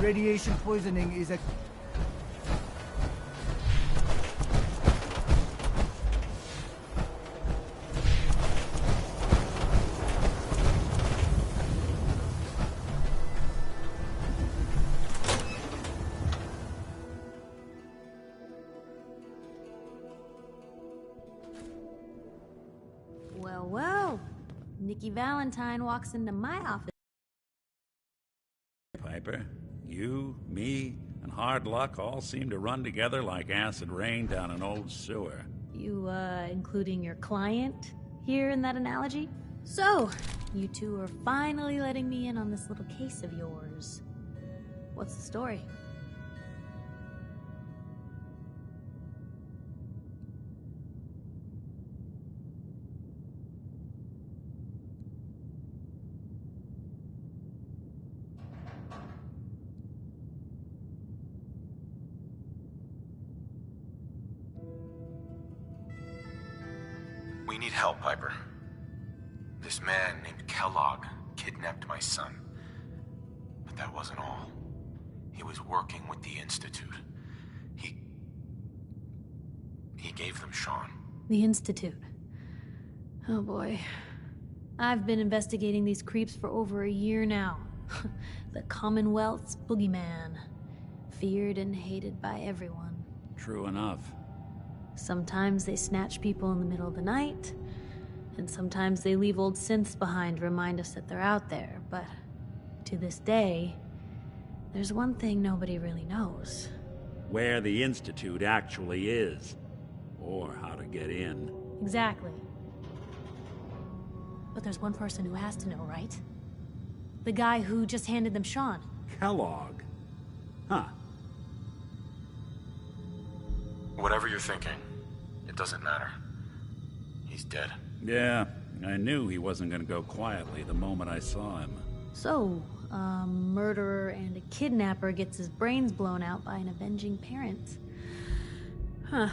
Radiation poisoning is a... Well, well. Nikki Valentine walks into my office. Piper, you, me, and hard luck all seem to run together like acid rain down an old sewer. You, including your client here in that analogy? So, you two are finally letting me in on this little case of yours. What's the story? We need help, Piper. This man named Kellogg kidnapped my son. But that wasn't all. He was working with the Institute. He gave them Sean. The Institute. Oh boy. I've been investigating these creeps for over a year now. The Commonwealth's boogeyman. Feared and hated by everyone. True enough. Sometimes they snatch people in the middle of the night, and sometimes they leave old synths behind to remind us that they're out there, but to this day, there's one thing nobody really knows. Where the Institute actually is. Or how to get in. Exactly. But there's one person who has to know, right? The guy who just handed them Sean. Kellogg? Huh. Whatever you're thinking, it doesn't matter. He's dead. Yeah, I knew he wasn't gonna go quietly the moment I saw him. So, a murderer and a kidnapper gets his brains blown out by an avenging parent. Huh.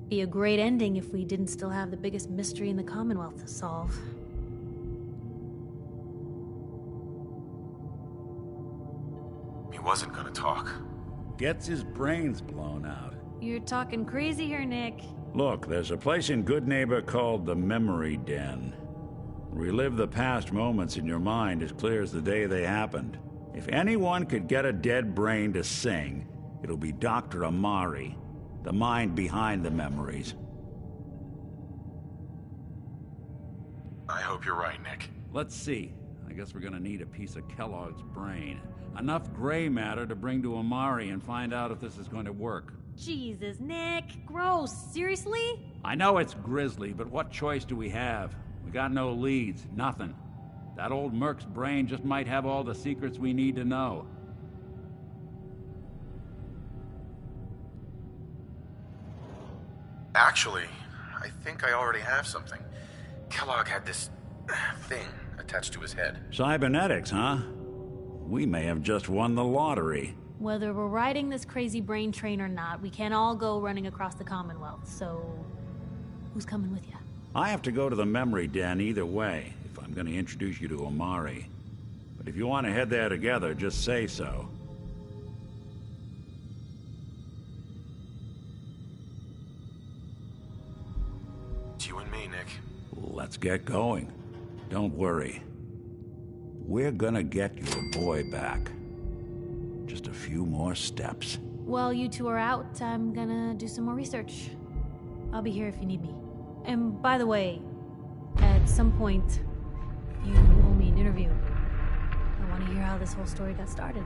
Be a great ending if we didn't still have the biggest mystery in the Commonwealth to solve. He wasn't gonna talk. Gets his brains blown out. You're talking crazy here, Nick. Look, there's a place in Good Neighbor called the Memory Den. Relive the past moments in your mind as clear as the day they happened. If anyone could get a dead brain to sing, it'll be Dr. Amari, the mind behind the memories. I hope you're right, Nick. Let's see. I guess we're gonna need a piece of Kellogg's brain. Enough gray matter to bring to Amari and find out if this is going to work. Jesus, Nick. Gross. Seriously? I know it's grisly, but what choice do we have? We got no leads, nothing. That old Merc's brain just might have all the secrets we need to know. Actually, I think I already have something. Kellogg had this thing attached to his head. Cybernetics, huh? We may have just won the lottery. Whether we're riding this crazy brain train or not, we can't all go running across the Commonwealth, so... who's coming with you? I have to go to the Memory Den either way, if I'm going to introduce you to Amari. But if you want to head there together, just say so. It's you and me, Nick. Let's get going. Don't worry. We're gonna get your boy back. Just a few more steps. While you two are out, I'm gonna do some more research. I'll be here if you need me. And by the way, at some point, you owe me an interview. I want to hear how this whole story got started.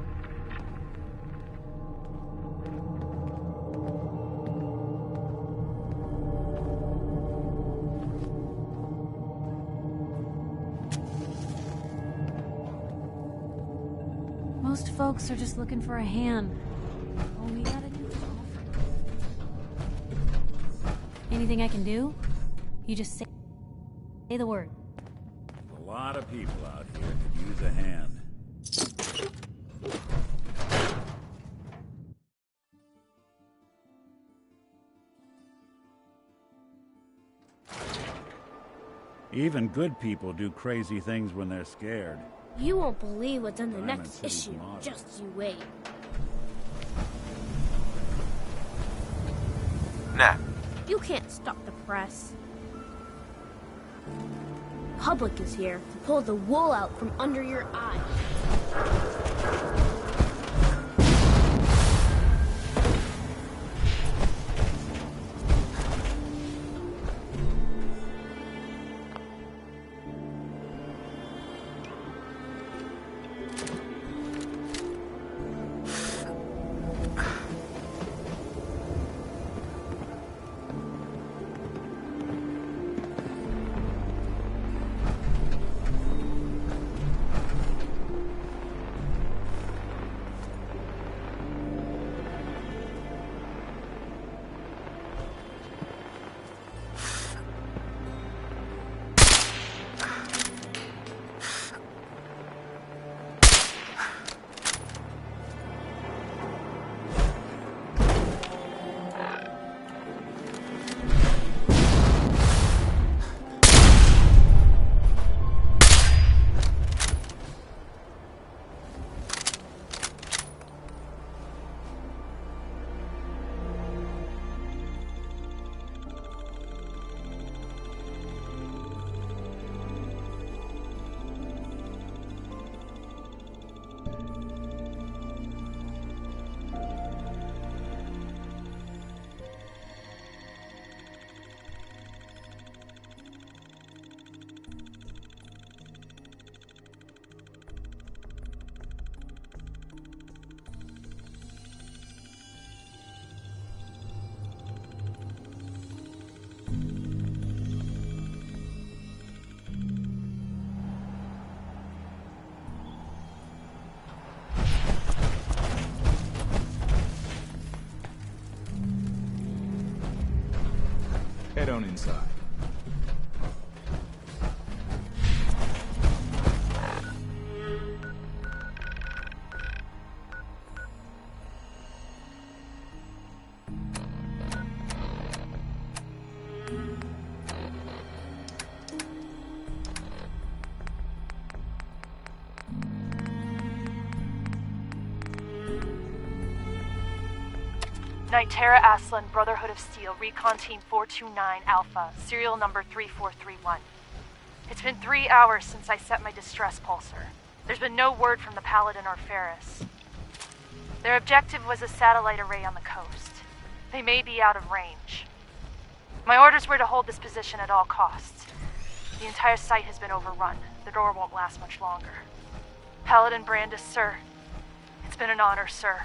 Most folks are just looking for a hand. All we gotta do is offer. Anything I can do? You just say the word. A lot of people out here could use a hand. Even good people do crazy things when they're scared. You won't believe what's in the Diamond next City's issue. model. Just you wait. Nat, You can't stop the press. Public is here to pull the wool out from under your eyes. Head on inside. Nitera Aslan, Brotherhood of Steel, Recon Team 429 Alpha, serial number 3431. It's been 3 hours since I set my distress pulsar. There's been no word from the Paladin or Ferris. Their objective was a satellite array on the coast. They may be out of range. My orders were to hold this position at all costs. The entire site has been overrun. The door won't last much longer. Paladin Brandis, sir. It's been an honor, sir.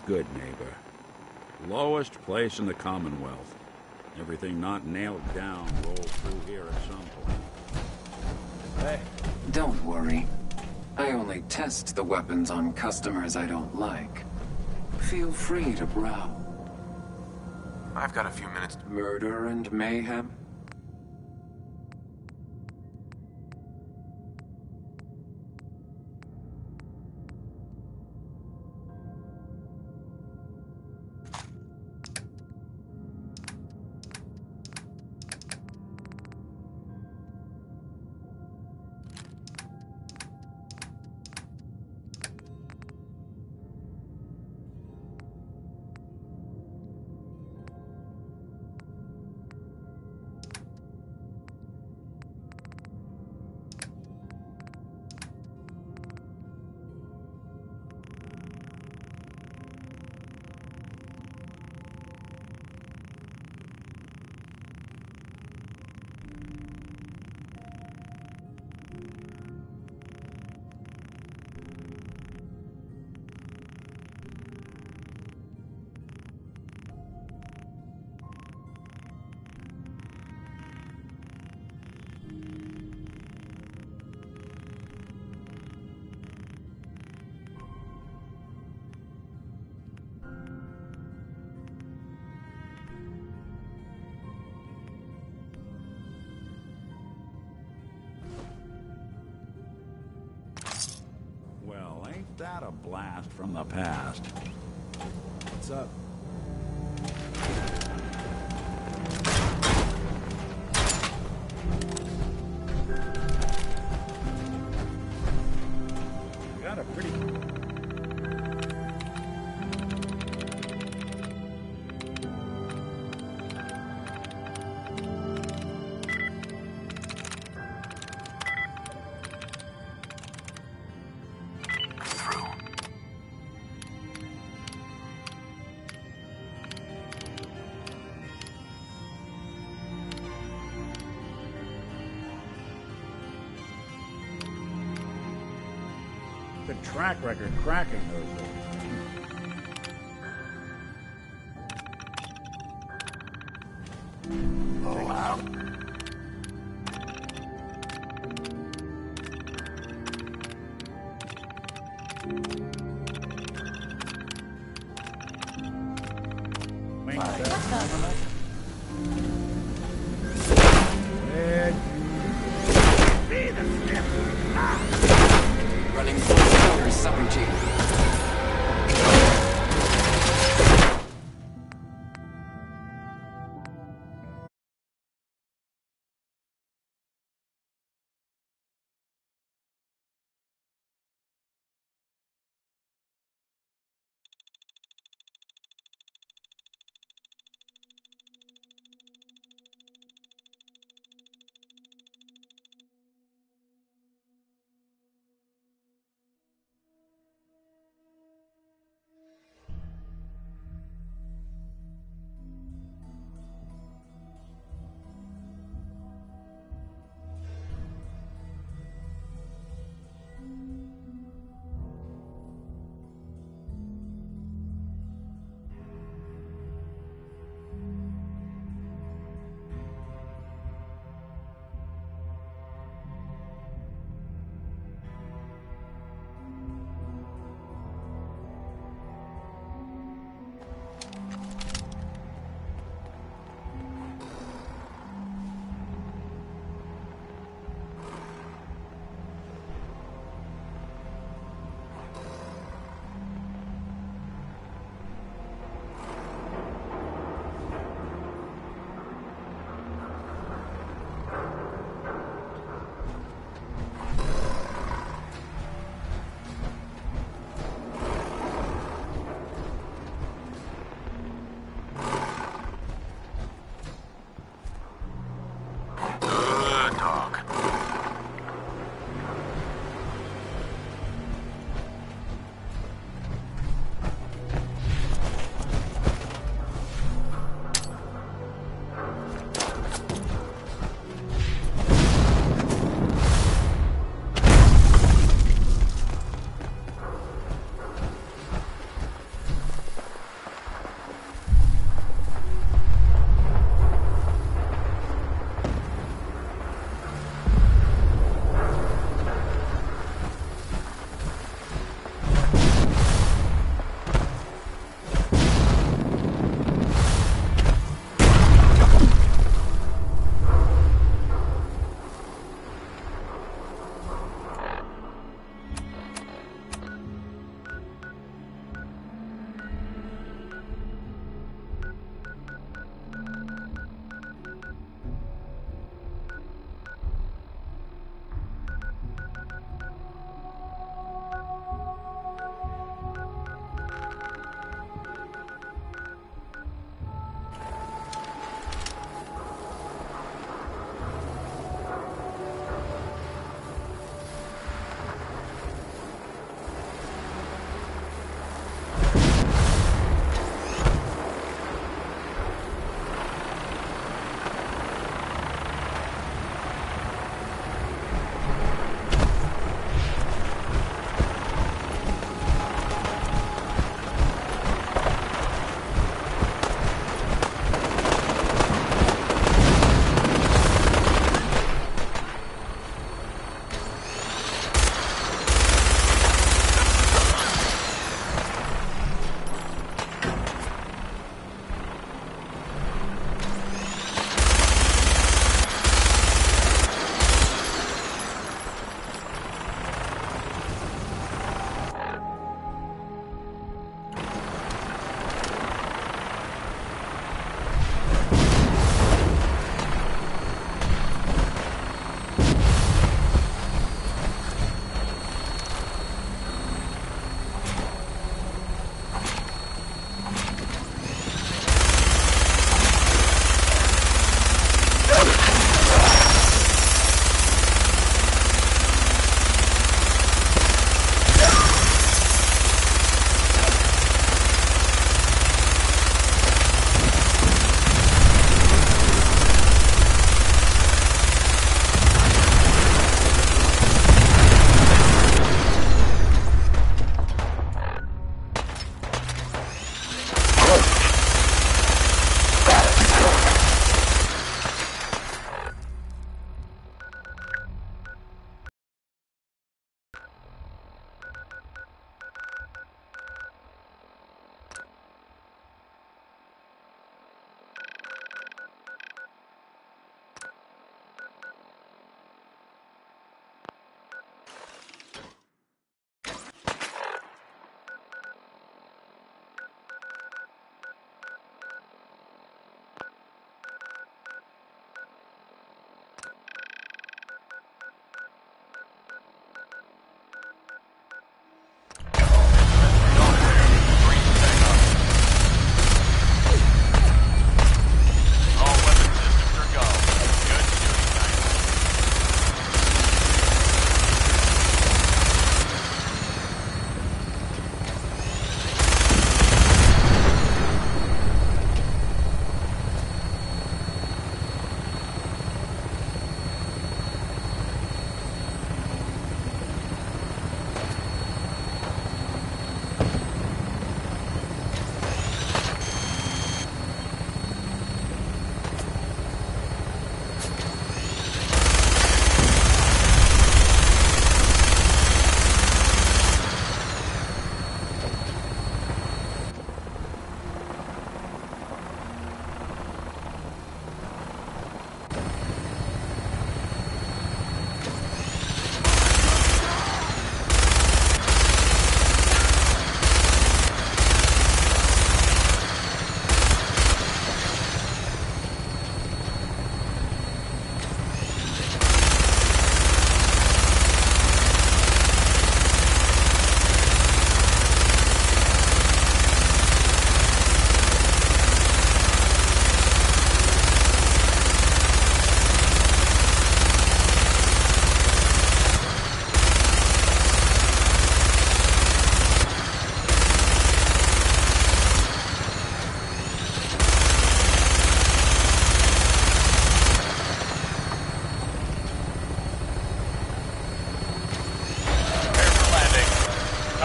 Good neighbor. Lowest place in the Commonwealth. Everything not nailed down rolls through here at some point. Hey. Don't worry. I only test the weapons on customers I don't like. Feel free to browse. I've got a few minutes. Murder and mayhem? Well, ain't that a blast from the past? What's up? You got a pretty... Through. Good track record cracking those things. Running full counter subroutine.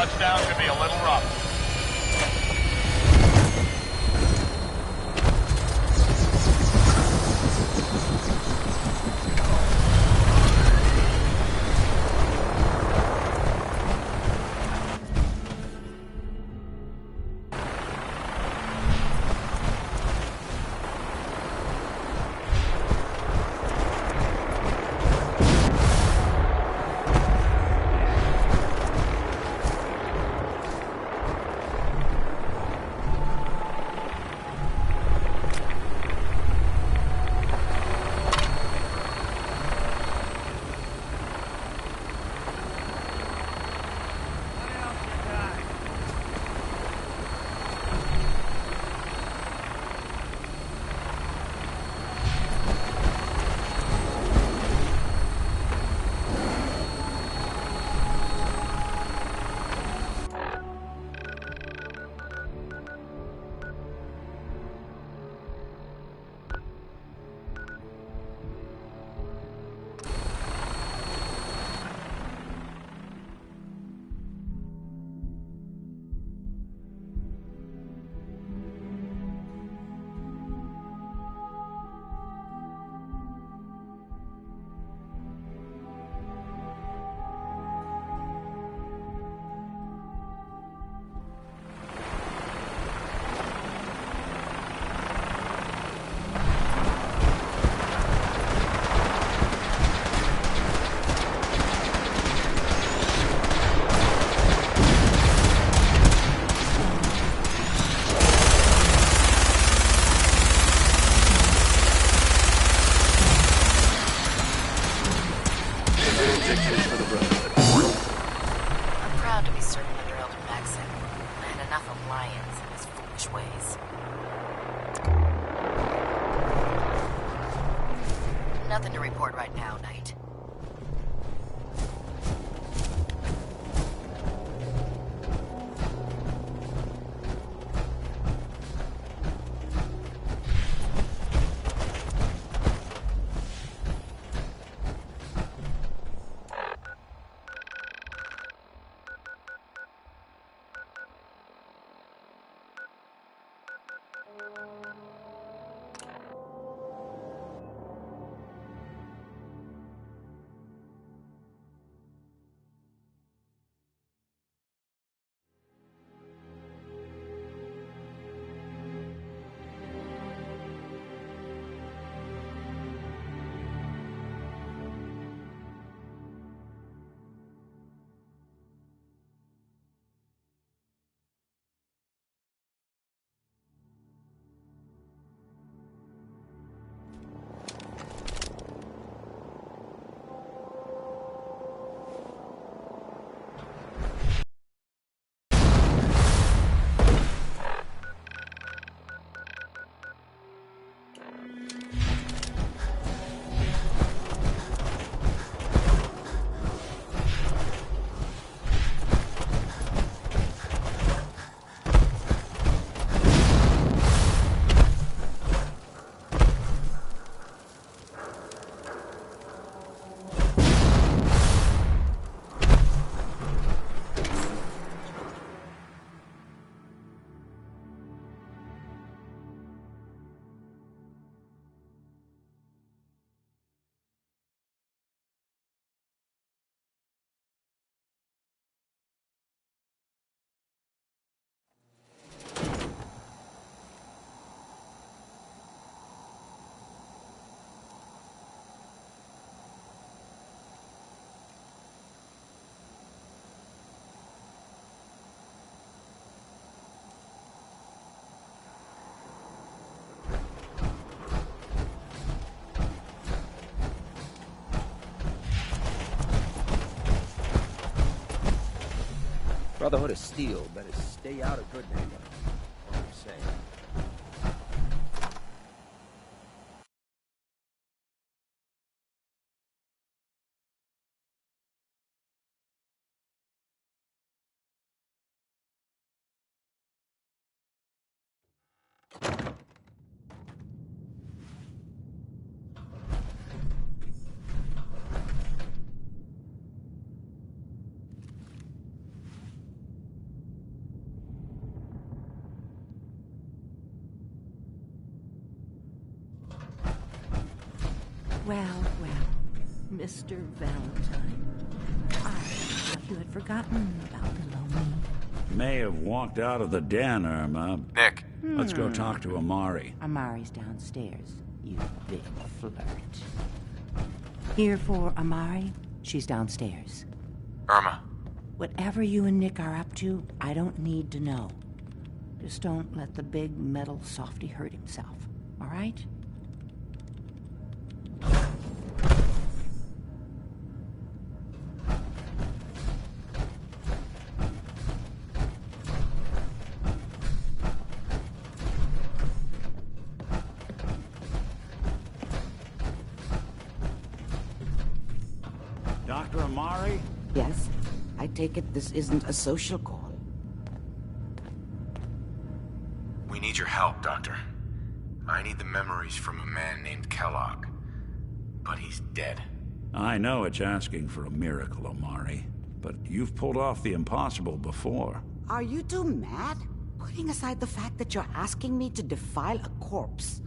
Touchdown could be a little rough. I'm proud to be serving under Elder Maxon. I had enough of Lyons and his foolish ways. Nothing to report right now, Knight. Brotherhood of Steel better stay out of Good Neighbor. All I'm saying. Well, Mr. Valentine. I thought you had forgotten about little me. May have walked out of the den, Irma. Nick. Let's go talk to Amari. Amari's downstairs, you big flirt. Here for Amari, she's downstairs. Irma. Whatever you and Nick are up to, I don't need to know. Just don't let the big metal softy hurt himself, all right? Dr. Amari? Yes? I take it this isn't a social call. We need your help, Doctor. I need the memories from a man named Kellogg. But he's dead. I know it's asking for a miracle, Amari. But you've pulled off the impossible before. Are you two mad? Putting aside the fact that you're asking me to defile a corpse,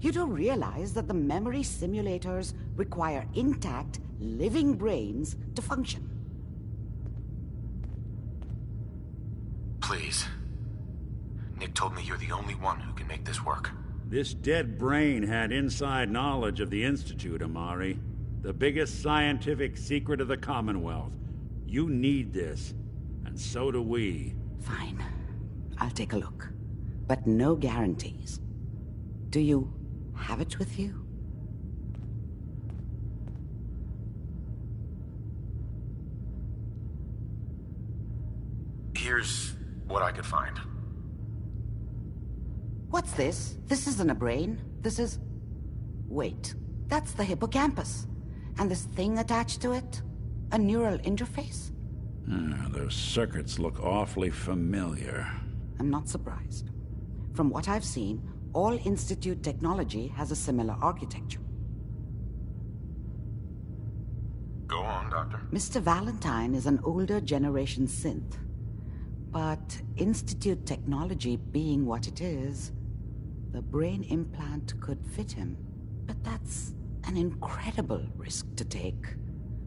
you do realize that the memory simulators require intact, living brains to function. Please. Nick told me you're the only one who can make this work. This dead brain had inside knowledge of the Institute, Amari. The biggest scientific secret of the Commonwealth. You need this, and so do we. Fine. I'll take a look. But no guarantees. Do you have it with you? Here's what I could find. What's this? This isn't a brain. This is... Wait. That's the hippocampus. And this thing attached to it? A neural interface? Those circuits look awfully familiar. I'm not surprised. From what I've seen, all Institute technology has a similar architecture. Go on, Doctor. Mr. Valentine is an older generation synth. But Institute technology being what it is, the brain implant could fit him. But that's an incredible risk to take.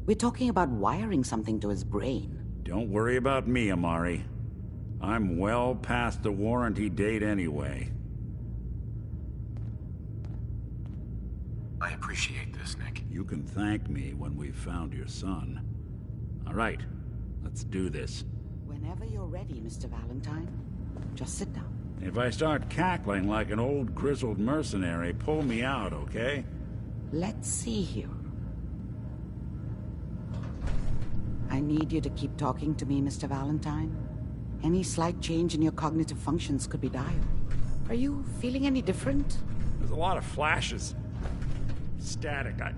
We're talking about wiring something to his brain. Don't worry about me, Amari. I'm well past the warranty date anyway. I appreciate this, Nick. You can thank me when we've found your son. All right, let's do this. Whenever you're ready, Mr. Valentine, just sit down. If I start cackling like an old grizzled mercenary, pull me out, okay? Let's see here. I need you to keep talking to me, Mr. Valentine. Any slight change in your cognitive functions could be dire. Are you feeling any different? There's a lot of flashes. Static. I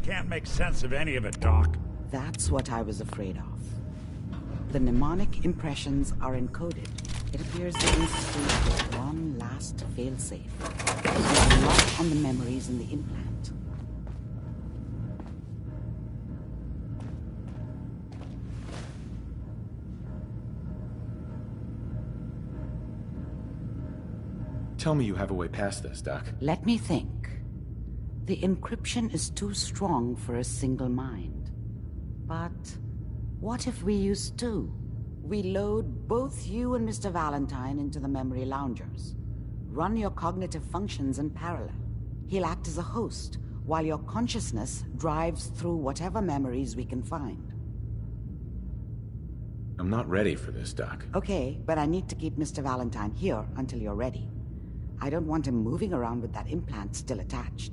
can't make sense of any of it, Doc. That's what I was afraid of. The mnemonic impressions are encoded. It appears the Institute has one last failsafe. There's a lock on the memories in the implant. Tell me you have a way past this, Doc. Let me think. The encryption is too strong for a single mind. But what if we use two? We load both you and Mr. Valentine into the memory loungers. Run your cognitive functions in parallel. He'll act as a host, while your consciousness drives through whatever memories we can find. I'm not ready for this, Doc. Okay, but I need to keep Mr. Valentine here until you're ready. I don't want him moving around with that implant still attached.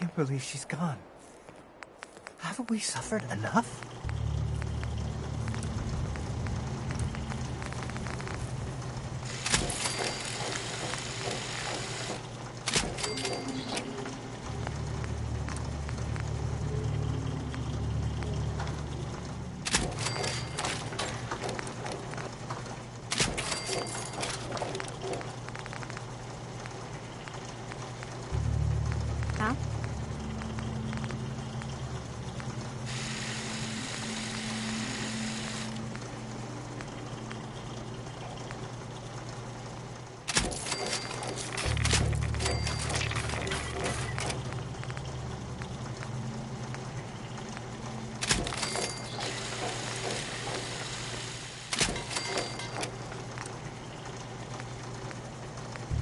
can't believe she's gone. Haven't we suffered enough? Huh?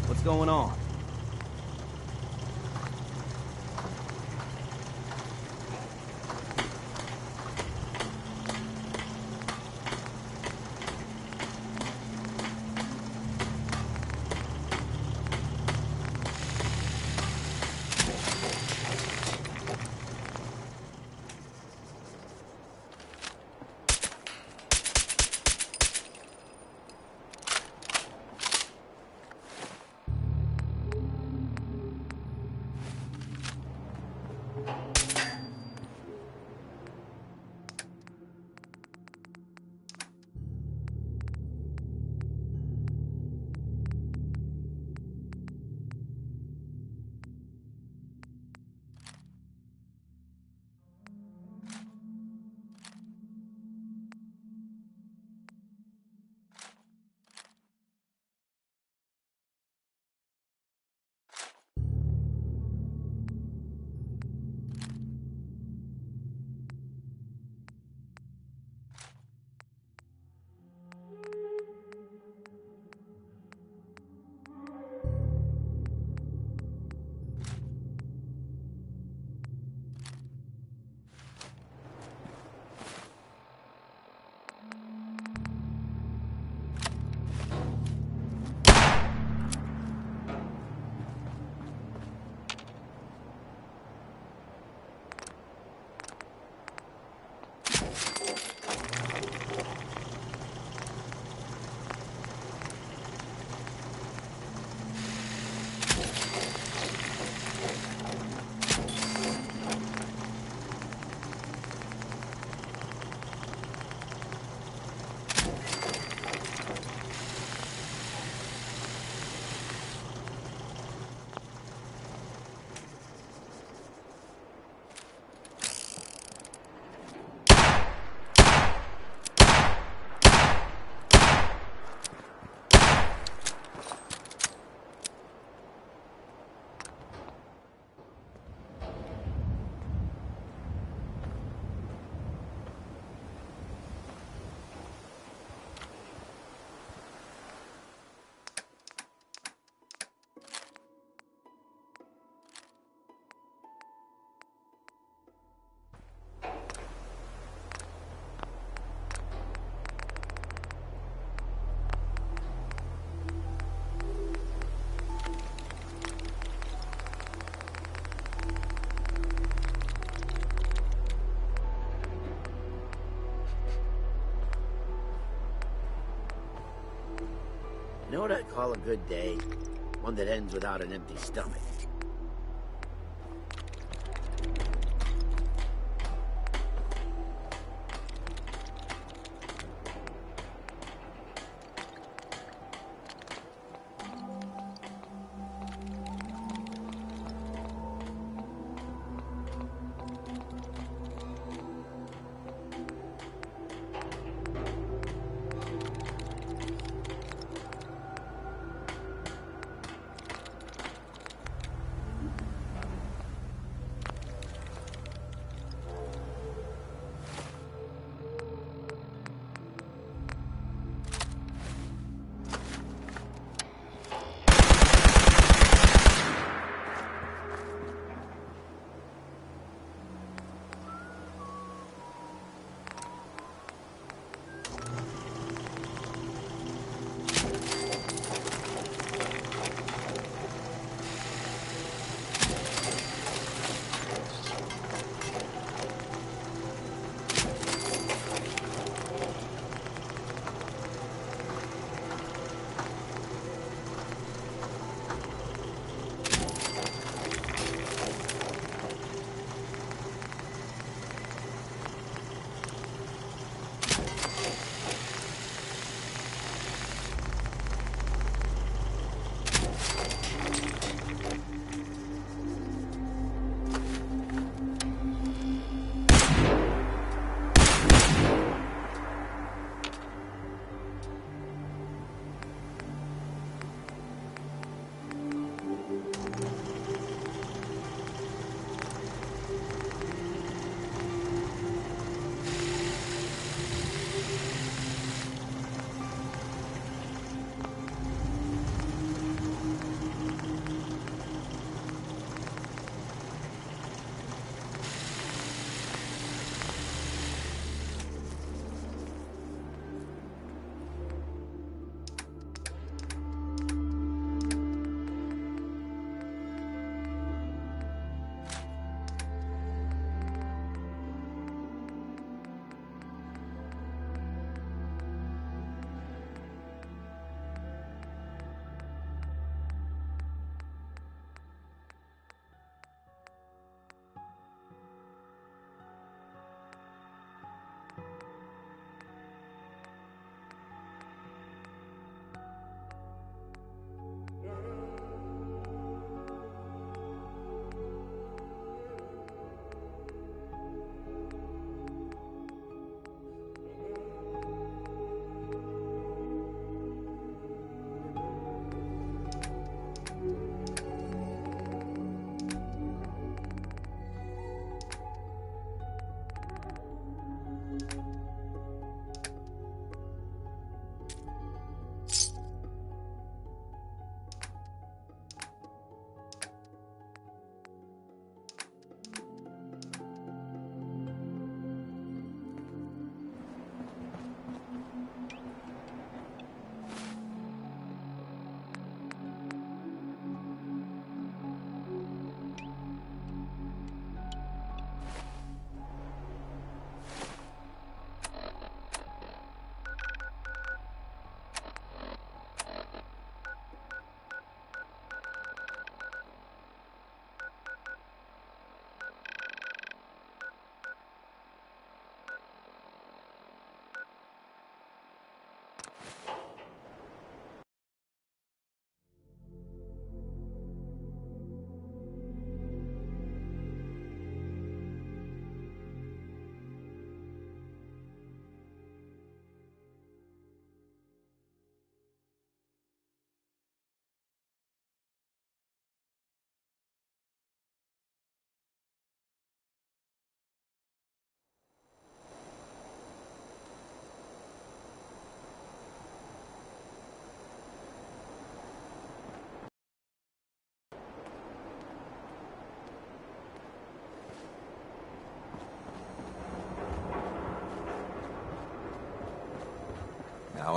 What's going on? You know what I'd call a good day? One that ends without an empty stomach.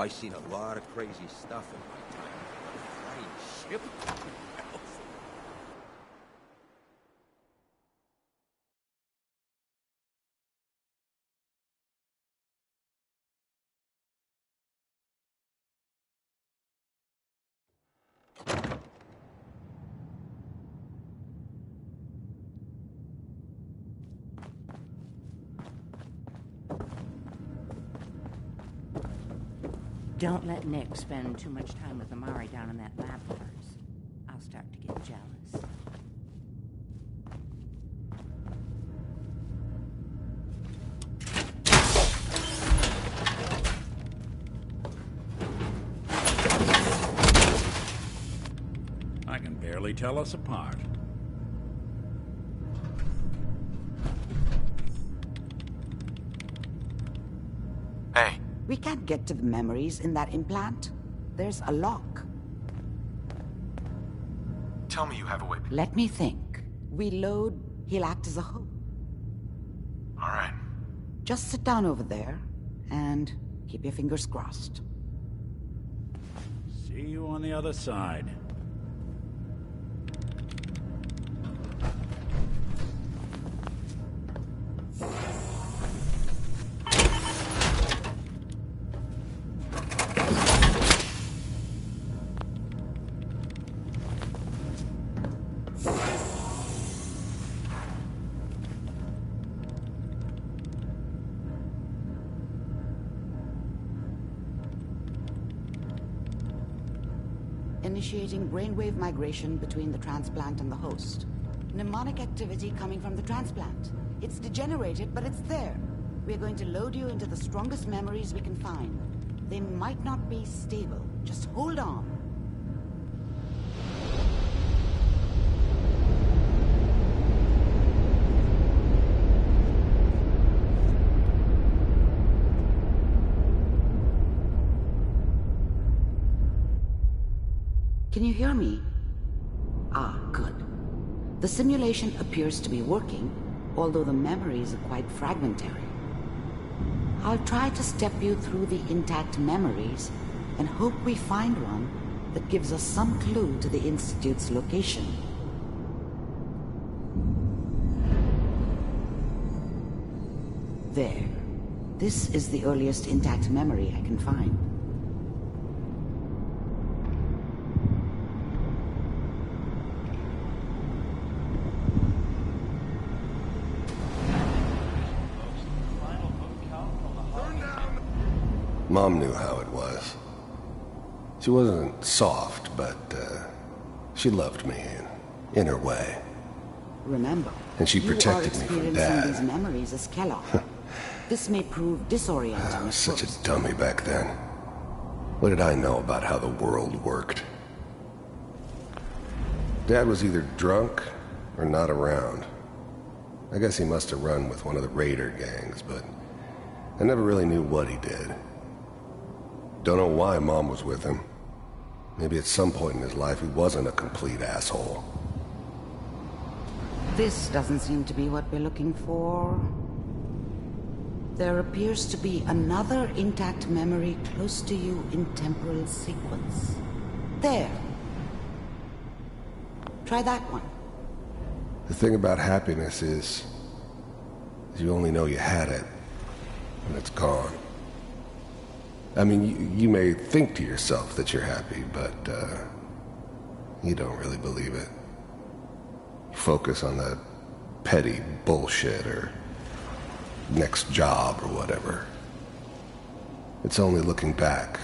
I seen a lot of crazy stuff in my time. Flying ship? Don't let Nick spend too much time with Amari down in that lab of hers. I'll start to get jealous. I can barely tell us apart. Hey. We can't get to the memories in that implant. There's a lock. Tell me you have a way. Let me think. We load, he'll act as a hook. All right. Just sit down over there and keep your fingers crossed. See you on the other side. Initiating brainwave migration between the transplant and the host. Mnemonic activity coming from the transplant. It's degenerated, but it's there. We're going to load you into the strongest memories we can find. They might not be stable. Just hold on. Can you hear me? Ah, good. The simulation appears to be working, although the memories are quite fragmentary. I'll try to step you through the intact memories and hope we find one that gives us some clue to the Institute's location. There. This is the earliest intact memory I can find. Mom knew how it was. She wasn't soft, but she loved me in her way. Remember, and she protected me from Dad. These memories as Kellogg. This may prove disorienting. I was such a dummy back then. What did I know about how the world worked? Dad was either drunk or not around. I guess he must have run with one of the raider gangs, but I never really knew what he did. Don't know why Mom was with him. Maybe at some point in his life he wasn't a complete asshole. This doesn't seem to be what we're looking for. There appears to be another intact memory close to you in temporal sequence. There. Try that one. The thing about happiness is you only know you had it when it's gone. I mean, you may think to yourself that you're happy, but you don't really believe it. You focus on that petty bullshit or next job or whatever. It's only looking back,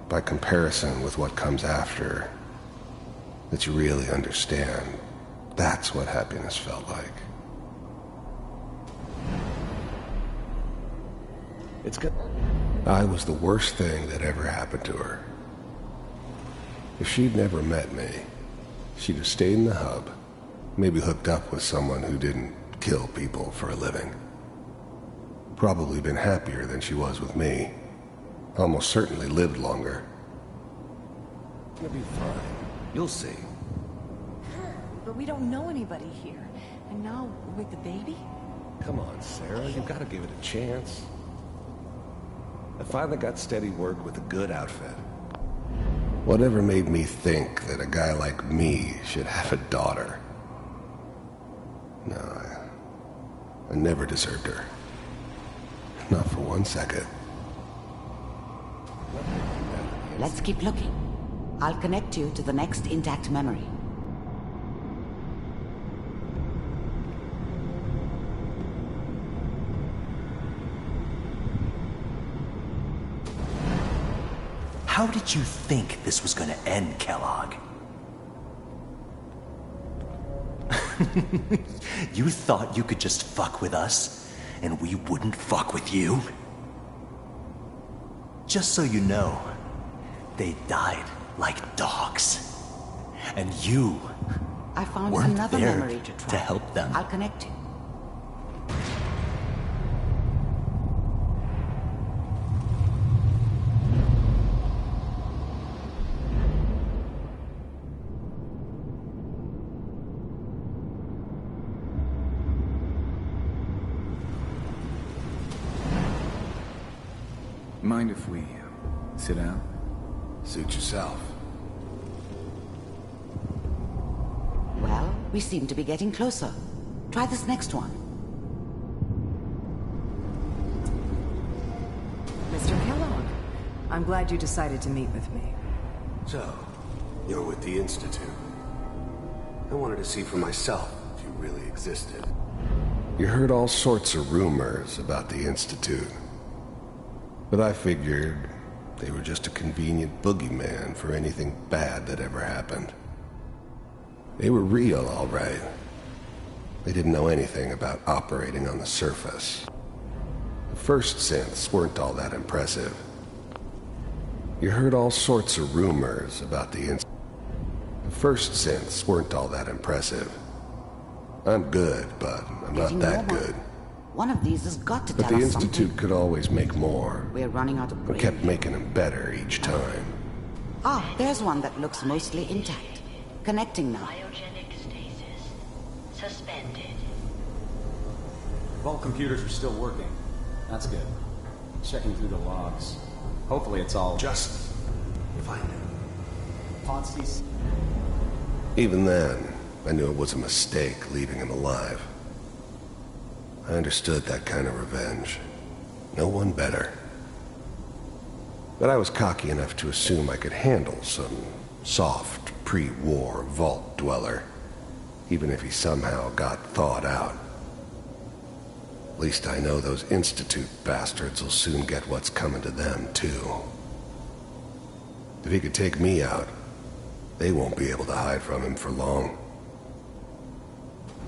by comparison with what comes after, that you really understand. That's what happiness felt like. It's good. I was the worst thing that ever happened to her. If she'd never met me, she'd have stayed in the hub, maybe hooked up with someone who didn't kill people for a living. Probably been happier than she was with me. Almost certainly lived longer. You'll be fine. You'll see. But we don't know anybody here. And now, with the baby? Come on, Sarah, you gotta give it a chance. I finally got steady work with a good outfit. Whatever made me think that a guy like me should have a daughter? No, I never deserved her. Not for 1 second. Let's keep looking. I'll connect you to the next intact memory. How did you think this was gonna end, Kellogg? You thought you could just fuck with us, and we wouldn't fuck with you? Just so you know, they died like dogs. And you I found weren't another there memory to try. to help them. I'll connect you. Mind if we sit down? Suit yourself. Well, we seem to be getting closer. Try this next one. Mr. Kellogg, I'm glad you decided to meet with me. So, you're with the Institute. I wanted to see for myself if you really existed. You heard all sorts of rumors about the Institute. But I figured they were just a convenient boogeyman for anything bad that ever happened. They were real, all right. They didn't know anything about operating on the surface. The first synths weren't all that impressive. You heard all sorts of rumors about the Institute. The first synths weren't all that impressive. I'm good, but I'm not that good. One of these has got to But tell the us something. Institute could always make more. We're running out of We brain. kept making them better each time. Ah, there's one that looks mostly intact. Connecting now. Cryogenic stasis. Suspended. Vault computers are still working. That's good. Checking through the logs. Hopefully it's all... Just find him. Ponzi's. Even then, I knew it was a mistake leaving him alive. I understood that kind of revenge. No one better. But I was cocky enough to assume I could handle some soft, pre-war vault dweller, even if he somehow got thawed out. At least I know those Institute bastards will soon get what's coming to them, too. If he could take me out, they won't be able to hide from him for long.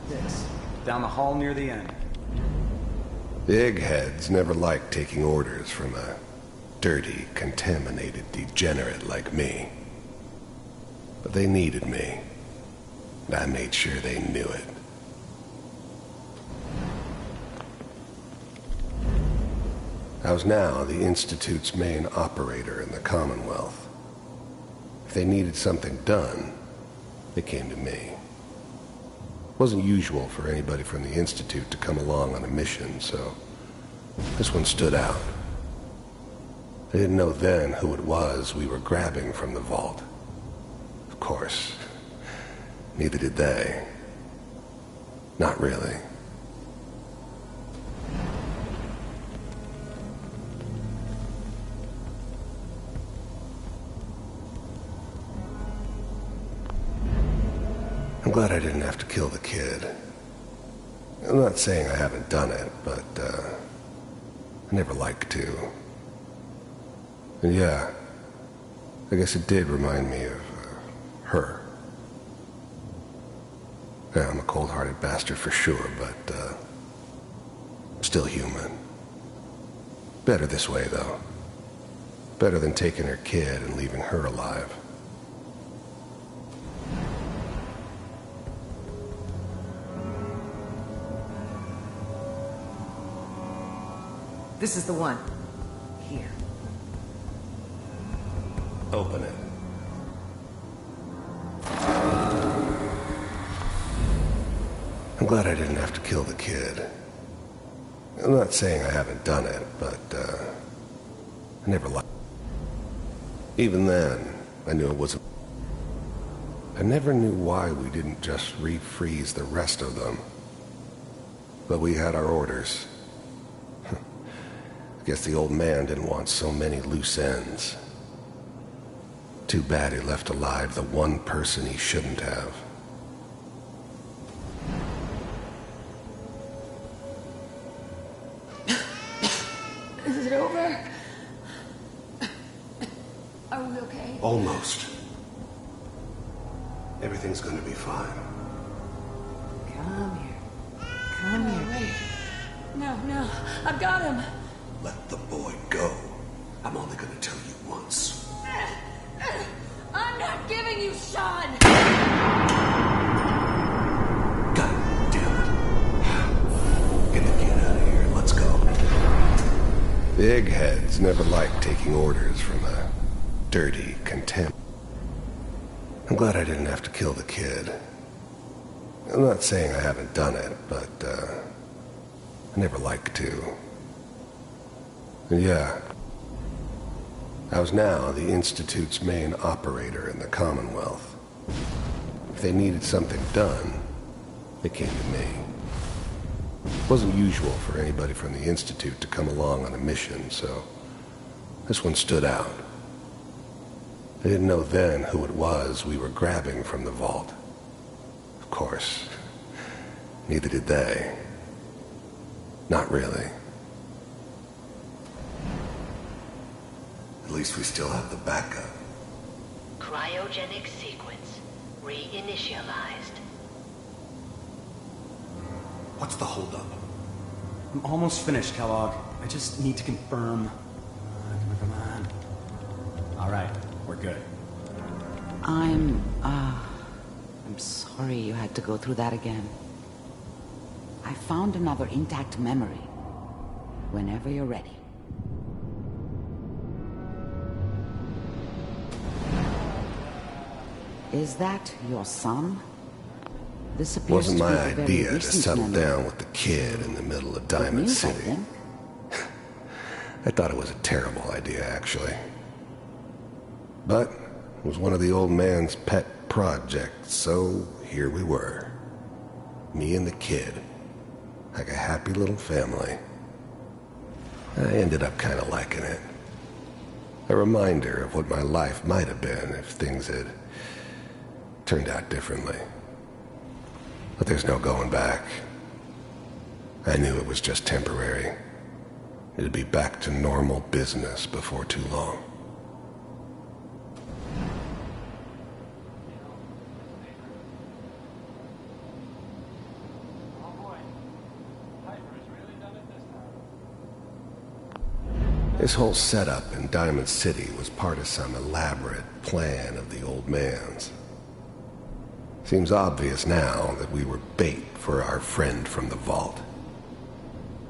This. Down the hall near the end. The eggheads never liked taking orders from a dirty, contaminated degenerate like me. But they needed me, and I made sure they knew it. I was now the Institute's main operator in the Commonwealth. If they needed something done, they came to me. It wasn't usual for anybody from the Institute to come along on a mission, so this one stood out. I didn't know then who it was we were grabbing from the vault. Of course, neither did they. Not really. I'm glad I didn't have to kill the kid. I'm not saying I haven't done it, but, I never liked to. And yeah, I guess it did remind me of, her. Yeah, I'm a cold-hearted bastard for sure, but, still human. Better this way, though. Better than taking her kid and leaving her alive. This is the one. Here. Open it. I'm glad I didn't have to kill the kid. I'm not saying I haven't done it, but, I never liked. Even then, I knew it wasn't. I never knew why we didn't just refreeze the rest of them. But we had our orders. I guess the old man didn't want so many loose ends. Too bad he left alive the one person he shouldn't have. Is it over? Are we okay? Almost. Everything's gonna be fine. Come here. Come here. Wait. No. I've got him. Let the boy go. I'm only gonna tell you once. I'm not giving you Sean! God damn it. Get the kid out of here. Let's go. The eggheads never liked taking orders from a dirty contempt. I'm glad I didn't have to kill the kid. I'm not saying I haven't done it, but, I never liked to. And yeah, I was now the Institute's main operator in the Commonwealth. If they needed something done, they came to me. It wasn't usual for anybody from the Institute to come along on a mission, so this one stood out. I didn't know then who it was we were grabbing from the vault. Of course, neither did they. Not really. At least we still have the backup. Cryogenic sequence reinitialized. What's the holdup? I'm almost finished, Kellogg. I just need to confirm. Come on. All right, we're good. I'm sorry you had to go through that again. I found another intact memory. Whenever you're ready. Is that your son? This appears Wasn't to be my a very idea to recent settle memory. down with the kid in the middle of Diamond news, I City. think. I thought it was a terrible idea, actually. But it was one of the old man's pet projects, so here we were. Me and the kid. Like a happy little family. I ended up kind of liking it. A reminder of what my life might have been if things had turned out differently. But there's no going back. I knew it was just temporary. It'd be back to normal business before too long. This whole setup in Diamond City was part of some elaborate plan of the old man's. Seems obvious now that we were bait for our friend from the vault.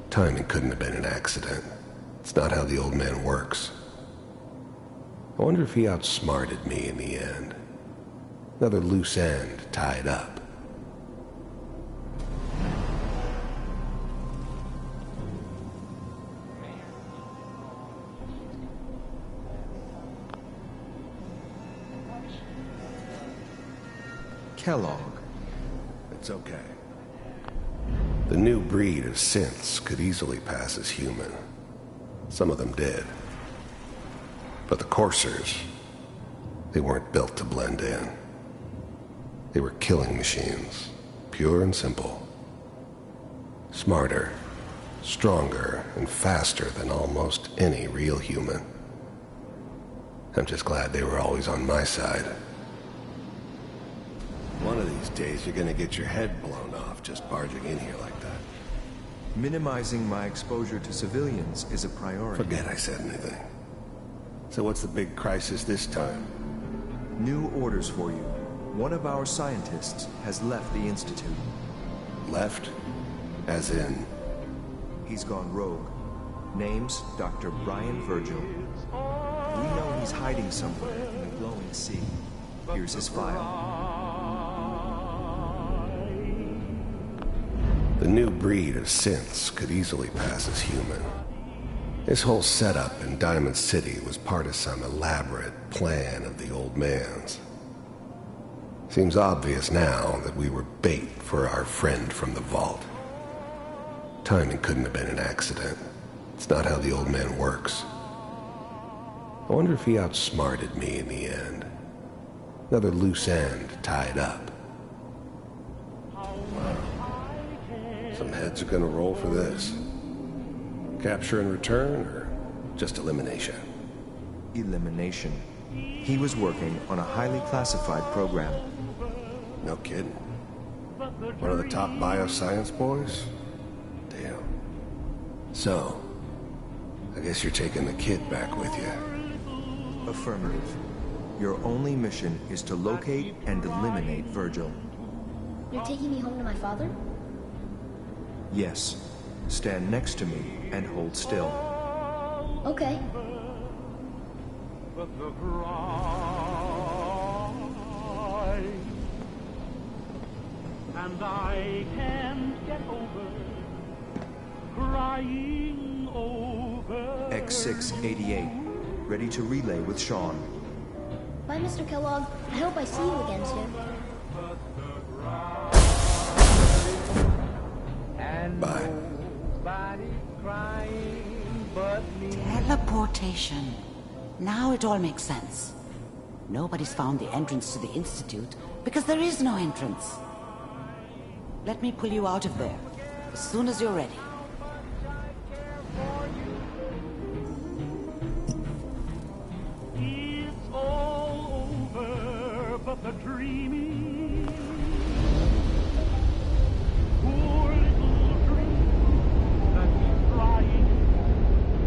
Timing couldn't have been an accident. It's not how the old man works. I wonder if he outsmarted me in the end. Another loose end tied up. Kellogg. It's okay. The new breed of synths could easily pass as human. Some of them did. But the coursers, they weren't built to blend in. They were killing machines, pure and simple. Smarter, stronger, and faster than almost any real human. I'm just glad they were always on my side. One of these days, you're gonna get your head blown off just barging in here like that. Minimizing my exposure to civilians is a priority. Forget I said anything. So what's the big crisis this time? New orders for you. One of our scientists has left the Institute. Left? As in? He's gone rogue. Name's Dr. Brian Virgil. We know he's hiding somewhere in the glowing sea. Here's his file. The new breed of synths could easily pass as human. This whole setup in Diamond City was part of some elaborate plan of the old man's. Seems obvious now that we were bait for our friend from the vault. Timing couldn't have been an accident. It's not how the old man works. I wonder if he outsmarted me in the end. Another loose end tied up. Some heads are gonna roll for this. Capture and return, or just elimination? Elimination. He was working on a highly classified program. No kidding. One of the top bioscience boys? Damn. So, I guess you're taking the kid back with you. Affirmative. Your only mission is to locate and eliminate Virgil. You're taking me home to my father? Yes. Stand next to me and hold still. Okay. And I can't get over crying over X688, ready to relay with Sean. Bye, Mr. Kellogg. I hope I see you again soon. Bye. Teleportation. Now it all makes sense. Nobody's found the entrance to the Institute because there is no entrance. Let me pull you out of there as soon as you're ready. It's all over, but the dreaming. Poor little dream that he's trying to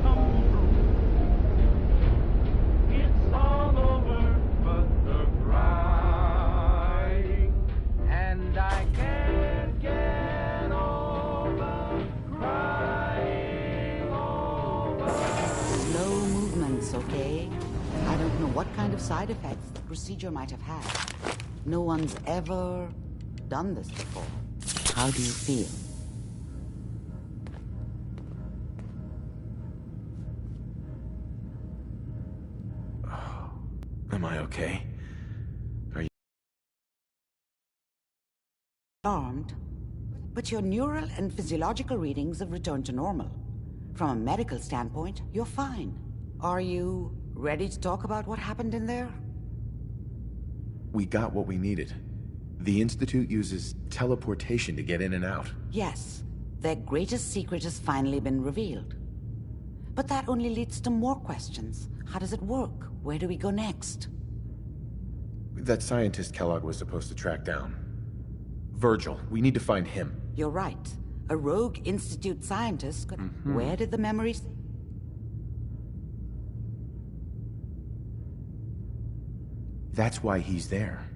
come true. It's all over, but the crying, and I can't get over crying over. Slow movements, okay? I don't know what kind of side effects the procedure might have had. No one's ever done this before. How do you feel? Am I okay? Are you Alarmed, but your neural and physiological readings have returned to normal. From a medical standpoint, you're fine. Are you ready to talk about what happened in there? We got what we needed. The Institute uses teleportation to get in and out. Yes, their greatest secret has finally been revealed. But that only leads to more questions. How does it work? Where do we go next? That scientist Kellogg was supposed to track down. Virgil, we need to find him. You're right. A rogue Institute scientist could... Where did the memories... That's why he's there.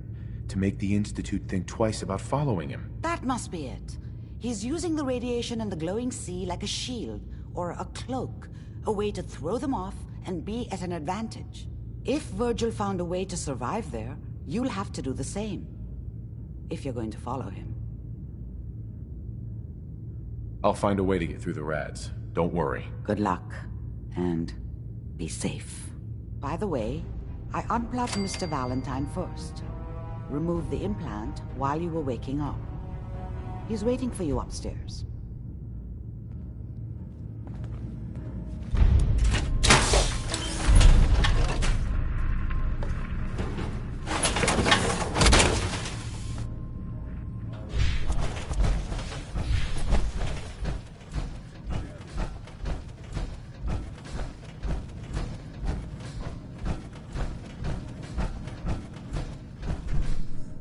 To make the Institute think twice about following him. That must be it. He's using the radiation and the glowing sea like a shield or a cloak, a way to throw them off and be at an advantage. If Virgil found a way to survive there, you'll have to do the same. If you're going to follow him. I'll find a way to get through the rads. Don't worry. Good luck. And be safe. By the way, I unplugged Mr. Valentine first. Removed the implant while you were waking up. He's waiting for you upstairs.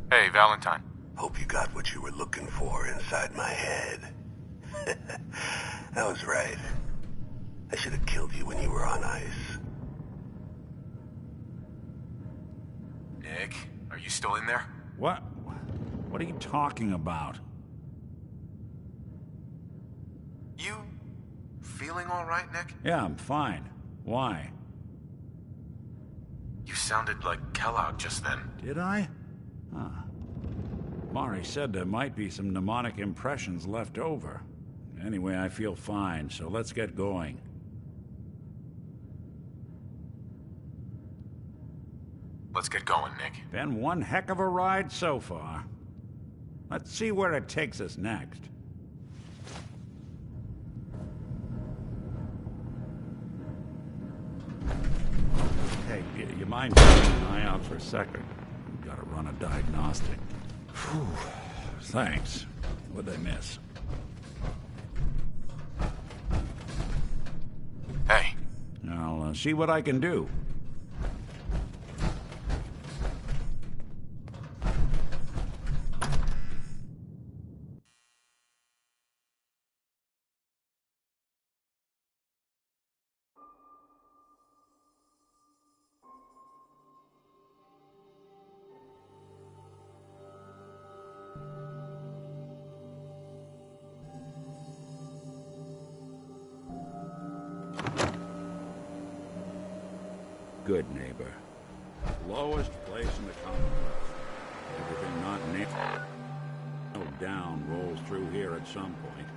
Hey, Valentine. Hope you got what you were looking for inside my head. That was right. I should have killed you when you were on ice. Nick, are you still in there? What? What are you talking about? You feeling all right, Nick? Yeah, I'm fine. Why? You sounded like Kellogg just then. Did I? Huh. Mari said there might be some mnemonic impressions left over. Anyway, I feel fine, so let's get going. Let's get going, Nick. Been one heck of a ride so far. Let's see where it takes us next. Hey, you mind keeping an eye out for a second? Gotta run a diagnostic. Whew. Thanks. What'd they miss? Hey. I'll see what I can do. Good neighbor. Lowest place in the Commonwealth. Everything not nailed down rolls through here at some point.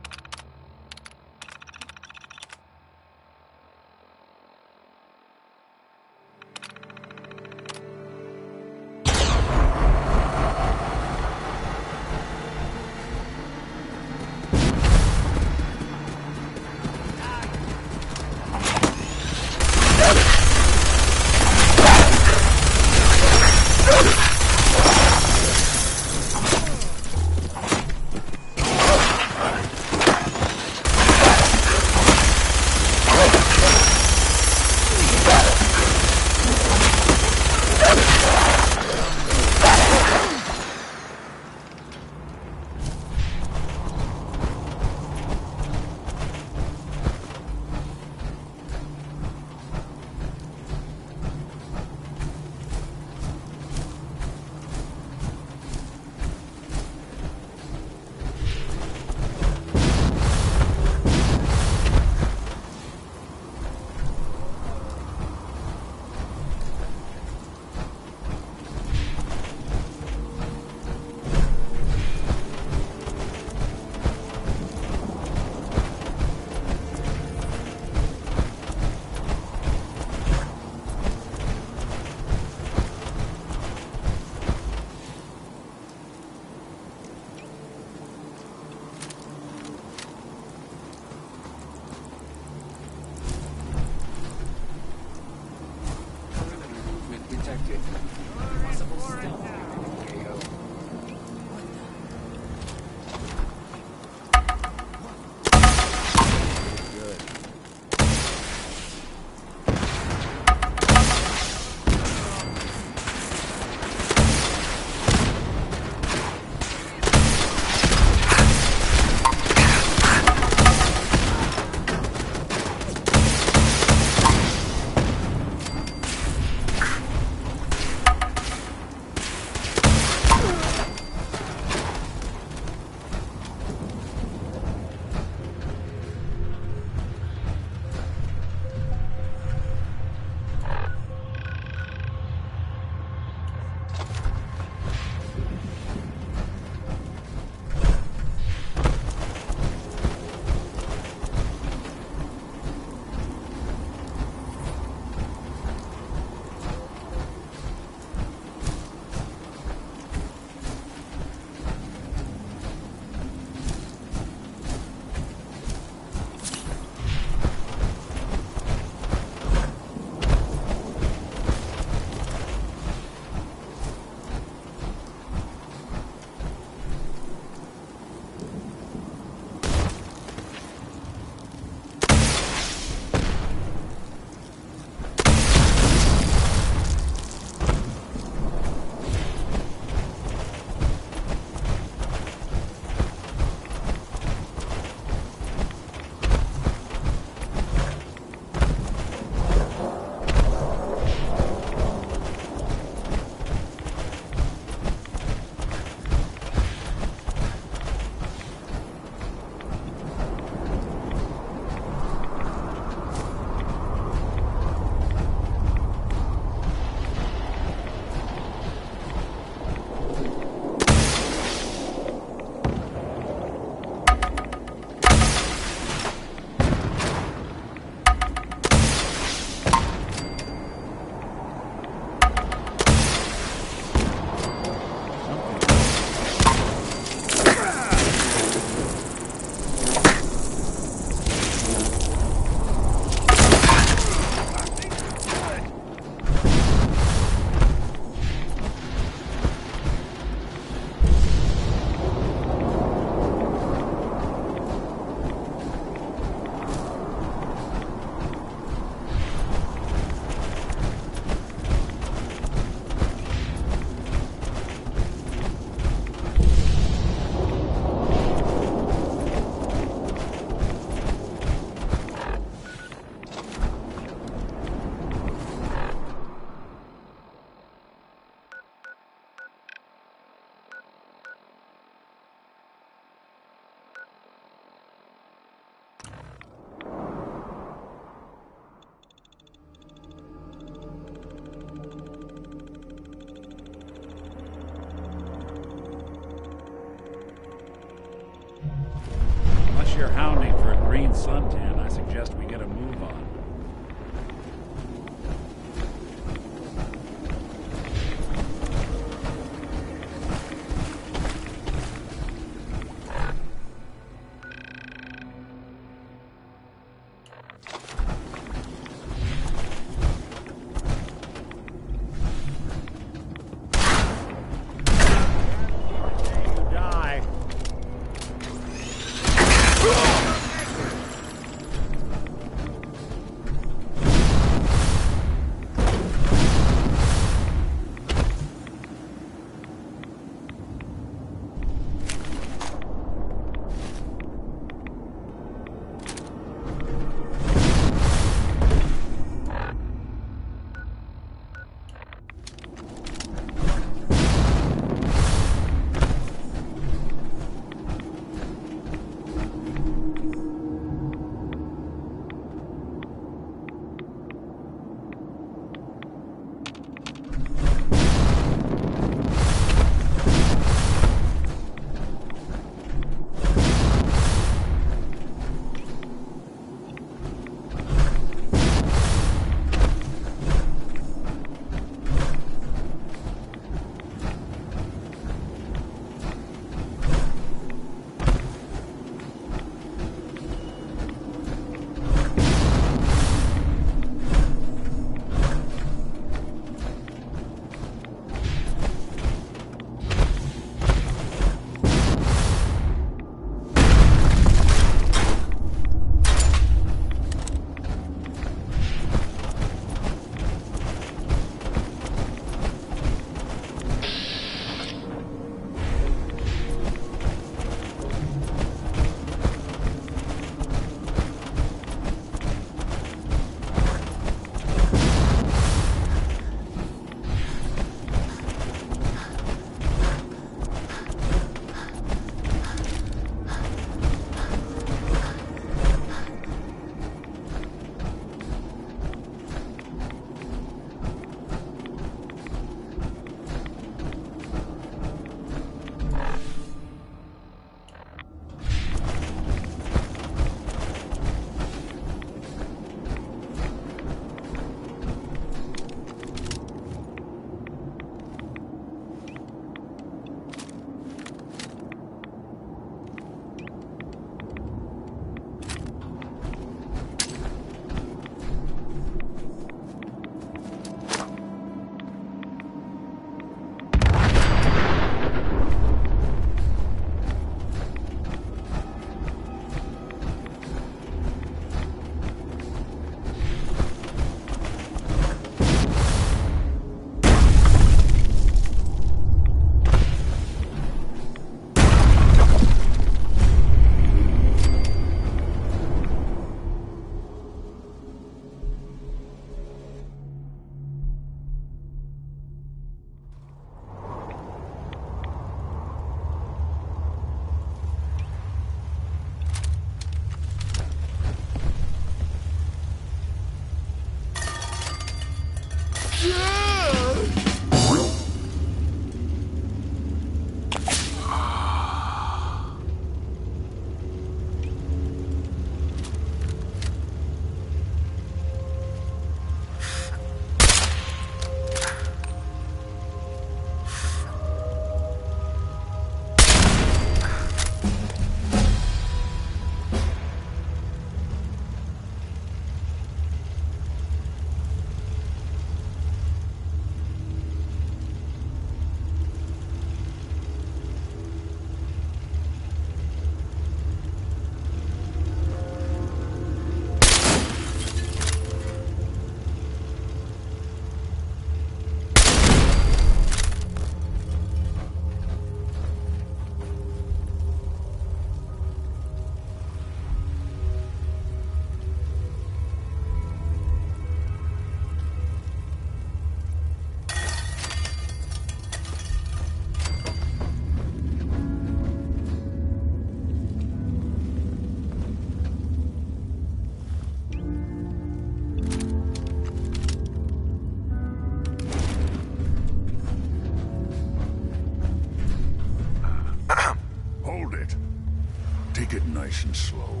Nice and slow.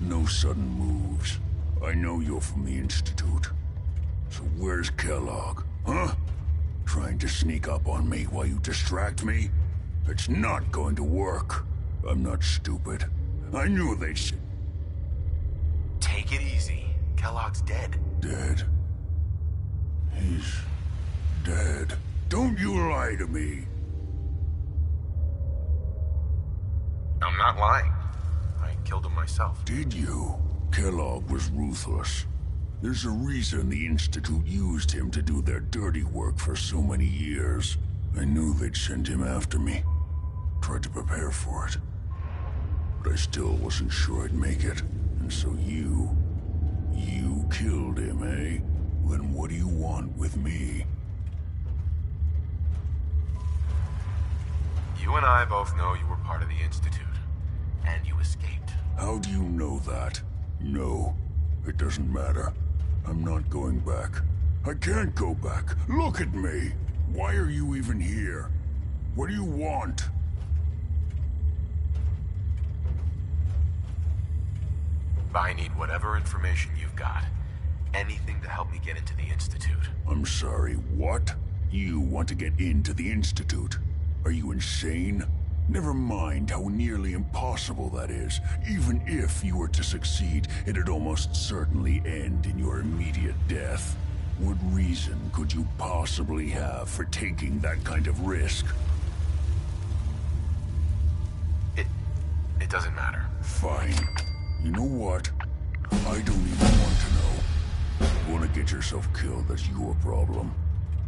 No sudden moves. I know you're from the Institute. So where's Kellogg? Huh? Trying to sneak up on me while you distract me? It's not going to work. I'm not stupid. I knew they'd... Take it easy. Kellogg's dead. Dead? He's... dead. Don't you lie to me. I'm not lying. I killed him myself. Did you? Kellogg was ruthless. There's a reason the Institute used him to do their dirty work for so many years. I knew they'd send him after me. Tried to prepare for it. But I still wasn't sure I'd make it. And so you killed him, eh? Then what do you want with me? You and I both know you were part of the Institute. And you escaped. How do you know that? No, it doesn't matter. I'm not going back. I can't go back. Look at me. Why are you even here? What do you want? I need whatever information you've got. Anything to help me get into the Institute. I'm sorry, what? You want to get into the Institute? Are you insane? Never mind how nearly impossible that is. Even if you were to succeed, it'd almost certainly end in your immediate death. What reason could you possibly have for taking that kind of risk? It doesn't matter. Fine. You know what? I don't even want to know. You want to get yourself killed, that's your problem.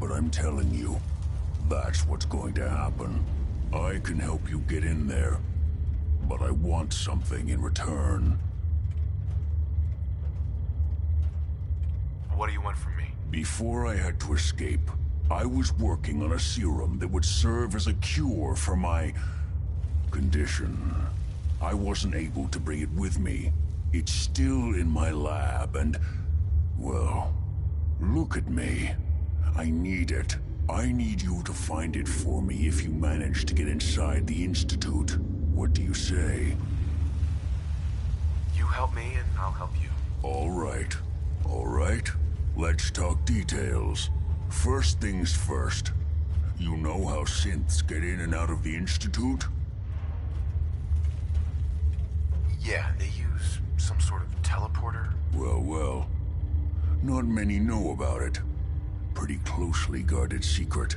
But I'm telling you, that's what's going to happen. I can help you get in there, but I want something in return. What do you want from me? Before I had to escape, I was working on a serum that would serve as a cure for my condition. I wasn't able to bring it with me. It's still in my lab and, well, look at me. I need it. I need you to find it for me if you manage to get inside the Institute. What do you say? You help me and I'll help you. All right. All right. Let's talk details. First things first. You know how synths get in and out of the Institute? Yeah, they use some sort of teleporter. Well. Not many know about it. Pretty closely guarded secret.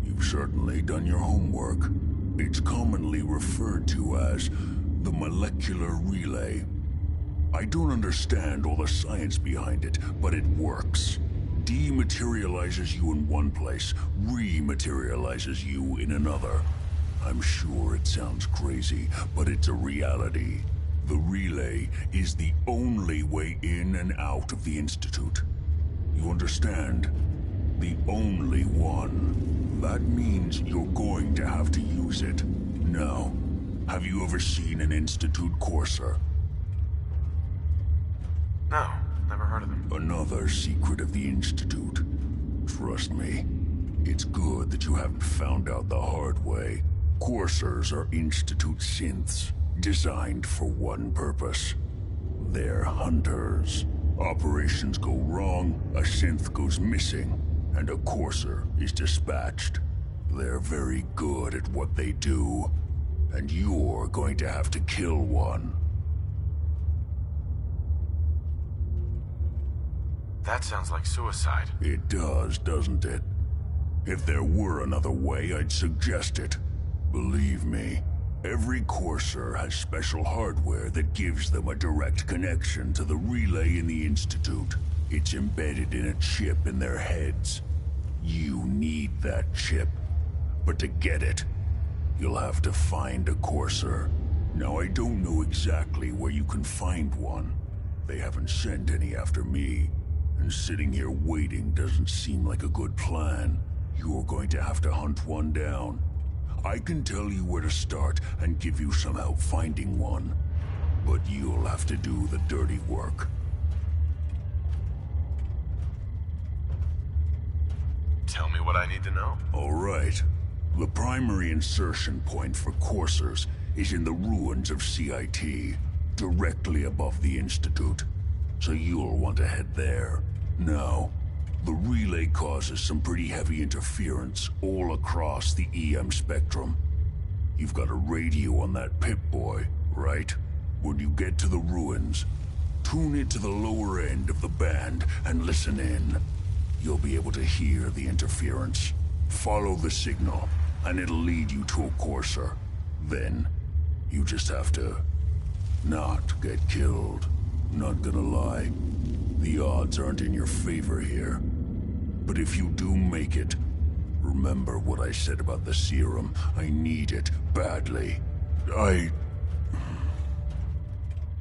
You've certainly done your homework. It's commonly referred to as the molecular relay. I don't understand all the science behind it, but it works. Dematerializes you in one place, rematerializes you in another. I'm sure it sounds crazy, but it's a reality. The relay is the only way in and out of the Institute. You understand? The only one. That means you're going to have to use it. Now, have you ever seen an Institute courser? No, never heard of them. Another secret of the Institute. trust me. It's good that you haven't found out the hard way. Coursers are Institute synths, designed for one purpose. They're hunters. Operations go wrong, a synth goes missing, and a courser is dispatched. They're very good at what they do, and you're going to have to kill one. That sounds like suicide. It does, doesn't it? If there were another way, I'd suggest it. Believe me, every courser has special hardware that gives them a direct connection to the relay in the Institute. It's embedded in a chip in their heads. You need that chip. But to get it, you'll have to find a courser. Now, I don't know exactly where you can find one. They haven't sent any after me. And sitting here waiting doesn't seem like a good plan. You're going to have to hunt one down. I can tell you where to start and give you some help finding one. But you'll have to do the dirty work. Tell me what I need to know. All right. The primary insertion point for coursers is in the ruins of CIT, directly above the Institute. So you'll want to head there. Now, the relay causes some pretty heavy interference all across the EM spectrum. You've got a radio on that Pip-Boy, right? When you get to the ruins, tune it to the lower end of the band and listen in. You'll be able to hear the interference. Follow the signal, and it'll lead you to a courser. Then, you just have to not get killed. Not gonna lie, the odds aren't in your favor here. But if you do make it, remember what I said about the serum. I need it badly. I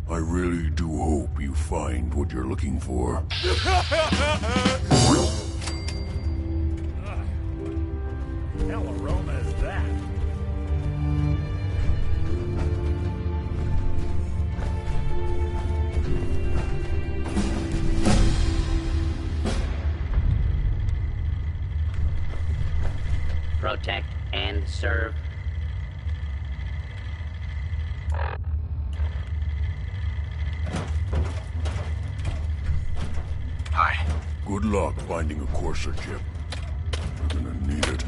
really do hope you find what you're looking for. What hell aroma is that? Protect and serve. Hi. Good luck finding a courser chip. You're gonna need it.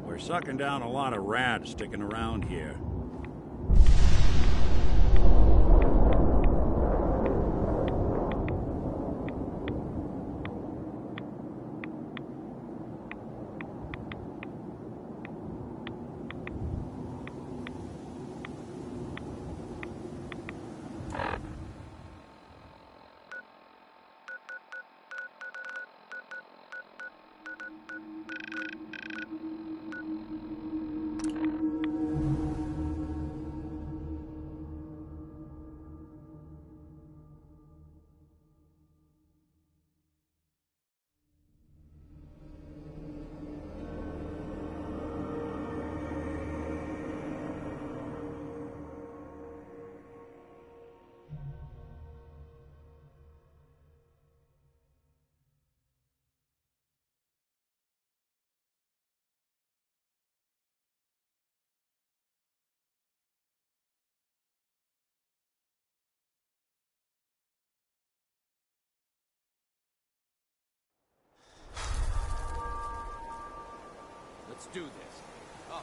We're sucking down a lot of rats sticking around here. Let's do this. Oh.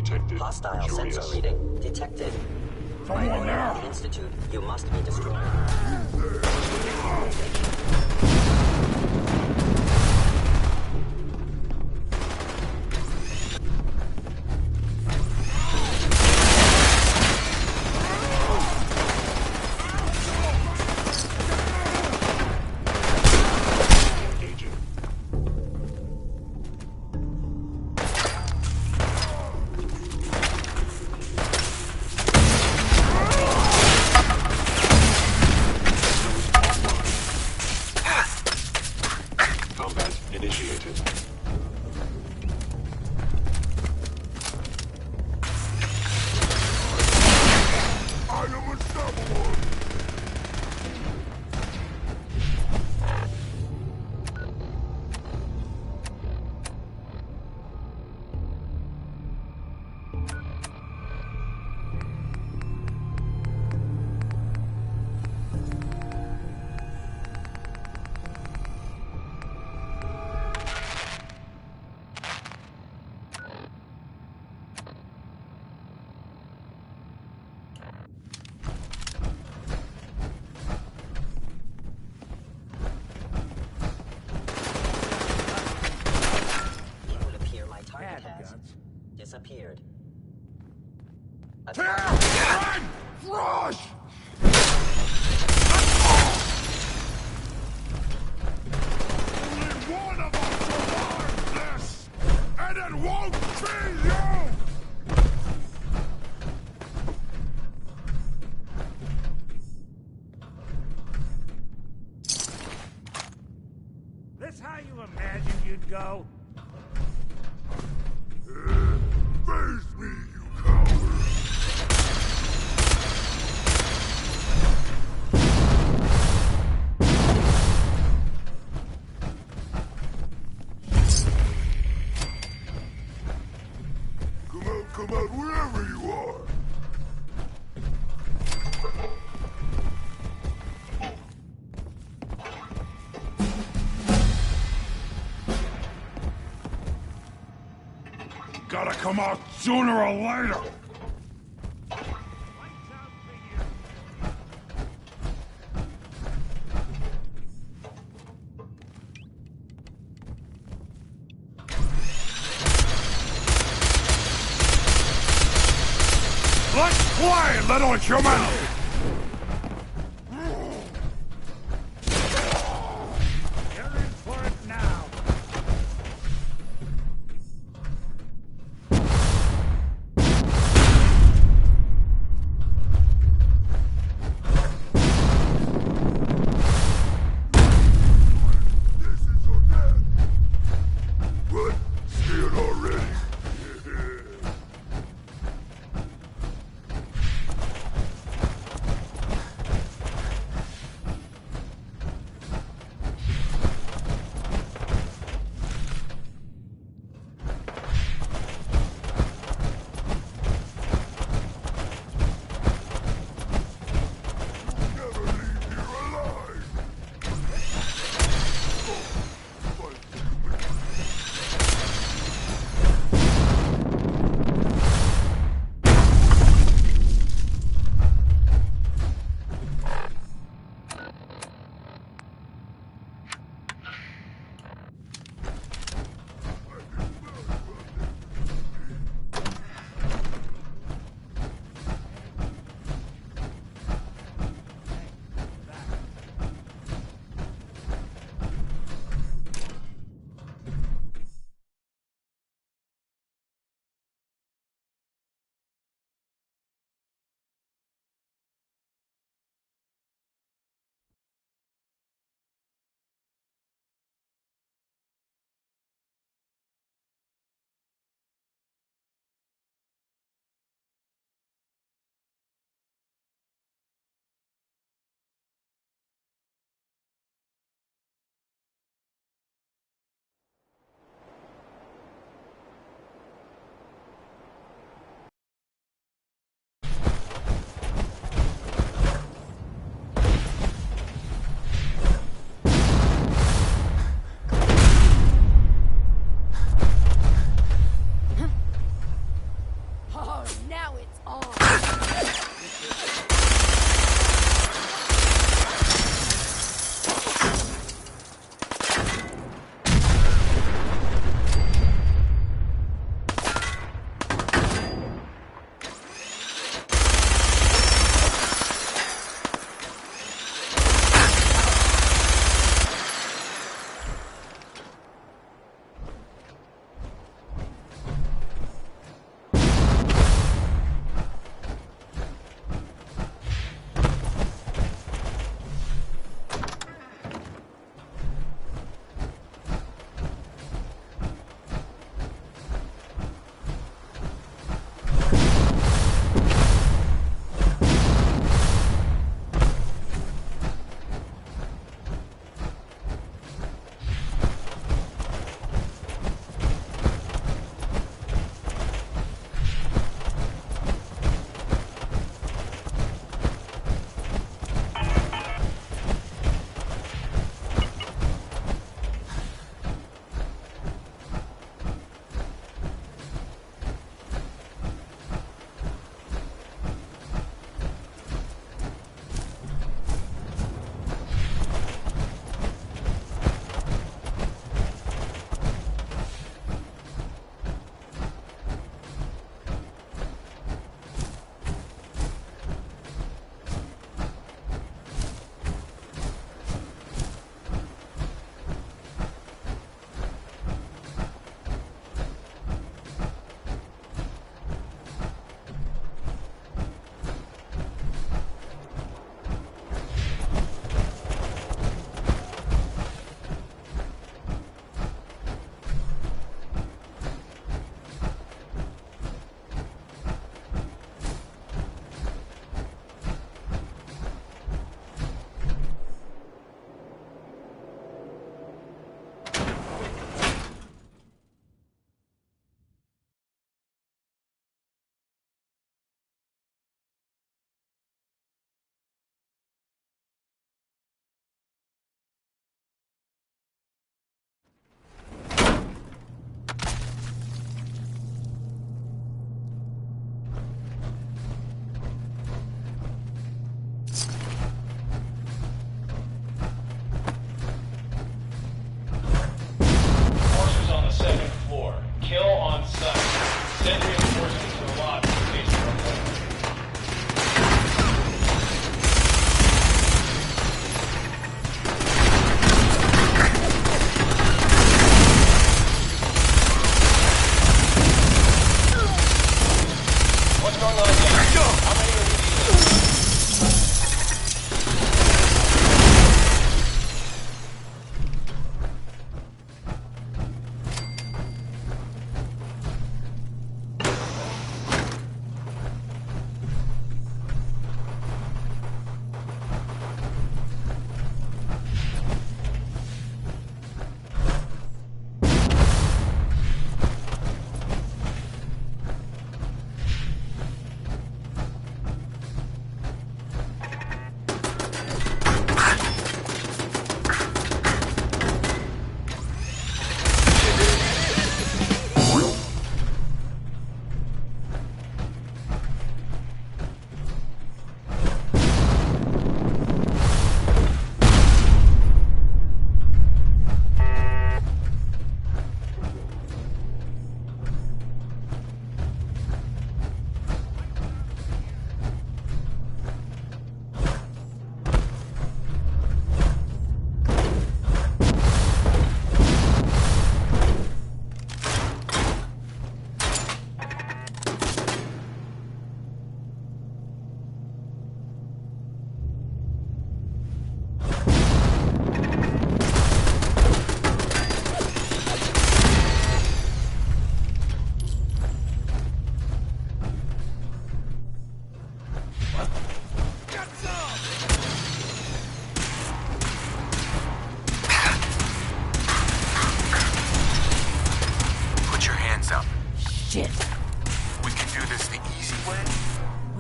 detected. Hostile sensor reading detected. Someone there! The Institute, you must be destroyed. Combat initiated. I am unstoppable! It would appear my target has disappeared. Run! Frosh! Only one of us survives this! And it won't be you! This how you imagined you'd go? Face me, you coward! Come out, wherever you are! Gotta come out sooner or later! Let's play, little human! You're in for it now. This is your death! What? Scared already?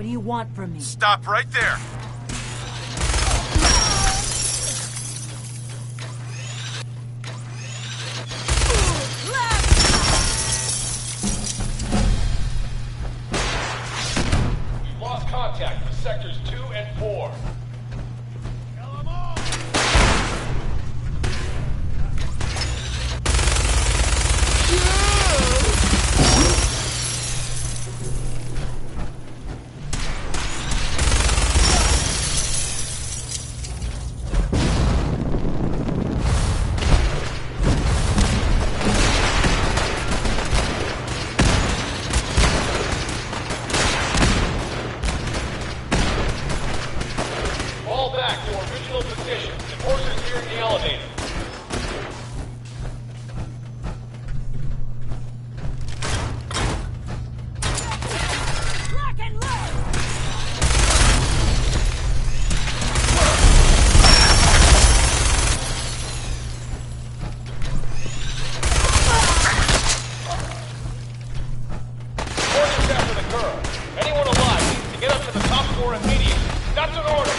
do you want from me? Stop right there! We've lost contact with sectors 2 and 4. Fall back to original positions. Enforcers here in the elevator. Lock and load! Orders after the girl. Anyone alive needs to get up to the top floor immediately. That's an order.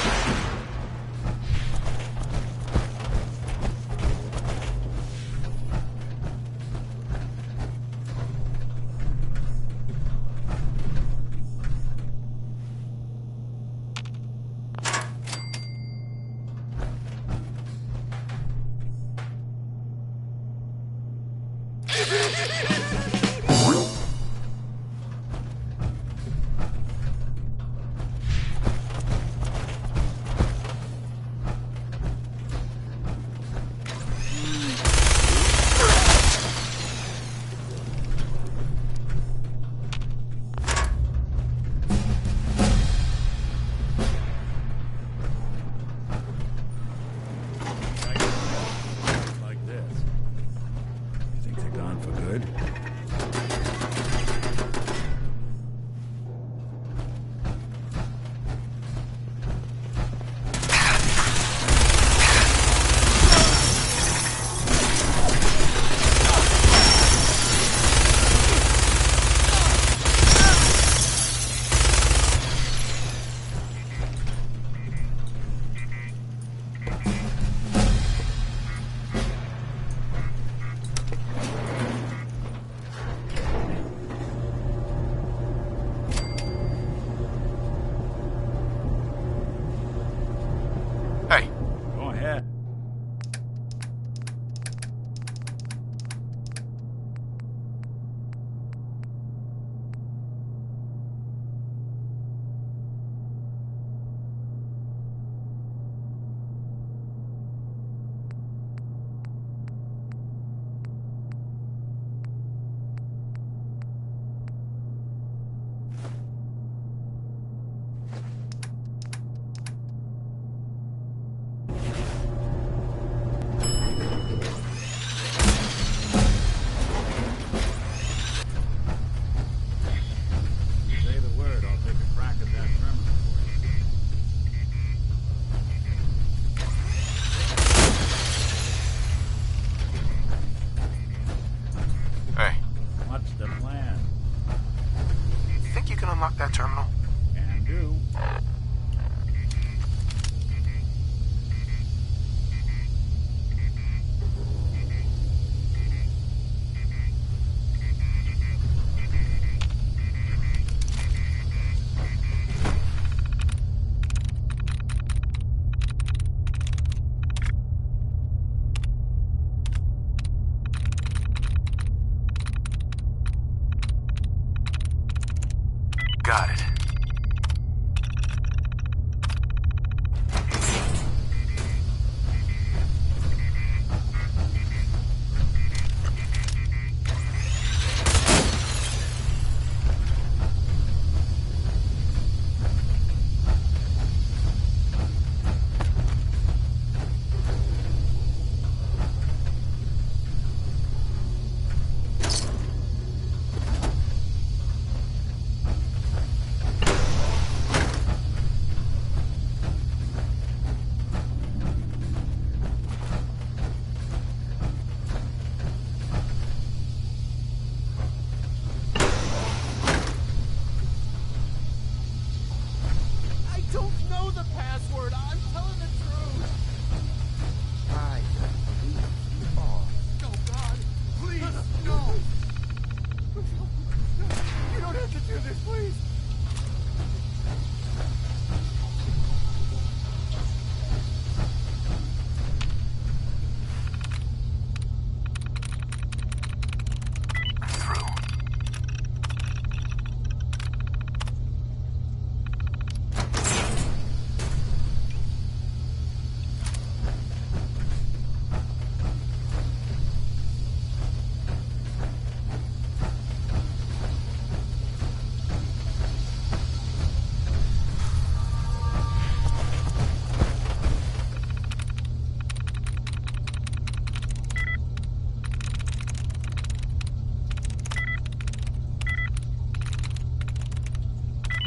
Like this. You think they're gone for good? don't know the password. I'm telling the truth. I believe you are. Oh, God. Please, no. You don't have to do this, please.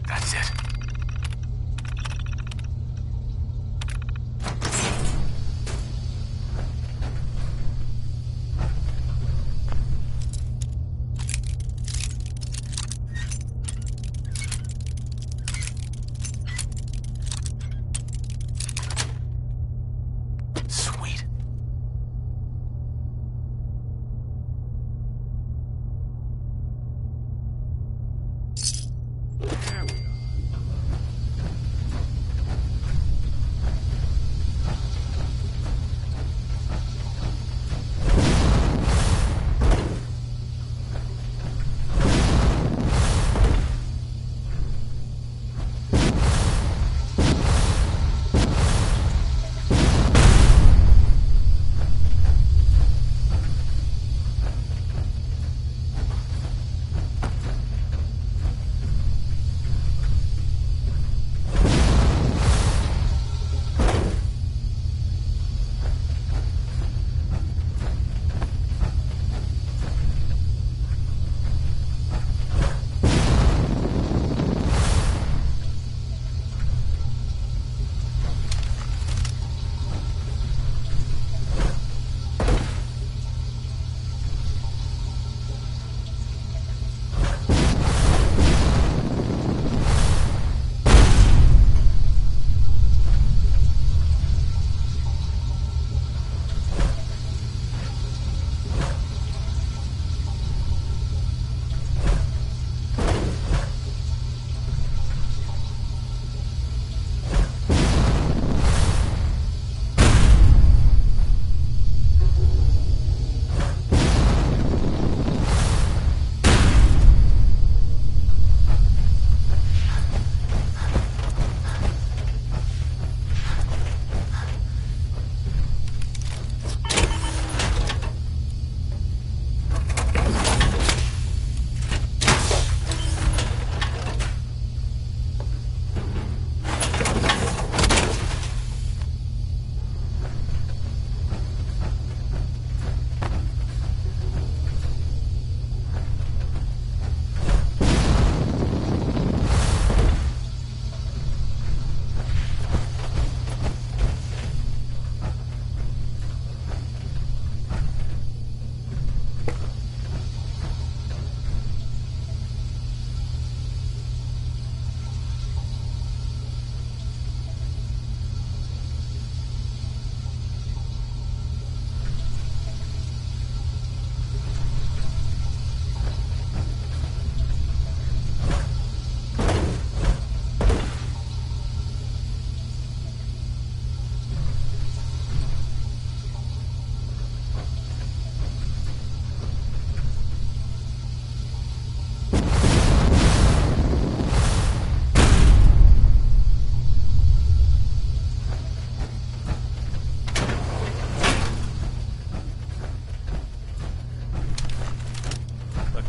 That's it. Sweet. There we are.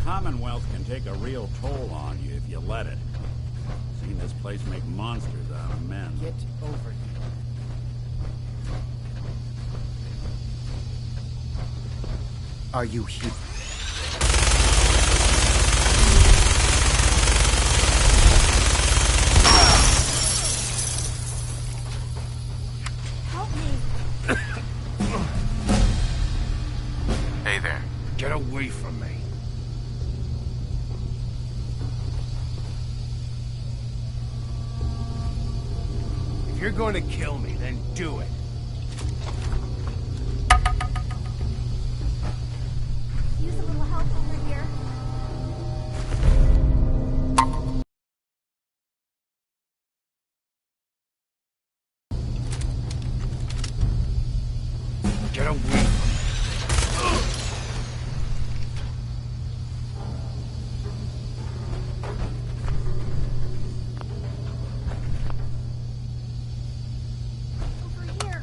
Commonwealth can take a real toll on you if you let it. Seen this place make monsters out of men. Get over here. Are you here? Help me. Hey there. Get away from me. you're going to kill me, then do it. Use a little help over here. Get away. Over here.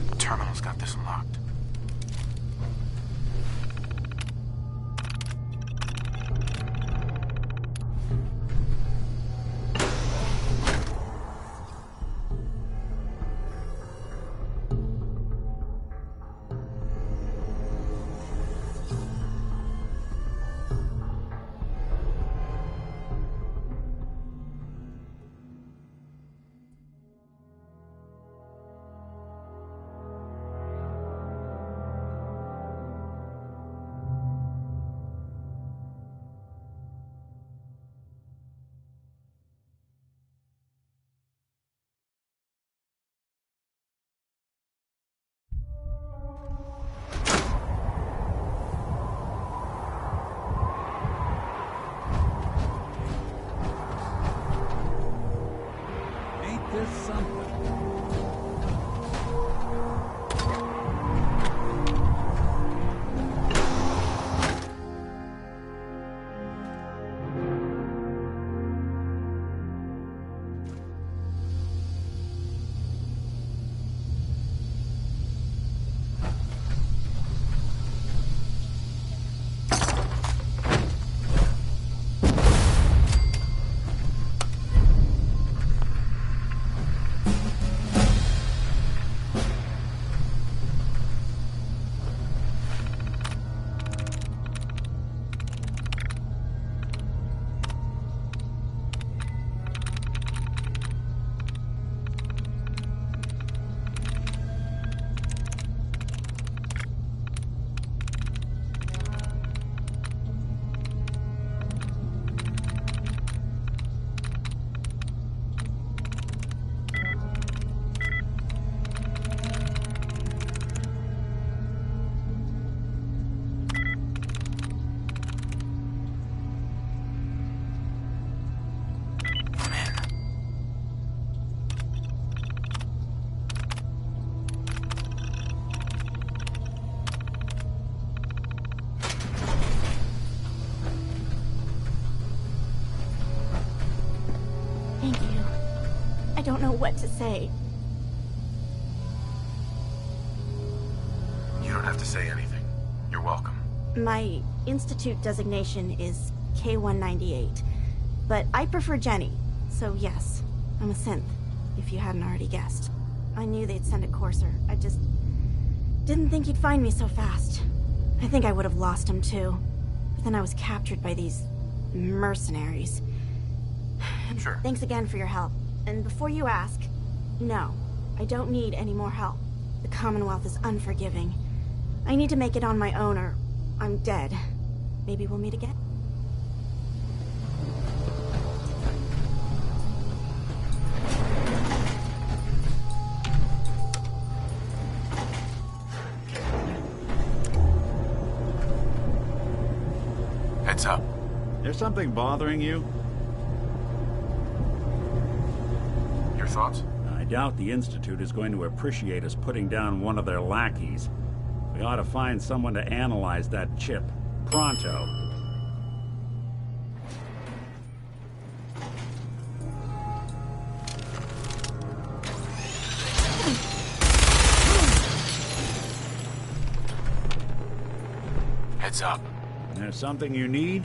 The terminal's got this locked. Ain't this something? Thank you. I don't know what to say. You don't have to say anything. You're welcome. My institute designation is K-198, but I prefer Jenny, so yes, I'm a synth, if you hadn't already guessed. I knew they'd send a courser. I just didn't think he'd find me so fast. I think I would have lost him too, but then I was captured by these mercenaries. Sure. Thanks again for your help. And before you ask, no, I don't need any more help. The Commonwealth is unforgiving. I need to make it on my own or I'm dead. Maybe we'll meet again. Heads up. There's something bothering you? Your thoughts? I doubt the Institute is going to appreciate us putting down one of their lackeys. We ought to find someone to analyze that chip. Pronto. Heads up. There's something you need?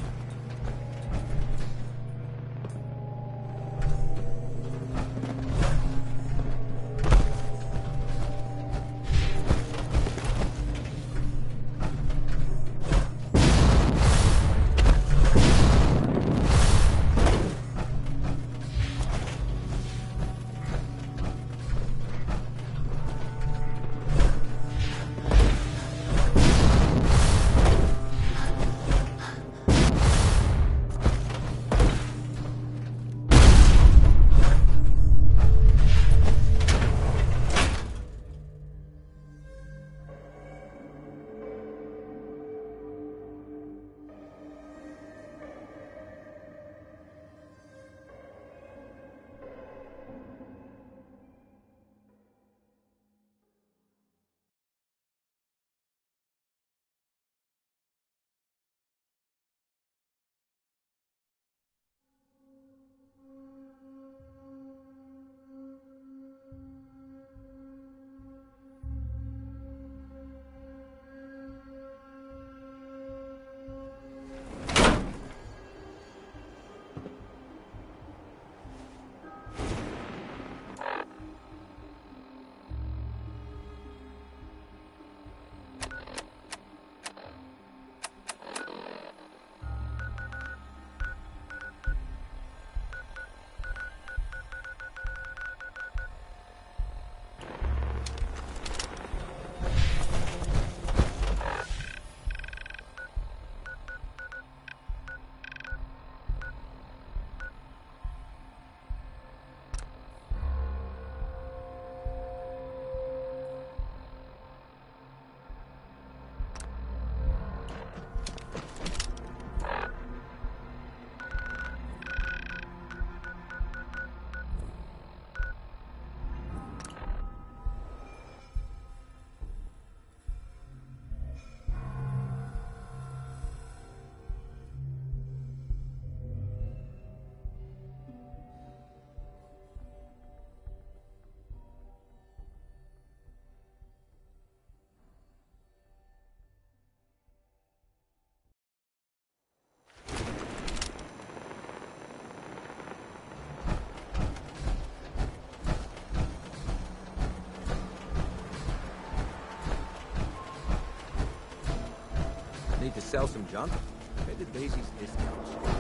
Need to sell some junk? Maybe Daisy's discount store.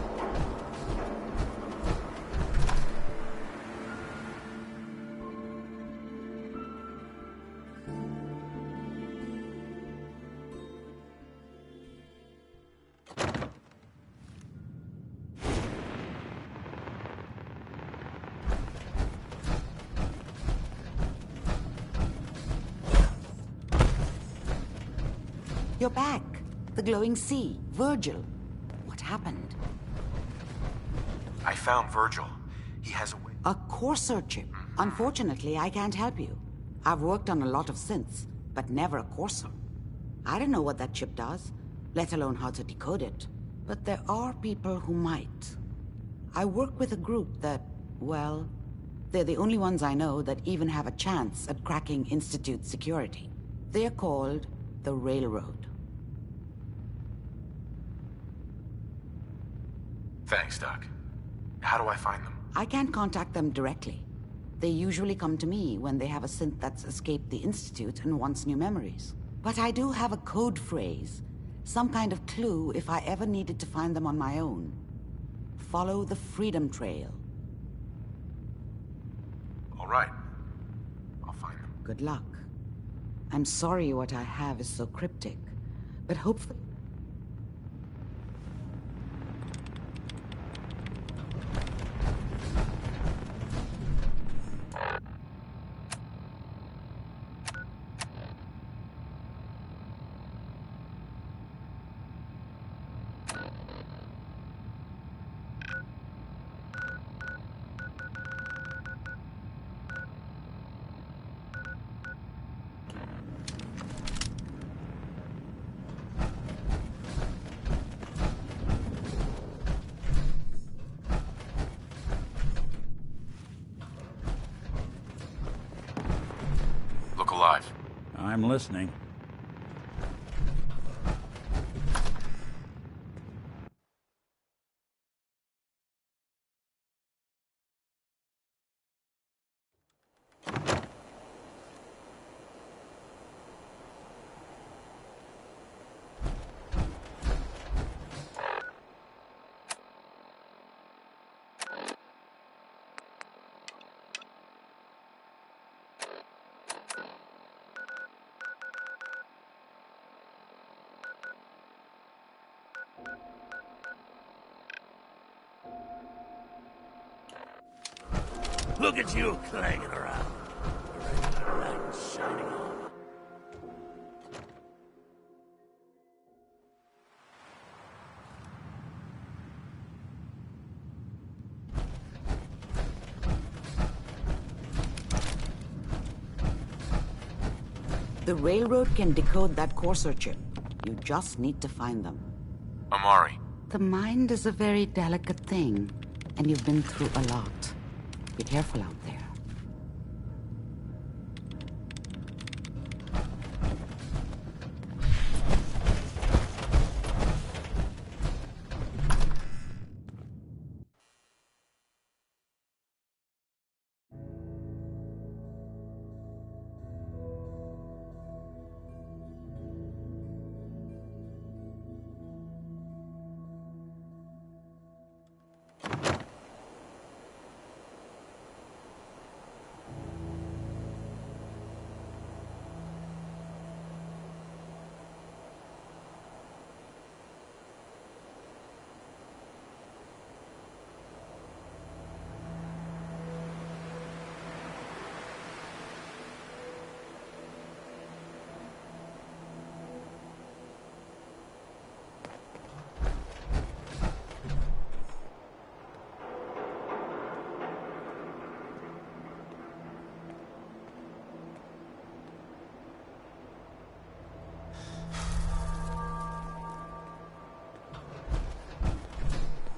You're back. The glowing sea. Virgil. What happened? I found Virgil. He has a way. A Courser chip. Unfortunately, I can't help you. I've worked on a lot of synths, but never a Courser. I don't know what that chip does, let alone how to decode it. But there are people who might. I work with a group that, well, they're the only ones I know that even have a chance at cracking Institute security. They're called the Railroad. Thanks, Doc. How do I find them? I can't contact them directly. They usually come to me when they have a synth that's escaped the Institute and wants new memories. But I do have a code phrase, some kind of clue if I ever needed to find them on my own. Follow the Freedom Trail. All right. I'll find them. Good luck. I'm sorry what I have is so cryptic, but hopefully... Look alive. I'm listening. Look at you clanging around. A regular knight shining on. The Railroad can decode that Courser chip. You just need to find them. Amari. The mind is a very delicate thing, and you've been through a lot. Be careful out there.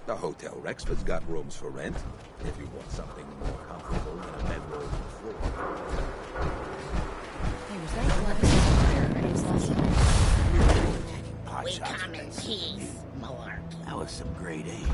The Hotel Rexford's got rooms for rent, if you want something more comfortable than a bedroll on the floor. Hey, was that last night? We come in peace, malarkey. That was some great aim.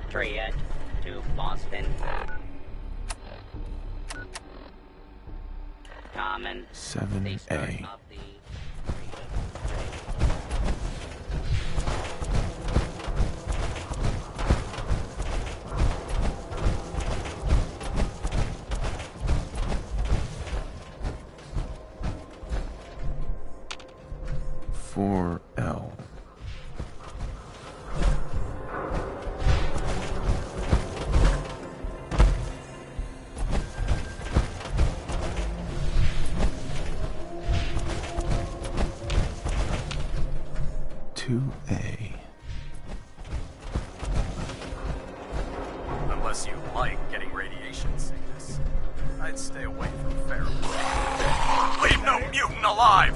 Triet to Boston. Common. 7A. 4L. Unless you like getting radiation sickness, I'd stay away from feral. Leave no mutant alive!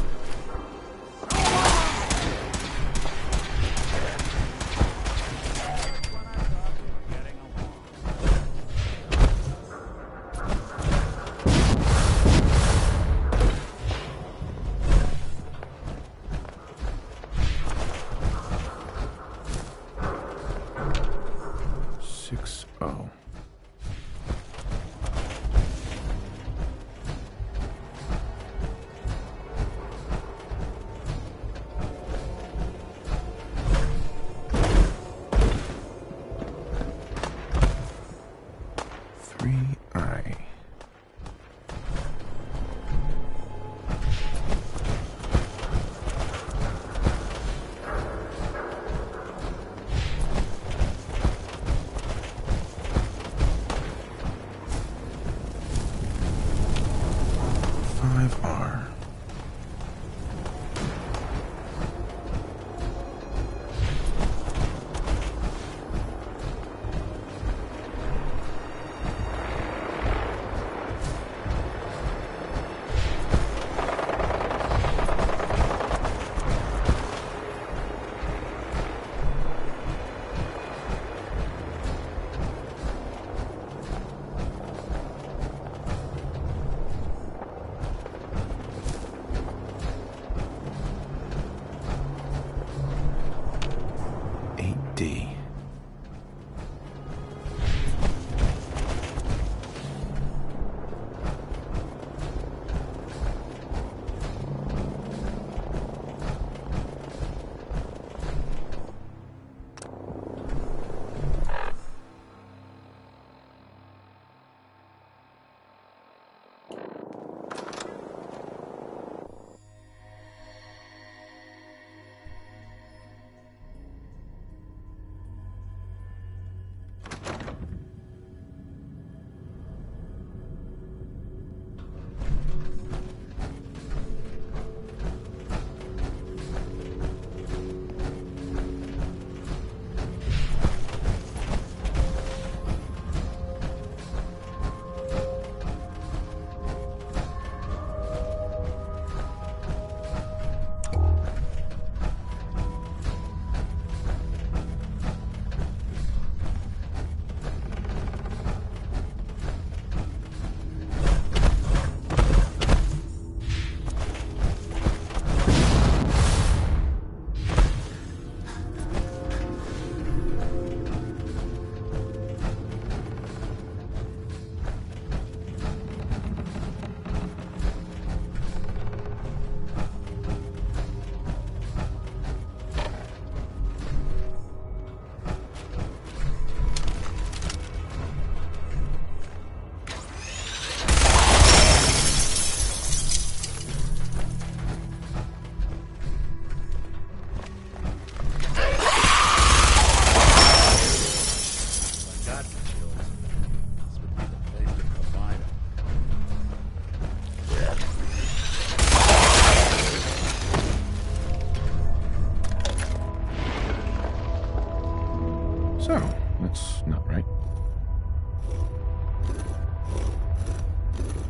So, that's not right.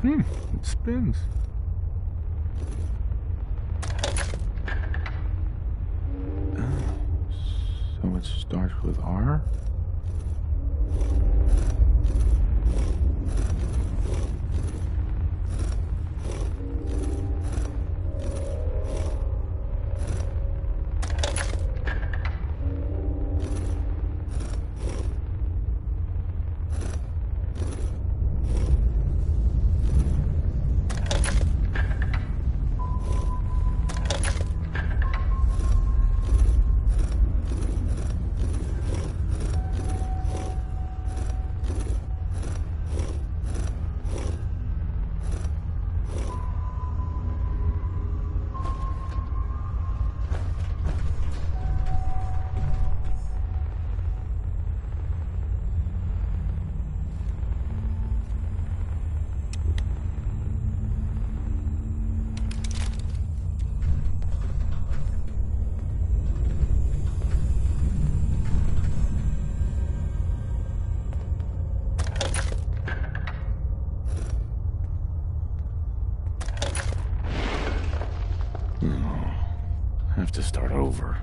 It spins. So it starts with R? Have to start over.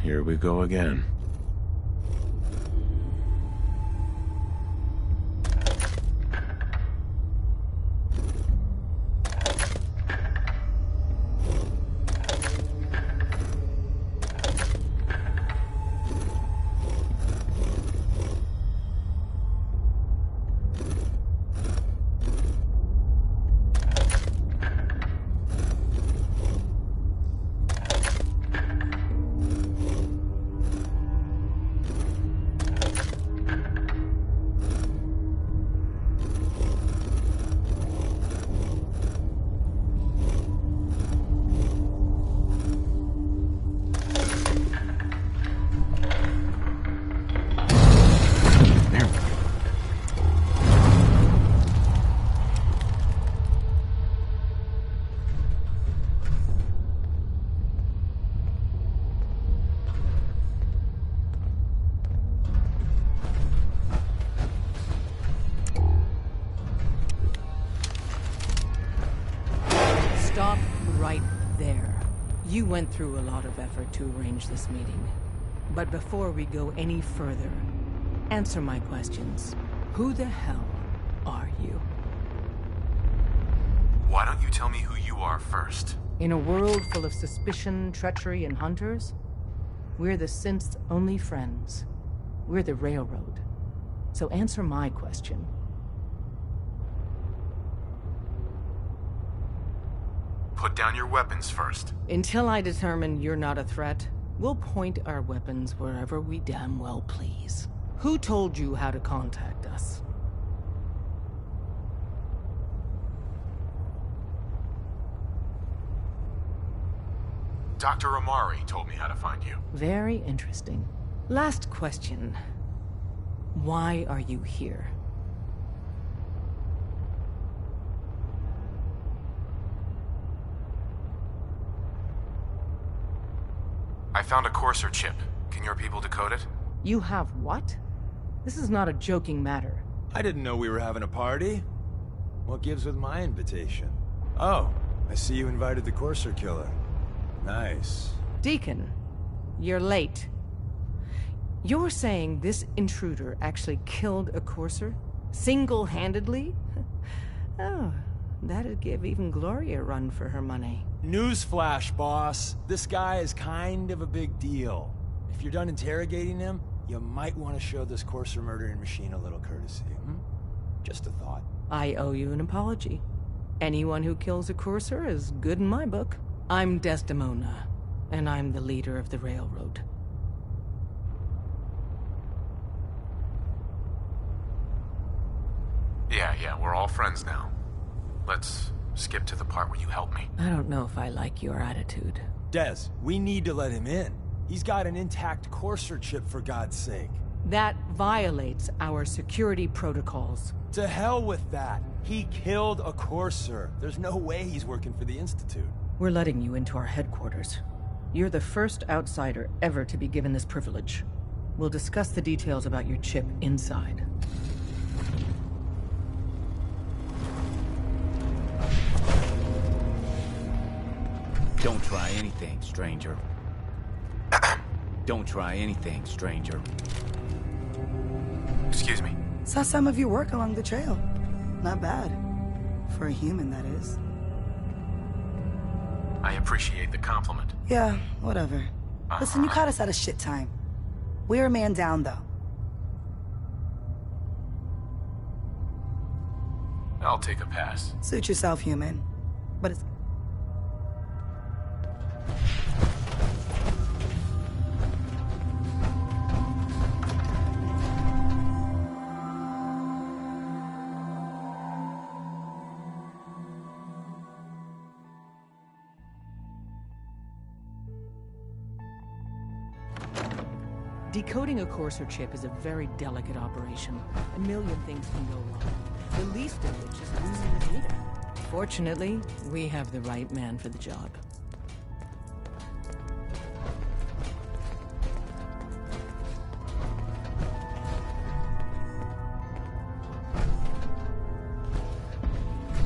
Here we go again. Stop right there. You went through a lot of effort to arrange this meeting. But before we go any further, answer my questions. Who the hell are you? Why don't you tell me who you are first? In a world full of suspicion, treachery, and hunters, we're the synth's only friends. We're the Railroad. So answer my question. Put down your weapons first. Until I determine you're not a threat, we'll point our weapons wherever we damn well please. Who told you how to contact us? Dr. Amari told me how to find you. Very interesting. Last question. Why are you here? I found a Courser chip. Can your people decode it? You have what? This is not a joking matter. I didn't know we were having a party. What gives with my invitation? Oh, I see you invited the Courser killer. Nice. Deacon, you're late. You're saying this intruder actually killed a Courser? Single-handedly? Oh, that'd give even Gloria a run for her money. Newsflash, boss. This guy is kind of a big deal. If you're done interrogating him, you might want to show this Courser murdering machine a little courtesy. Just a thought. I owe you an apology. Anyone who kills a Courser is good in my book. I'm Desdemona, and I'm the leader of the Railroad. Yeah, we're all friends now. Let's skip to the part where you help me. I don't know if I like your attitude. Des, we need to let him in. He's got an intact Courser chip, for God's sake. That violates our security protocols. To hell with that. He killed a Courser. There's no way he's working for the Institute. We're letting you into our headquarters. You're the first outsider ever to be given this privilege. We'll discuss the details about your chip inside. Don't try anything, stranger. Don't try anything, stranger. Excuse me. Saw some of your work along the trail. Not bad. For a human, that is. I appreciate the compliment. Yeah, whatever. Listen, you caught us at a shit time. We're a man down, though. I'll take a pass. Suit yourself, human. But it's... Decoding a courser chip is a very delicate operation. A million things can go wrong. The least of which is losing the data. Fortunately, we have the right man for the job.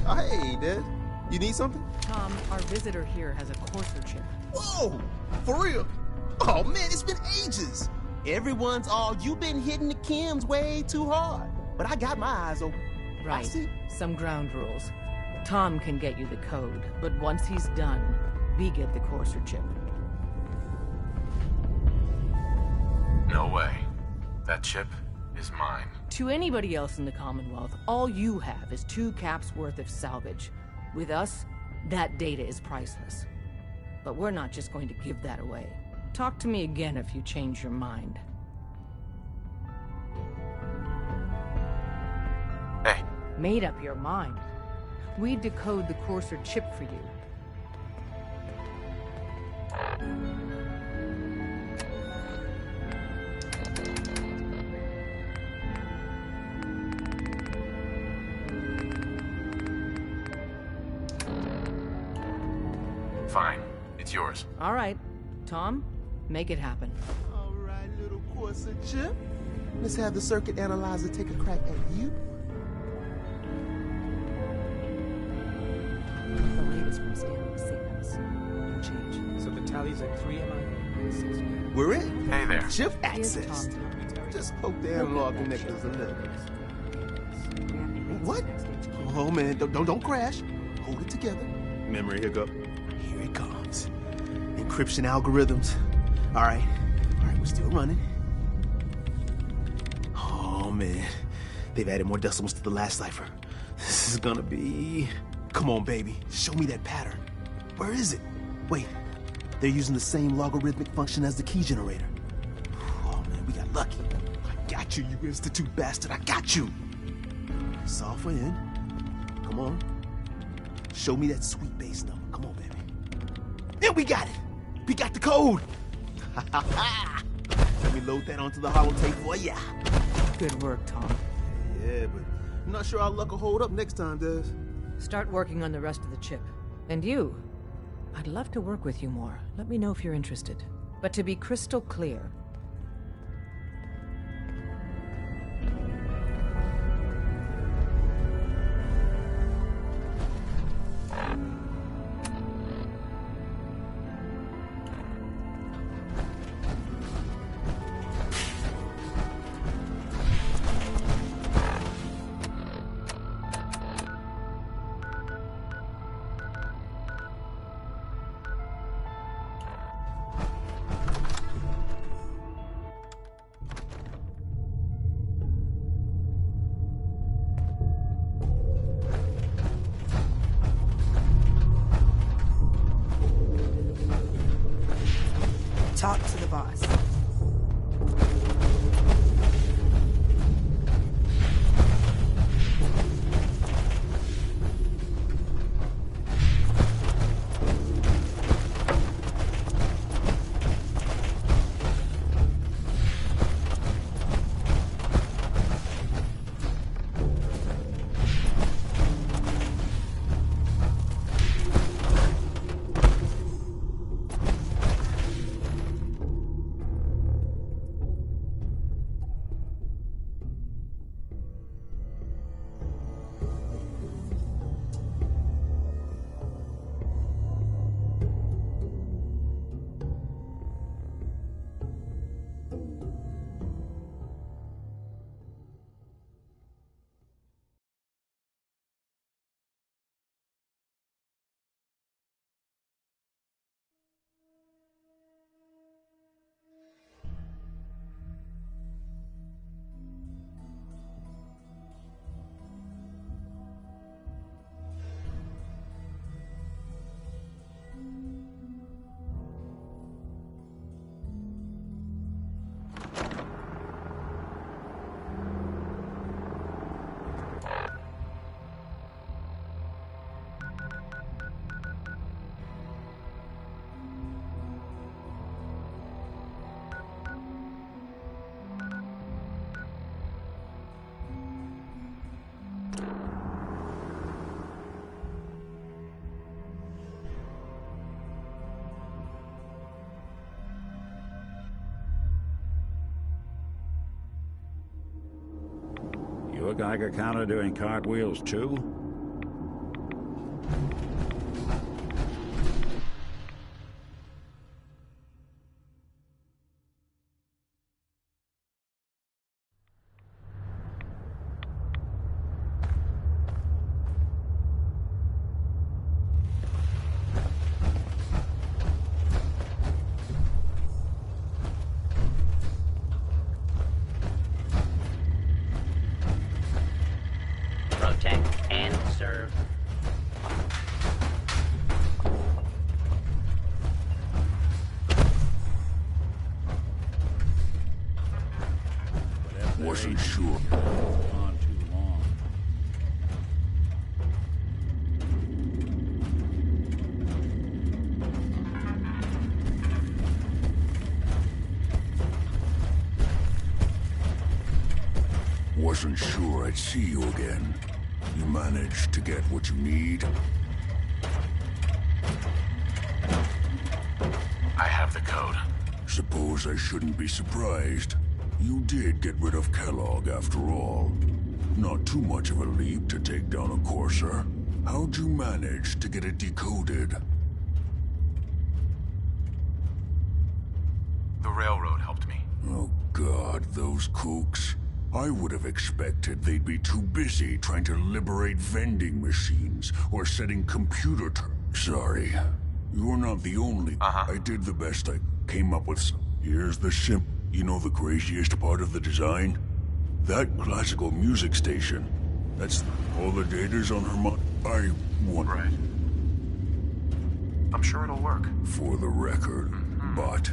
Oh, hey, Dad. You need something? Tom, our visitor here has a courser chip. Whoa! For real? Oh, man, it's been ages. Everyone's all, you've been hitting the chems way too hard. But I got my eyes open. Right. Some ground rules. Tom can get you the code, but once he's done, we get the courser chip. No way. That chip is mine. To anybody else in the Commonwealth, all you have is 2 caps worth of salvage. With us, that data is priceless. But we're not just going to give that away. Talk to me again if you change your mind. Hey. Made up your mind. We decode the courser chip for you. Fine. It's yours. All right. Tom, make it happen. All right, little courser chip. Let's have the circuit analyzer take a crack at you. The latest from scanning signals. No change. So the tally's at 3 MI. We're in. Hey there. Chip access. Just poke the analog connectors a little. What? Oh man, don't crash. Hold it together. Memory hiccup. Here it comes. Encryption algorithms. All right, we're still running. Oh man, they've added more decimals to the last cipher. This is gonna be... Come on, baby, show me that pattern. Where is it? Wait, they're using the same logarithmic function as the key generator. Oh man, we got lucky. I got you, you institute bastard, I got you. Software in. Come on. Show me that sweet base number. Come on, baby. And we got it. We got the code. Let me load that onto the holotape for ya. Good work, Tom. Yeah, but I'm not sure our luck will hold up next time, Des. Start working on the rest of the chip. And you, I'd love to work with you more. Let me know if you're interested. But to be crystal clear, talk to the boss. a Geiger counter doing cartwheels too? Protect and serve. Wasn't sure. On too long. Wasn't sure I'd see you again. You managed to get what you need? I have the code. Suppose I shouldn't be surprised. You did get rid of Kellogg after all. Not too much of a leap to take down a Courser. How'd you manage to get it decoded? The railroad helped me. Oh God, those kooks. I would have expected they'd be too busy trying to liberate vending machines or setting computer Sorry. You're not the only. I did the best I came up with Here's the You know the craziest part of the design? That classical music station. That's all the data's on her I want. Right. I'm sure it'll work. For the record, but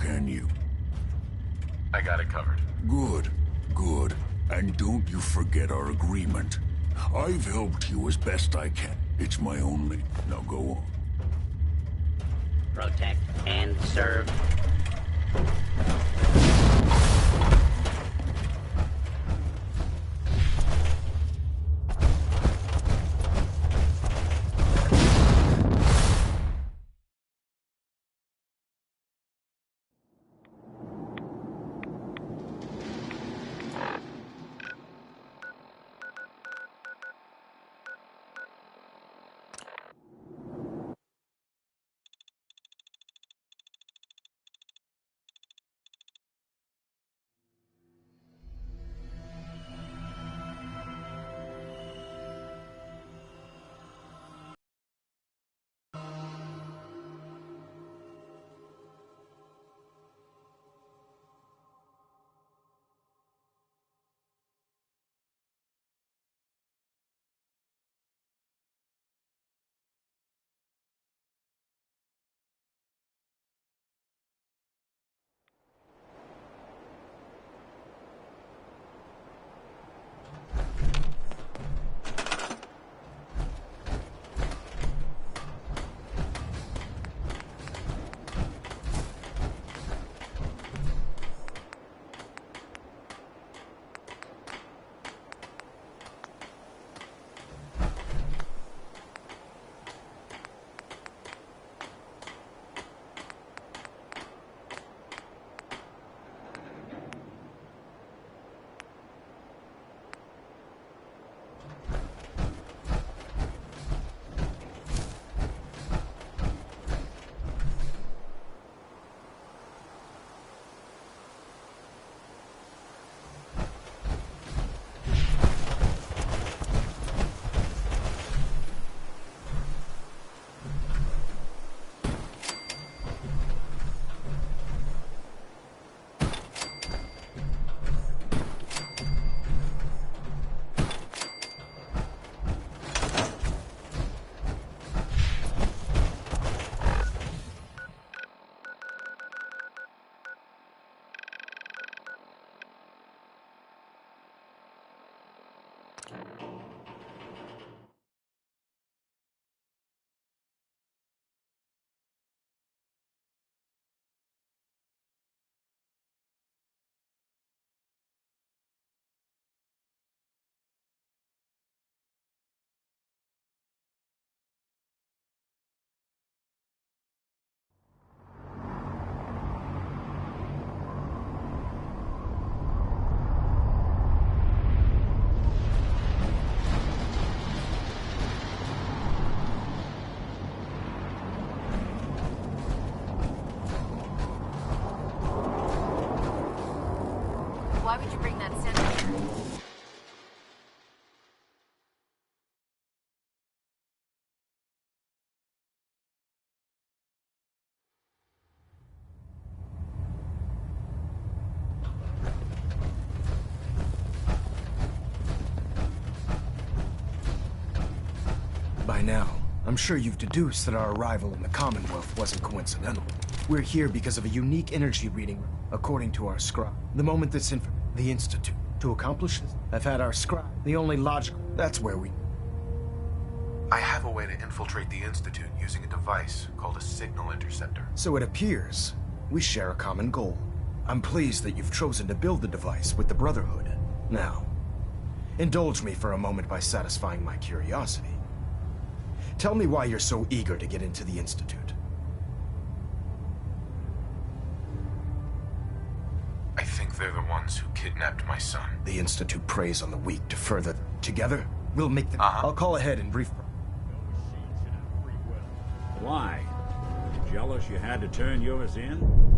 can you? I got it covered. Good. Good. And don't you forget our agreement. I've helped you as best I can. It's my only. Now go on. Protect and serve. By now, I'm sure you've deduced that our arrival in the Commonwealth wasn't coincidental. We're here because of a unique energy reading, according to our scribe. The moment this the Institute. To accomplish this, I've had our scribe, the only logical. That's where we... I have a way to infiltrate the Institute using a device called a signal interceptor. So it appears we share a common goal. I'm pleased that you've chosen to build the device with the Brotherhood. Now, indulge me for a moment by satisfying my curiosity. Tell me why you're so eager to get into the Institute. I think they're the ones who kidnapped my son. The Institute preys on the weak to further... Together, we'll make them... I'll call ahead and brief... Why? You jealous you had to turn yours in?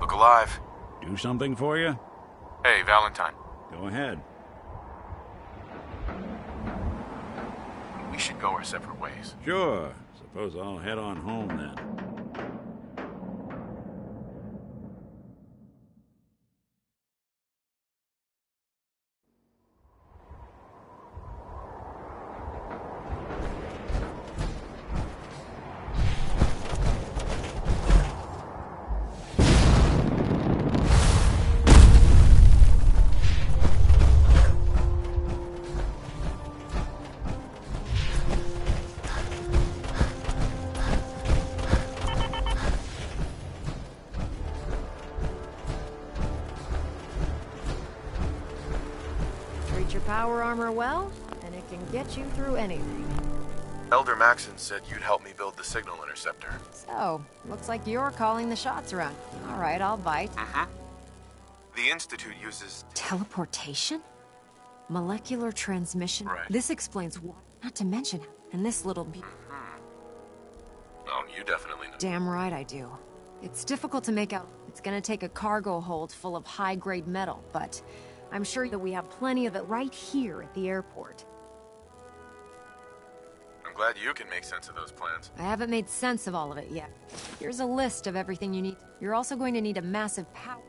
Alive. Do something for you? Hey, Valentine. Go ahead. We should go our separate ways. Sure. Suppose I'll head on home then. Power armor well, and it can get you through anything. Elder Maxon said you'd help me build the signal interceptor. So, looks like you're calling the shots around. All right, I'll bite. The Institute uses... Teleportation? Molecular transmission? Right. This explains what. Not to mention, and this little... Oh, you definitely know. Damn right I do. It's difficult to make out. It's gonna take a cargo hold full of high-grade metal, but... I'm sure that we have plenty of it right here at the airport. I'm glad you can make sense of those plans. I haven't made sense of all of it yet. Here's a list of everything you need. You're also going to need a massive power...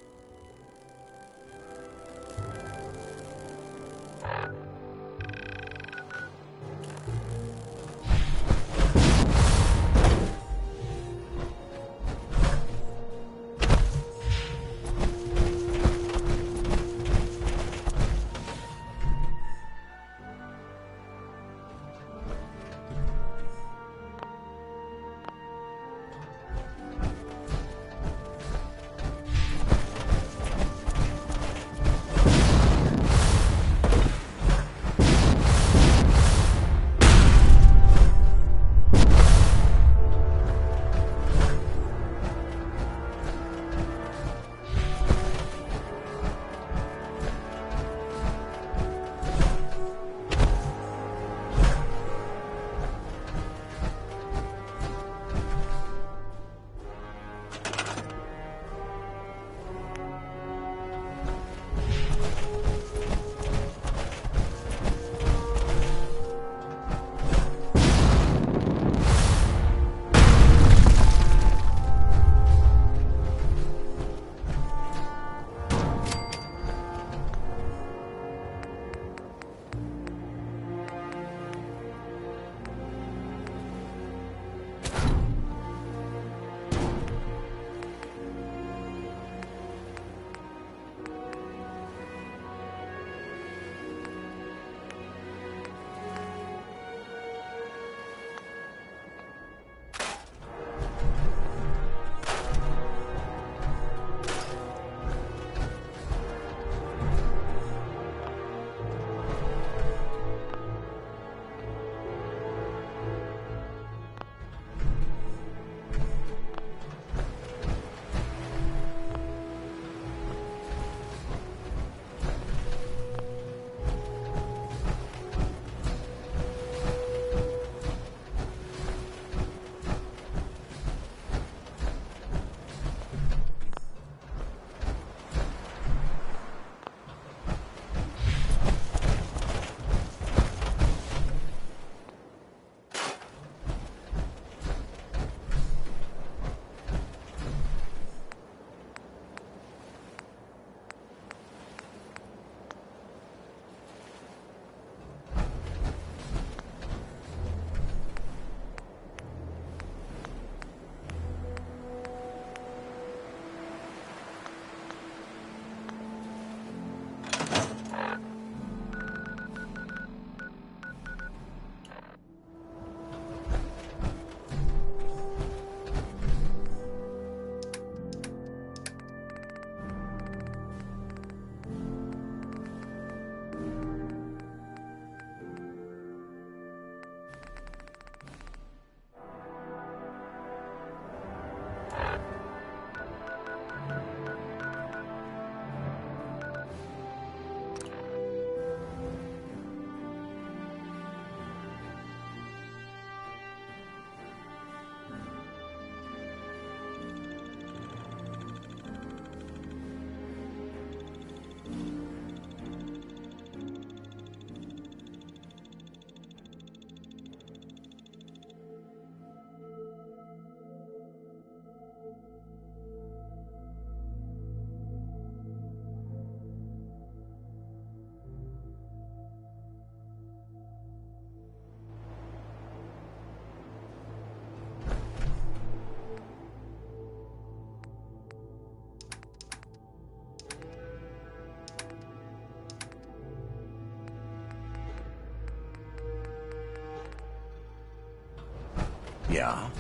Yeah?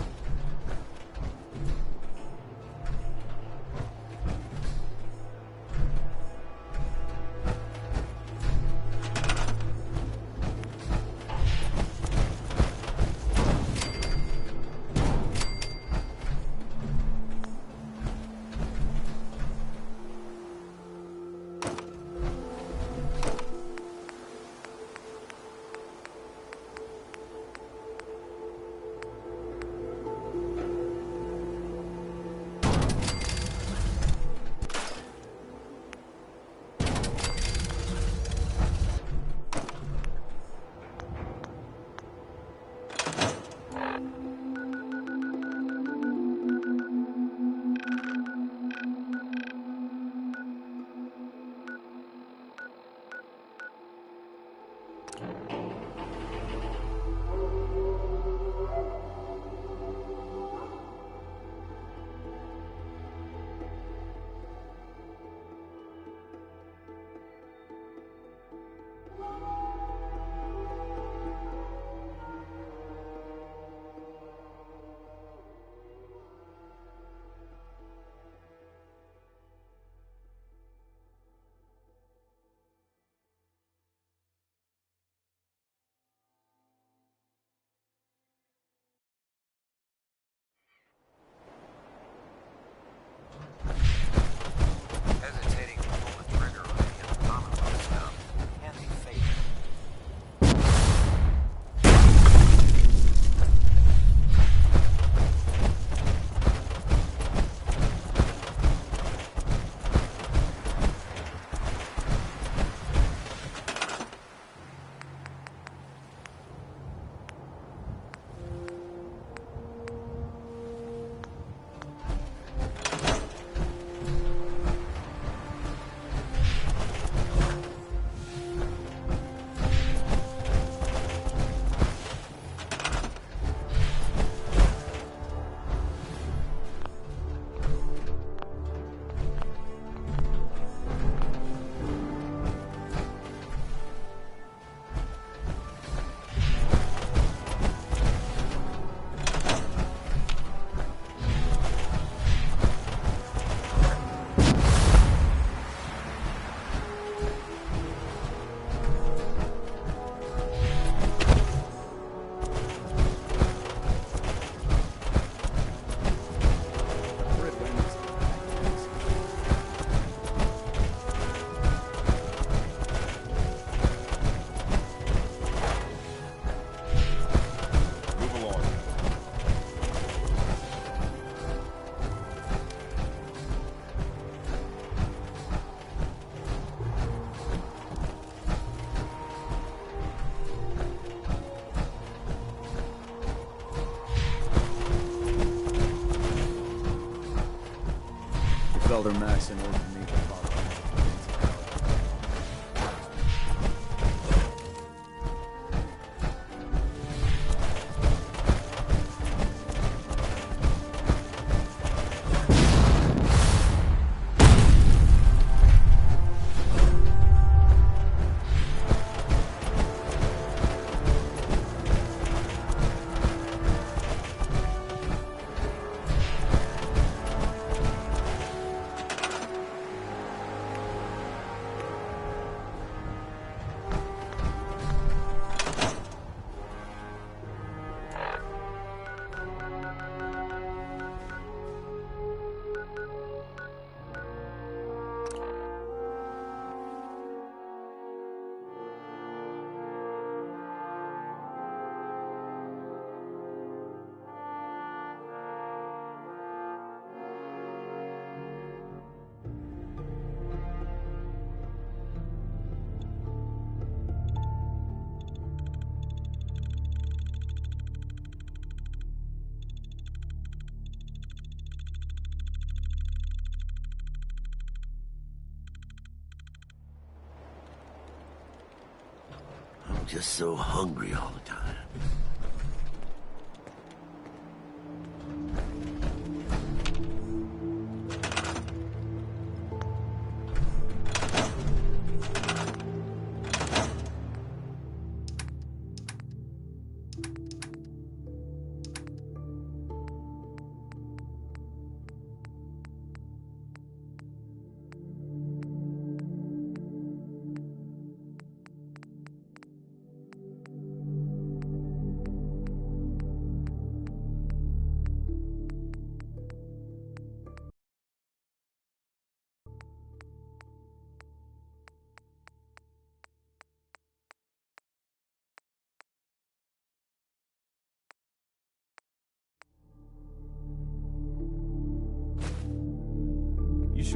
Hesitating to pull the trigger on any uncommon stuff can be fatal. Felder Max in order for me to follow. I'm just so hungry all the time.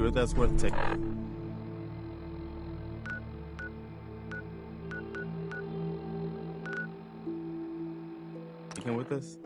sure that's worth taking. Taking with us?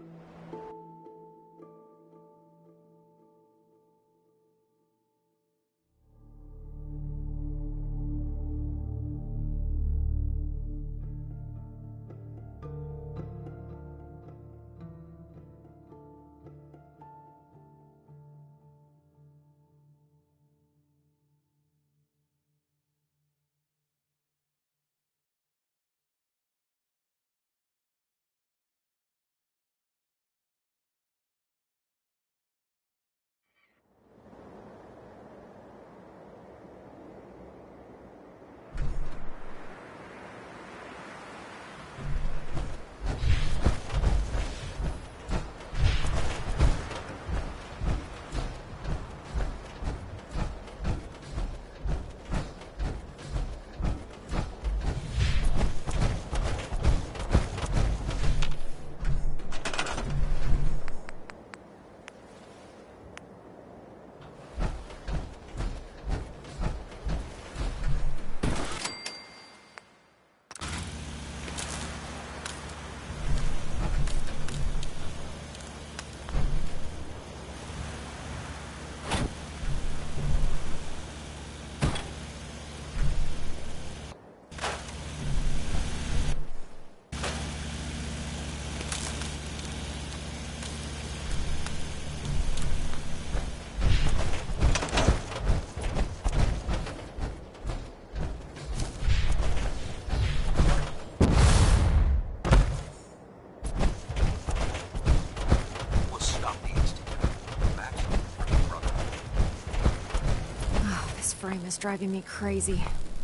Frame is driving me crazy.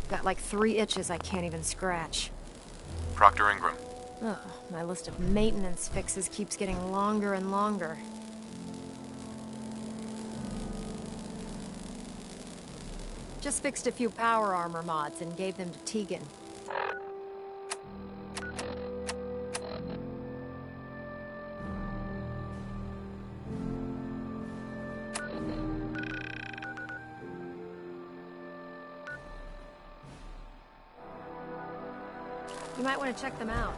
Got like 3 itches I can't even scratch. Proctor Ingram. Ugh, my list of maintenance fixes keeps getting longer and longer. Just fixed a few power armor mods and gave them to Tegan. You might want to check them out.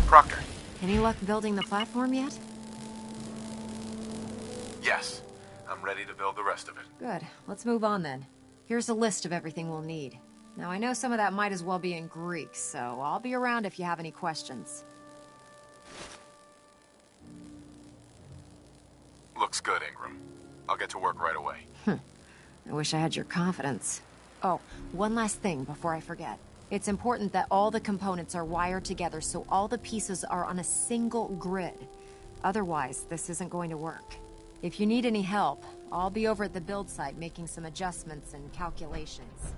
Proctor. Any luck building the platform yet? Yes. I'm ready to build the rest of it. Good. Let's move on then. Here's a list of everything we'll need. Now, I know some of that might as well be in Greek, so I'll be around if you have any questions. Looks good, Ingram. I'll get to work right away. I wish I had your confidence. Oh, one last thing before I forget. It's important that all the components are wired together so all the pieces are on a single grid. Otherwise, this isn't going to work. If you need any help, I'll be over at the build site making some adjustments and calculations.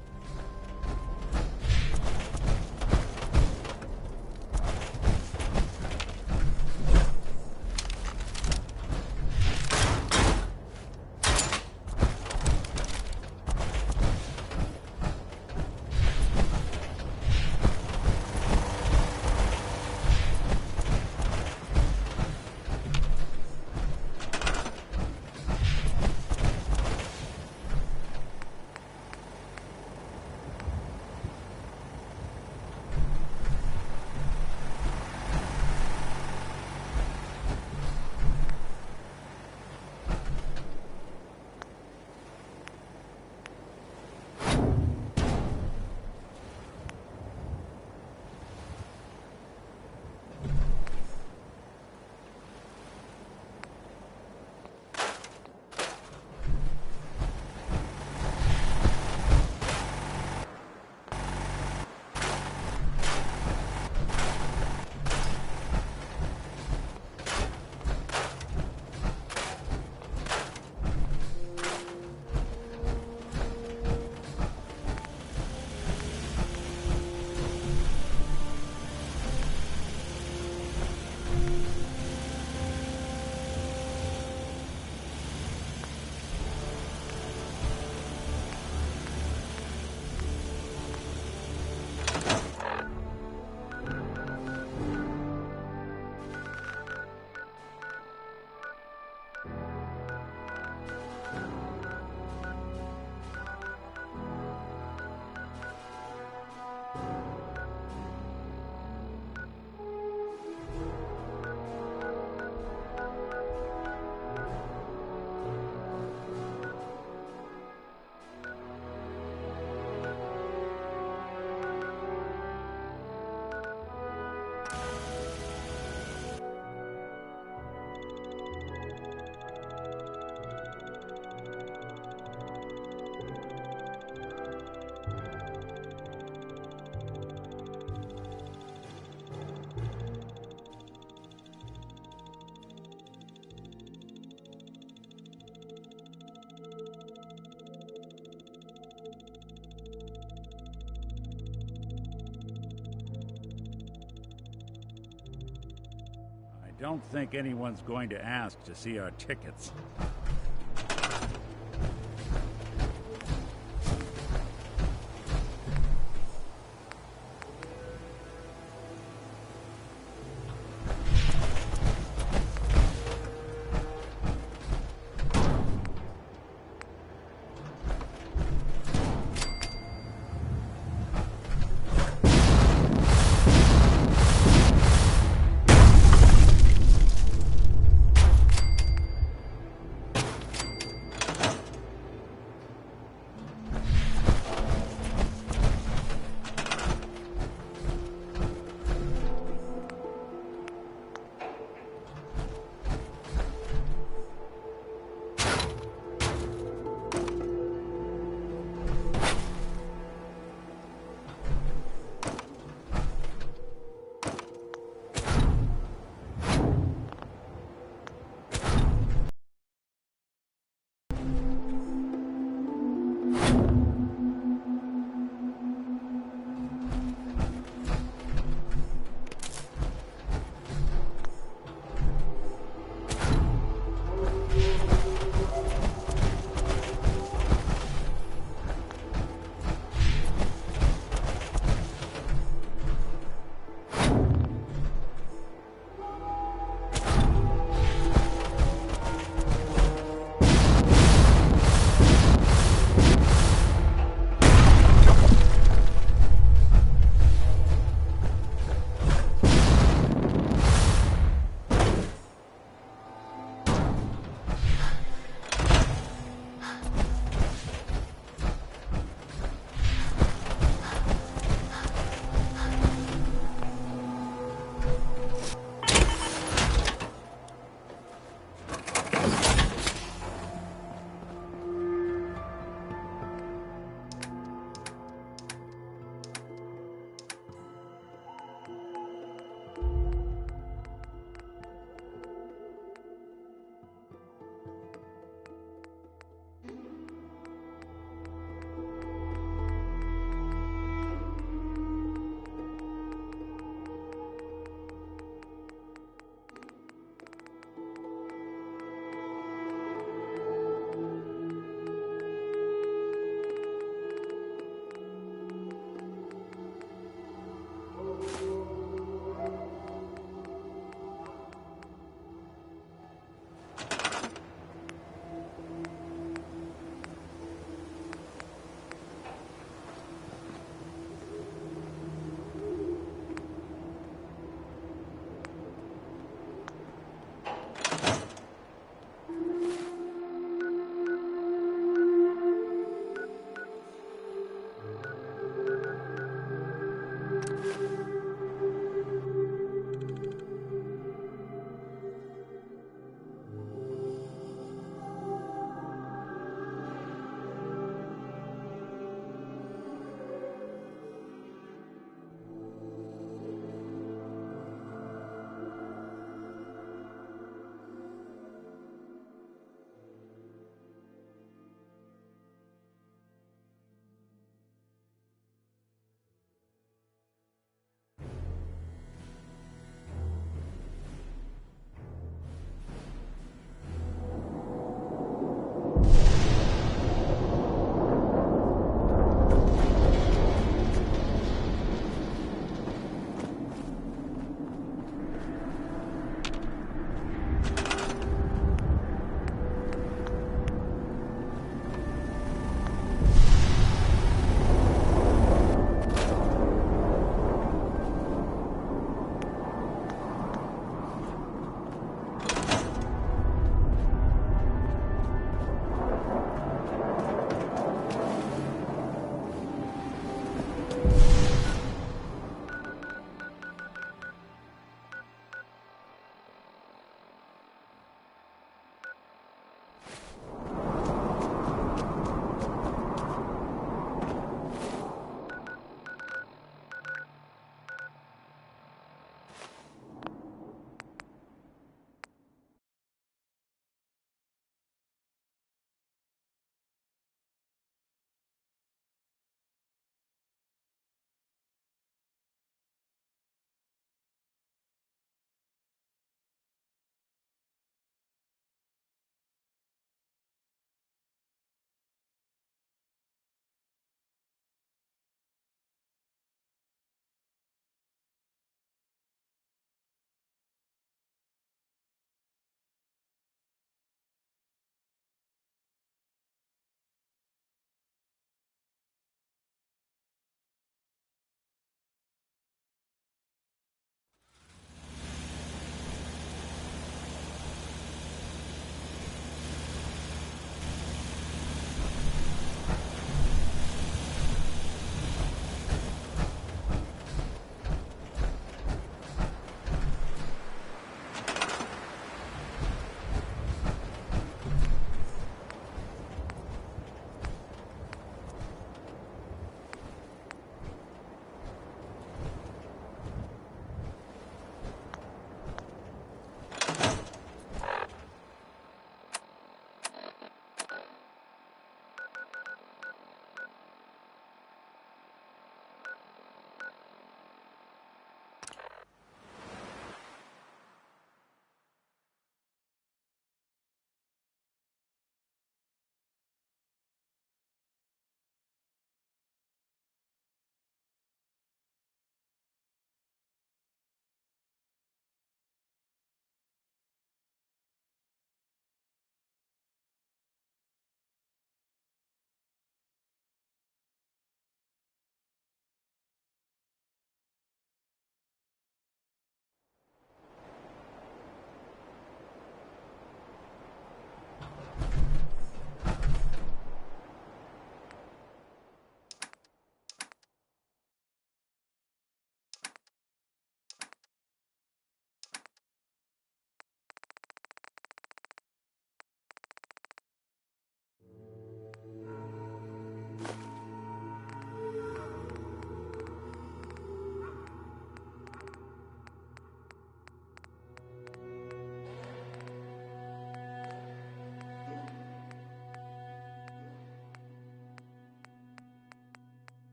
I don't think anyone's going to ask to see our tickets.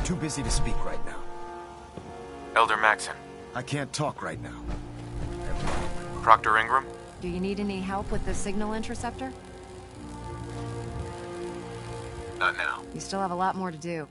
too busy to speak right now. Elder Maxon. I can't talk right now. Proctor Ingram? Do you need any help with the signal interceptor? Not now. You still have a lot more to do.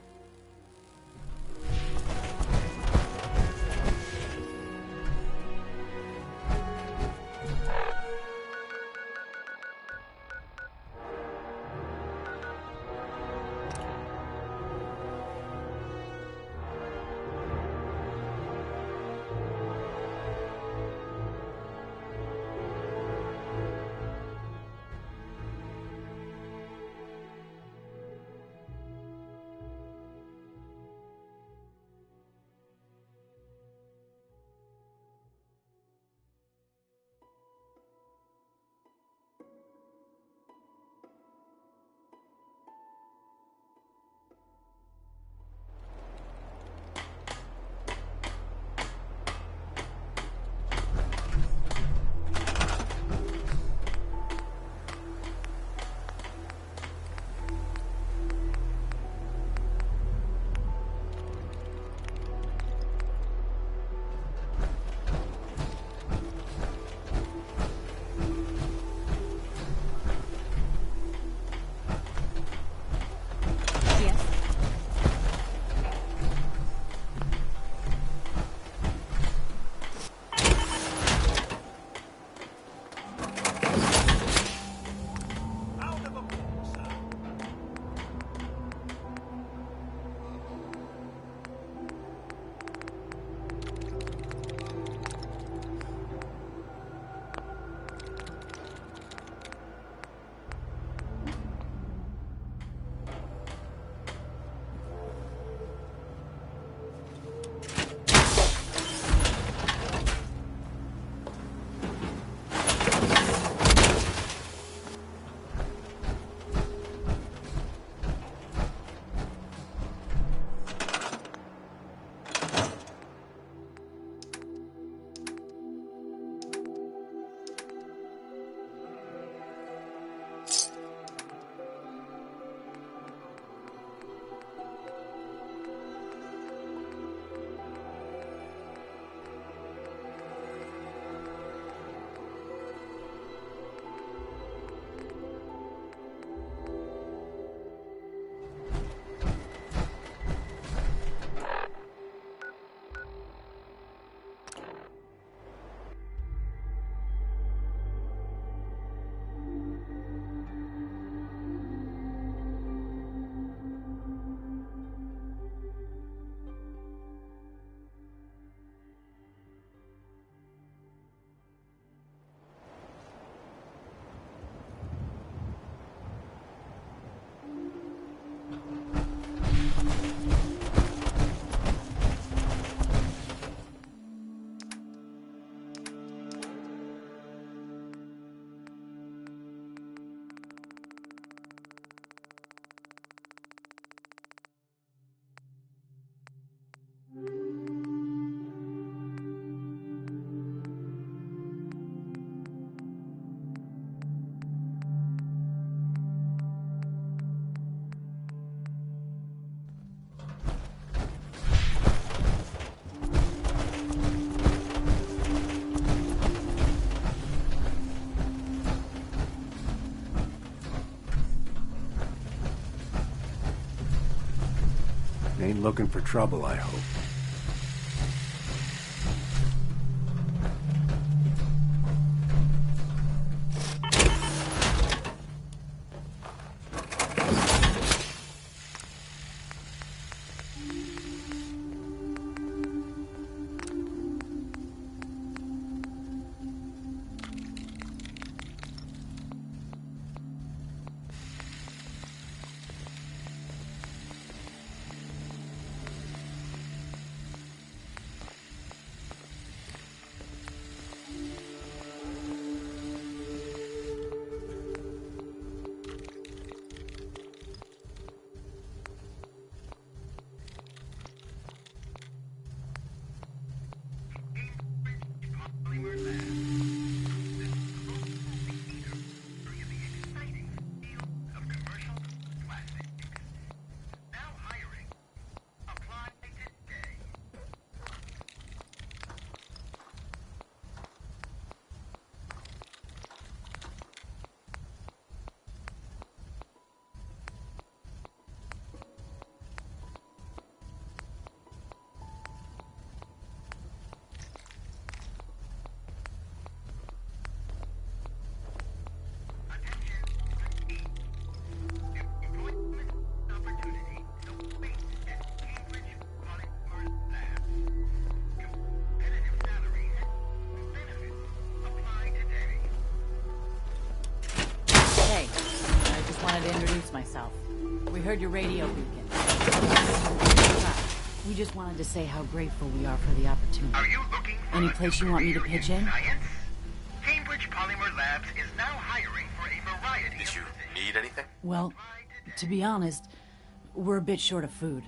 Ain't looking for trouble, I hope. to introduce myself. We heard your radio beacon. We just wanted to say how grateful we are for the opportunity. Are you looking for any place you want me to pitch in? Science? Cambridge Polymer Labs is now hiring for a variety Did you need anything? Well, to be honest, we're a bit short of food.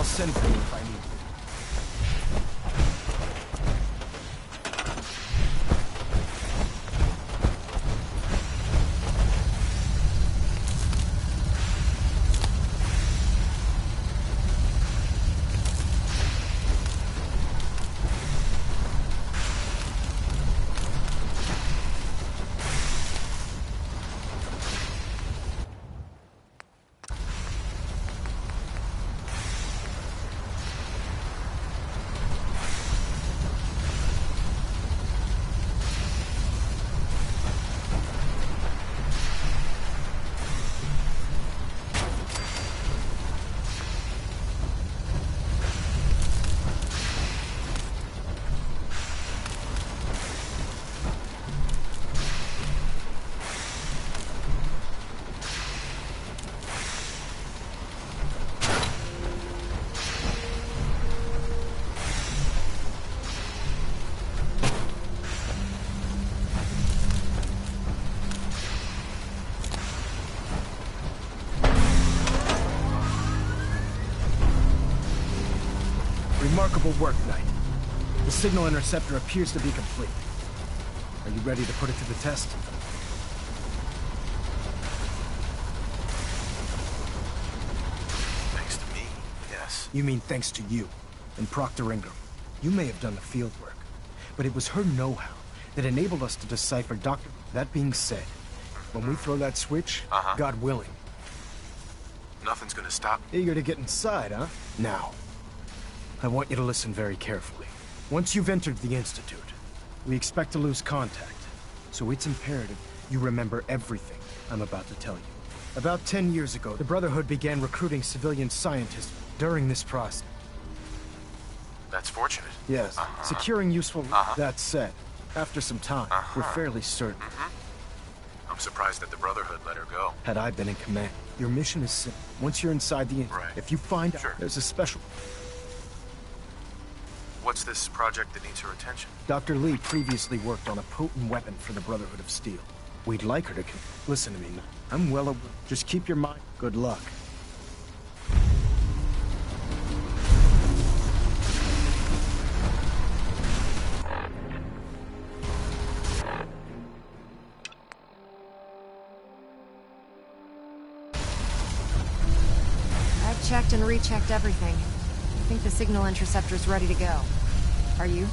I'll send for you if I need you. Remarkable work, Knight. The signal interceptor appears to be complete. Are you ready to put it to the test? Thanks to me, yes. You mean thanks to you and Proctor Ingram. You may have done the field work, but it was her know-how that enabled us to decipher Dr. That being said, when we throw that switch, God willing, nothing's gonna stop. Eager to get inside, huh? Now, I want you to listen very carefully. Once you've entered the Institute, we expect to lose contact, so it's imperative you remember everything I'm about to tell you. About 10 years ago, the Brotherhood began recruiting civilian scientists during this process. That's fortunate. Yes, securing useful... That said, after some time, we're fairly certain. I'm surprised that the Brotherhood let her go. Had I been in command, your mission is simple. Once you're inside the... If you find out there's a special... What's this project that needs her attention? Dr. Lee previously worked on a potent weapon for the Brotherhood of Steel. We'd like her to... Listen to me, I'm well aware. Just keep your mind... Good luck. I've checked and rechecked everything. I think the signal interceptor's ready to go. Are you?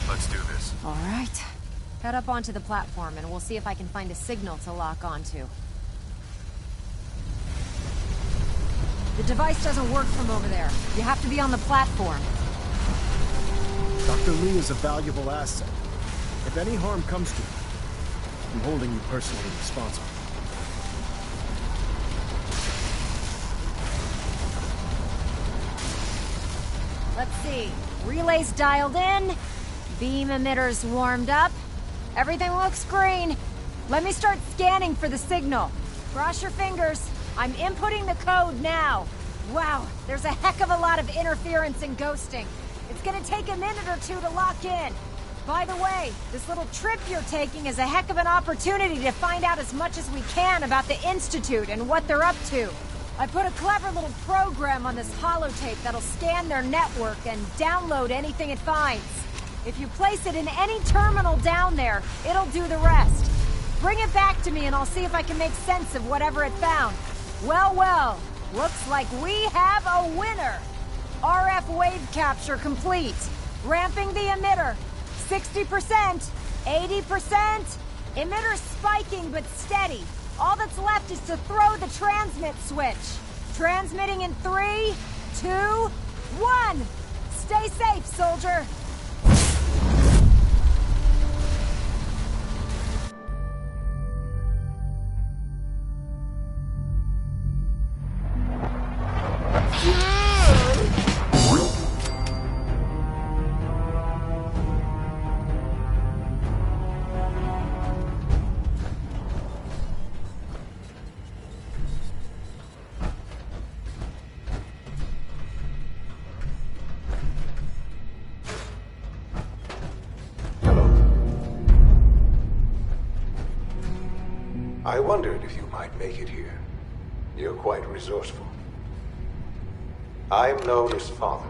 Let's do this. All right. Head up onto the platform and we'll see if I can find a signal to lock onto. The device doesn't work from over there. You have to be on the platform. Dr. Lee is a valuable asset. If any harm comes to you, I'm holding you personally responsible. Let's see. Relays dialed in. Beam emitters warmed up. Everything looks green. Let me start scanning for the signal. Cross your fingers. I'm inputting the code now. Wow, there's a heck of a lot of interference and ghosting. It's gonna take a minute or two to lock in. By the way, this little trip you're taking is a heck of an opportunity to find out as much as we can about the Institute and what they're up to. I put a clever little program on this holotape that'll scan their network and download anything it finds. If you place it in any terminal down there, it'll do the rest. Bring it back to me and I'll see if I can make sense of whatever it found. Well, well, looks like we have a winner. RF wave capture complete. Ramping the emitter. 60%, 80%. Emitter spiking but steady. All that's left is to throw the transmit switch. Transmitting in 3, 2, 1. Stay safe, soldier. I wondered if you might make it here. You're quite resourceful. I'm known as Father.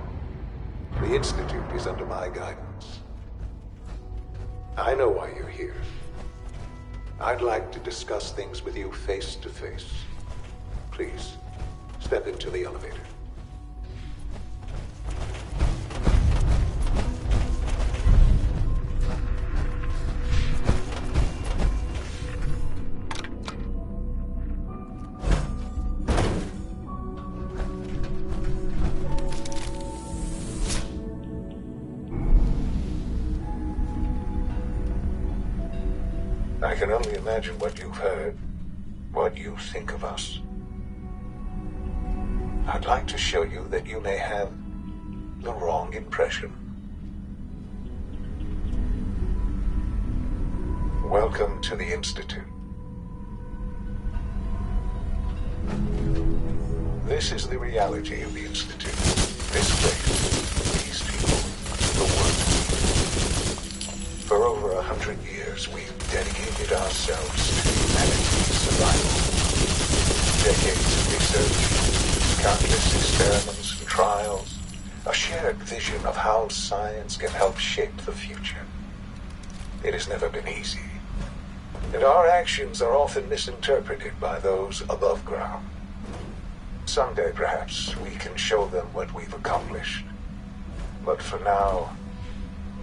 The Institute is under my guidance. I know why you're here. I'd like to discuss things with you face to face. Please, step into the elevator. I can only imagine what you've heard, what you think of us. I'd like to show you that you may have the wrong impression. Welcome to the Institute. This is the reality of the Institute. This place, these people, the work. For over 100 years, we've dedicated ourselves to humanity's survival. Decades of research, countless experiments and trials, A shared vision of how science can help shape the future. It has never been easy, and our actions are often misinterpreted by those above ground. Someday, perhaps, we can show them what we've accomplished. But for now,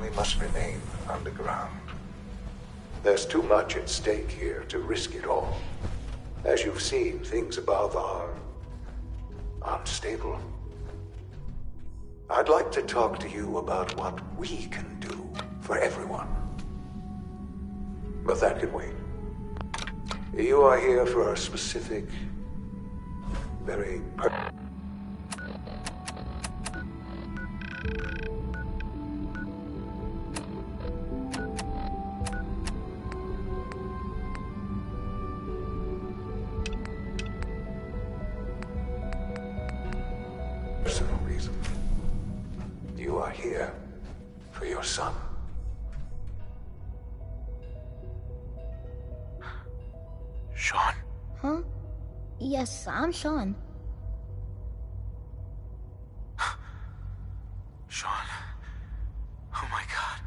we must remain underground. There's too much at stake here to risk it all. As you've seen, things above are unstable. I'd like to talk to you about what we can do for everyone. But that can wait. You are here for a specific, very personal reason. You are here for your son. Sean? Huh? Yes, I'm Sean. Sean. Oh my god.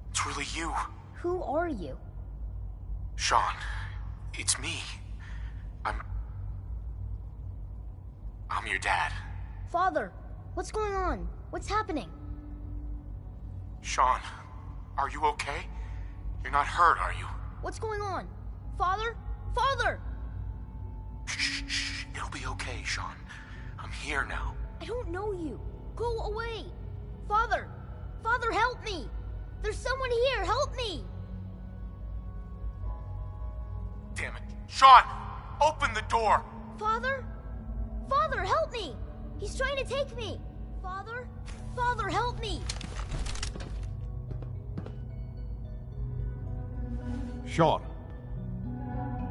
It's really you. Who are you? Sean. It's me. I'm your dad. Father, what's going on? What's happening? Sean, are you okay? You're not hurt, are you? What's going on? Father? Father! Shh. It'll be okay, Sean. I'm here now. I don't know you. Go away. Father! Father, help me! There's someone here, help me! Damn it. Sean! Open the door! Father? Father, help me! He's trying to take me! Father? Father, help me! Sean.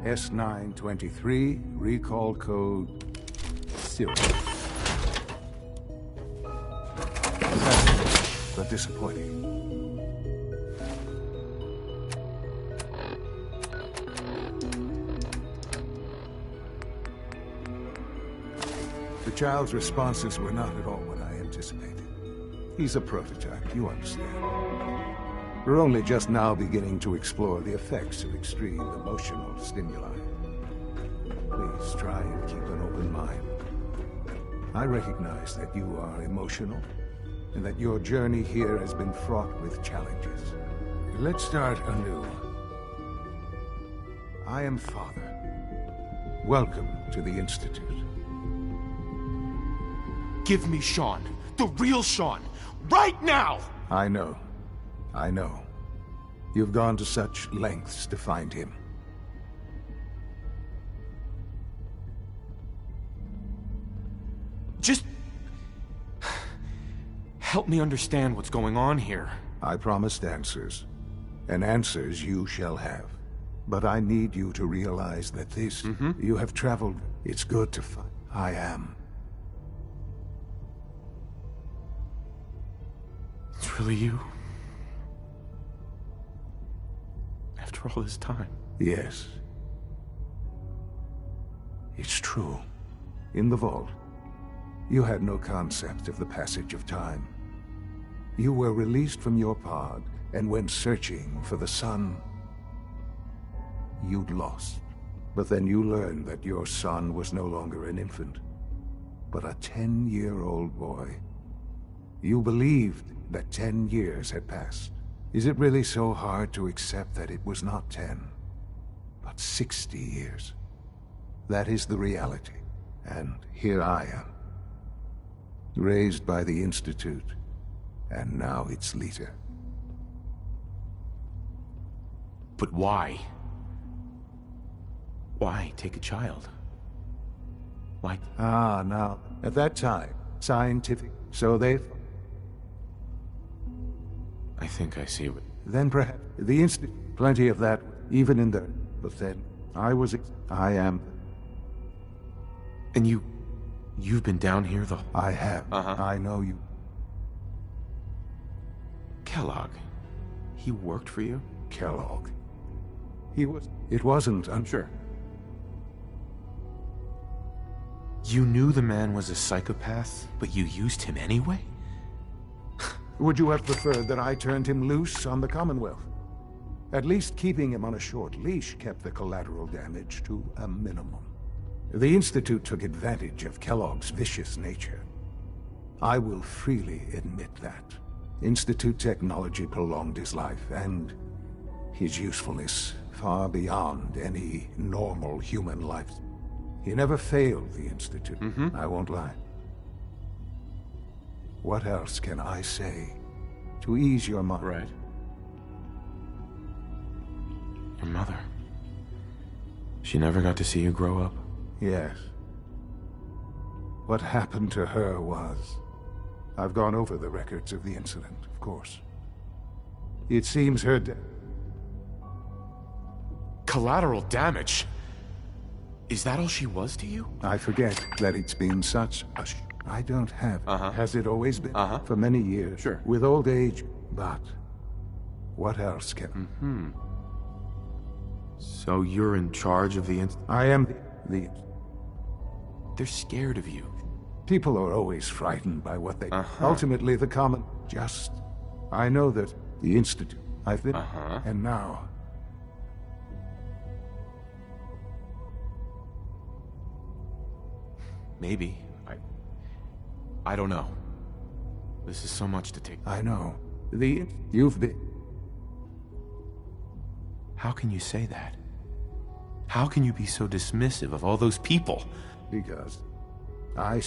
S923, recall code 0. Fascinating, but disappointing. The child's responses were not at all what I anticipated. He's a prototype, you understand. We're only just now beginning to explore the effects of extreme emotional stimuli. Please try and keep an open mind. I recognize that you are emotional, and that your journey here has been fraught with challenges. Let's start anew. I am Father. Welcome to the Institute. Give me Sean. The real Sean. Right now! I know. You've gone to such lengths to find him. Just help me understand what's going on here. I promised answers, and answers you shall have. But I need you to realize that this... You have traveled. It's good to find... I am. It's really you? After all this time? Yes. It's true. In the vault, you had no concept of the passage of time. You were released from your pod and went searching for the son you'd lost. But then you learned that your son was no longer an infant, but a 10-year-old boy. You believed that 10 years had passed. Is it really so hard to accept that it was not 10, but 60 years? That is the reality. And here I am, raised by the Institute, and now its leader. But why? Why take a child? Why? Ah, now, at that time, scientific, so they... I think I see what... Then perhaps the Institute, plenty of that, even in the... But then, I am... And you've been down here the... I have. I know you. Kellogg, he worked for you? Kellogg. He was... It wasn't, I'm sure. You knew the man was a psychopath, but you used him anyway? Would you have preferred that I turned him loose on the Commonwealth? At least keeping him on a short leash kept the collateral damage to a minimum. The Institute took advantage of Kellogg's vicious nature. I will freely admit that. Institute technology prolonged his life, and his usefulness far beyond any normal human life. He never failed the Institute, I won't lie. What else can I say to ease your mind? Right. Your mother. She never got to see you grow up? Yes. What happened to her was... I've gone over the records of the incident, of course. It seems her death... Collateral damage? Is that all she was to you? I forget that it's been such a I don't have Has it always been? For many years. Sure. With old age. But what else can... So you're in charge of the I am the... They're scared of you. People are always frightened by what they... Ultimately, the common... Just... I know that the Institute... I've been... And now... Maybe. I don't know. This is so much to take. I know. You've been... How can you say that? How can you be so dismissive of all those people? Because... I'm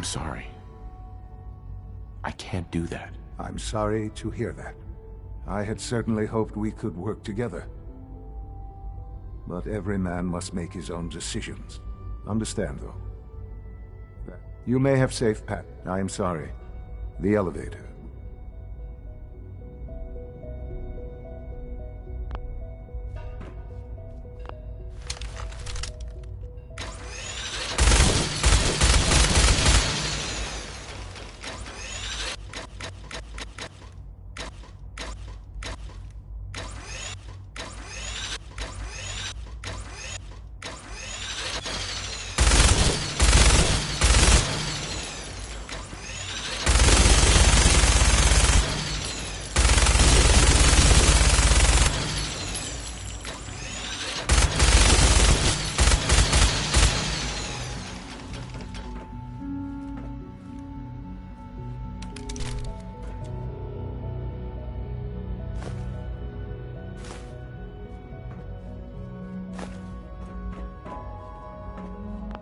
sorry. I can't do that. I'm sorry to hear that. I had certainly hoped we could work together. But every man must make his own decisions. Understand, though. You may have safe path. I am sorry. The elevator.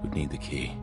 We'd need the key.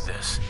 like this.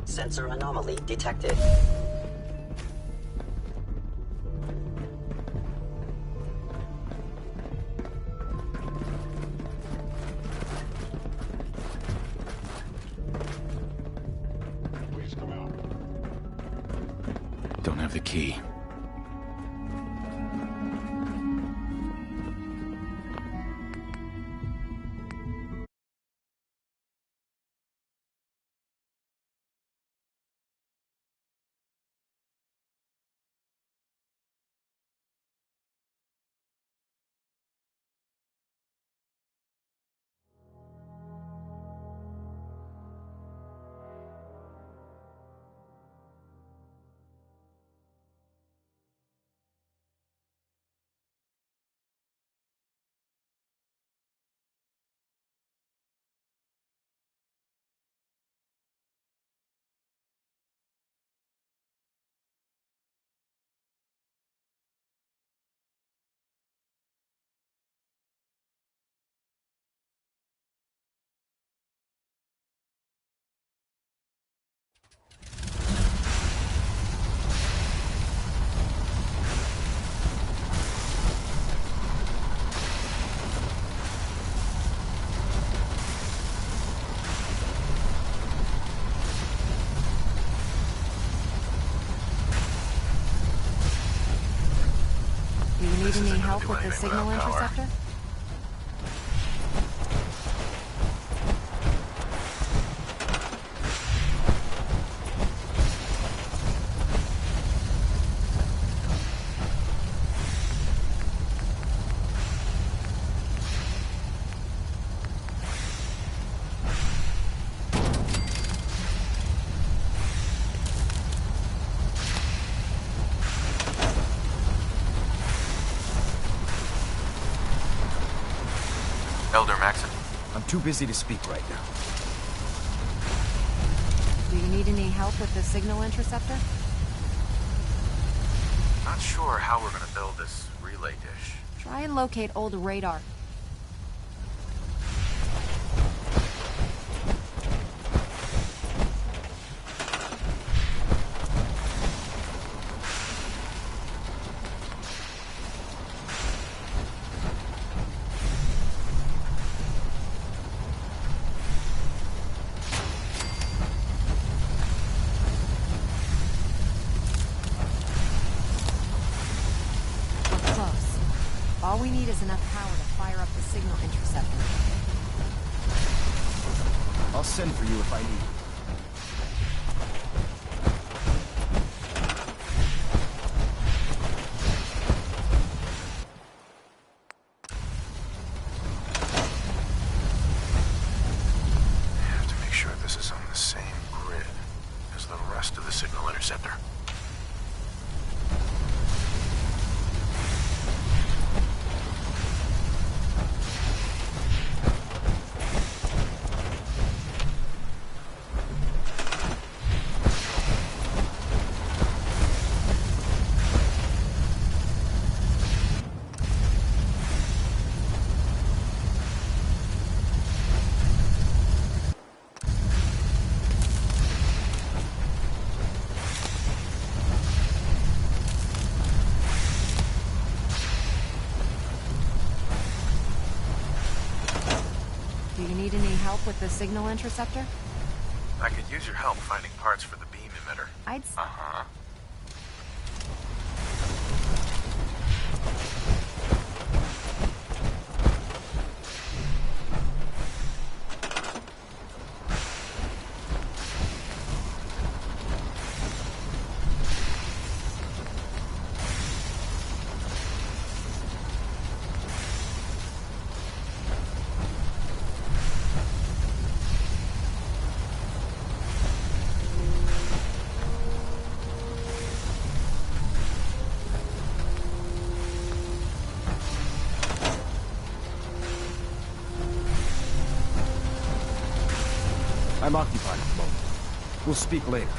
Sensor anomaly detected. Don't have the key. Do you need any help with the signal interceptor? Elder Maxon. I'm too busy to speak right now. Do you need any help with the signal interceptor? Not sure how we're gonna build this relay dish. Try and locate old radar. All we need is enough power to fire up the signal interceptor. I'll send for you if I need. I have to make sure this is on the same grid as the rest of the signal interceptor. Do you need any help with the signal interceptor? I could use your help finding parts for the beam emitter. Uh-huh. I'm occupied at the moment. We'll speak later.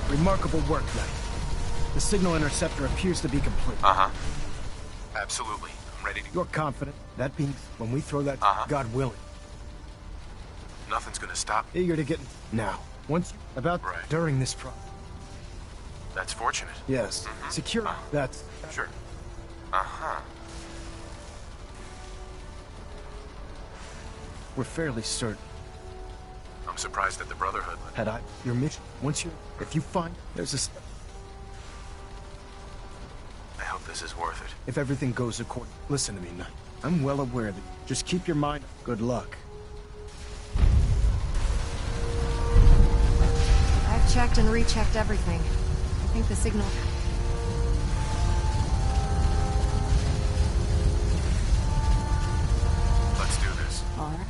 Remarkable work, Knight. The signal interceptor appears to be complete. Uh-huh. Absolutely. I'm ready to... You're confident. That means when we throw that, God willing. Nothing's gonna stop. Eager to get... Now, once you... About during this process. That's fortunate. Yes. Secure. That's... Sure. Uh-huh. We're fairly certain. I'm surprised at the Brotherhood. Had I... Your mission... Once you... If you find... There's a... I hope this is worth it. If everything goes according... Listen to me, Knight. I'm well aware that... Just keep your mind... Good luck. I've checked and rechecked everything. I think the signal... Let's do this. All right.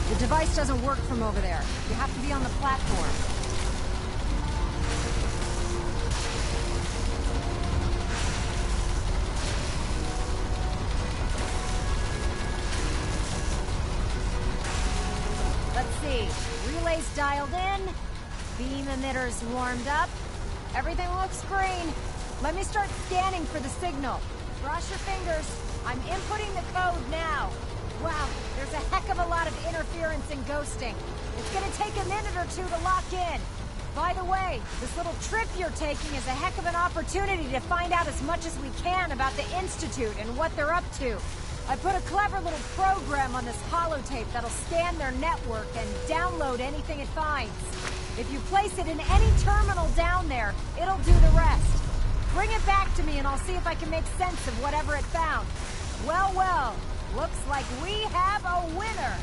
The device doesn't work from over there. You have to be on the platform. Let's see. Relays dialed in. Beam emitters warmed up. Everything looks green. Let me start scanning for the signal. Cross your fingers. I'm inputting the code now. Wow, there's a heck of a lot of interference and ghosting. It's gonna take a minute or two to lock in. By the way, this little trip you're taking is a heck of an opportunity to find out as much as we can about the Institute and what they're up to. I put a clever little program on this holotape that'll scan their network and download anything it finds. If you place it in any terminal down there, it'll do the rest. Bring it back to me and I'll see if I can make sense of whatever it found. Well, well, looks like we have a winner.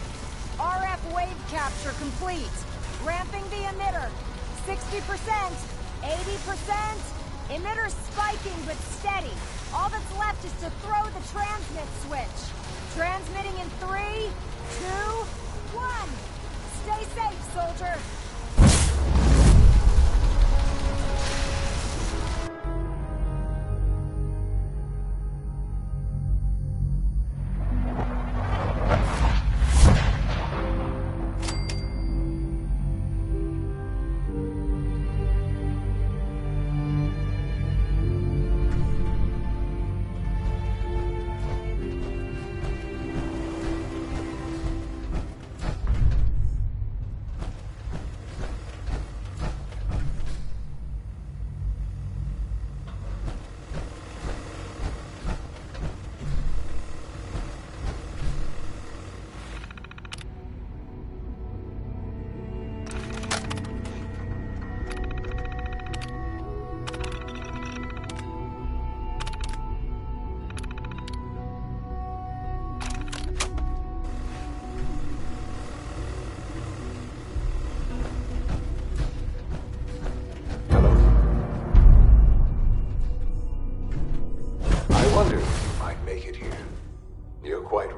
RF wave capture complete. Ramping the emitter. 60%, 80%. Emitter spiking but steady. All that's left is to throw the transmit switch. Transmitting in 3, 2, 1. Stay safe, soldier.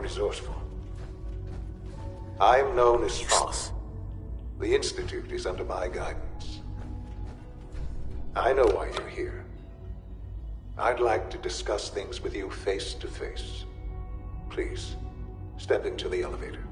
Resourceful. I'm known as Stross. The Institute is under my guidance. I know why you're here. I'd like to discuss things with you face to face. Please, step into the elevator.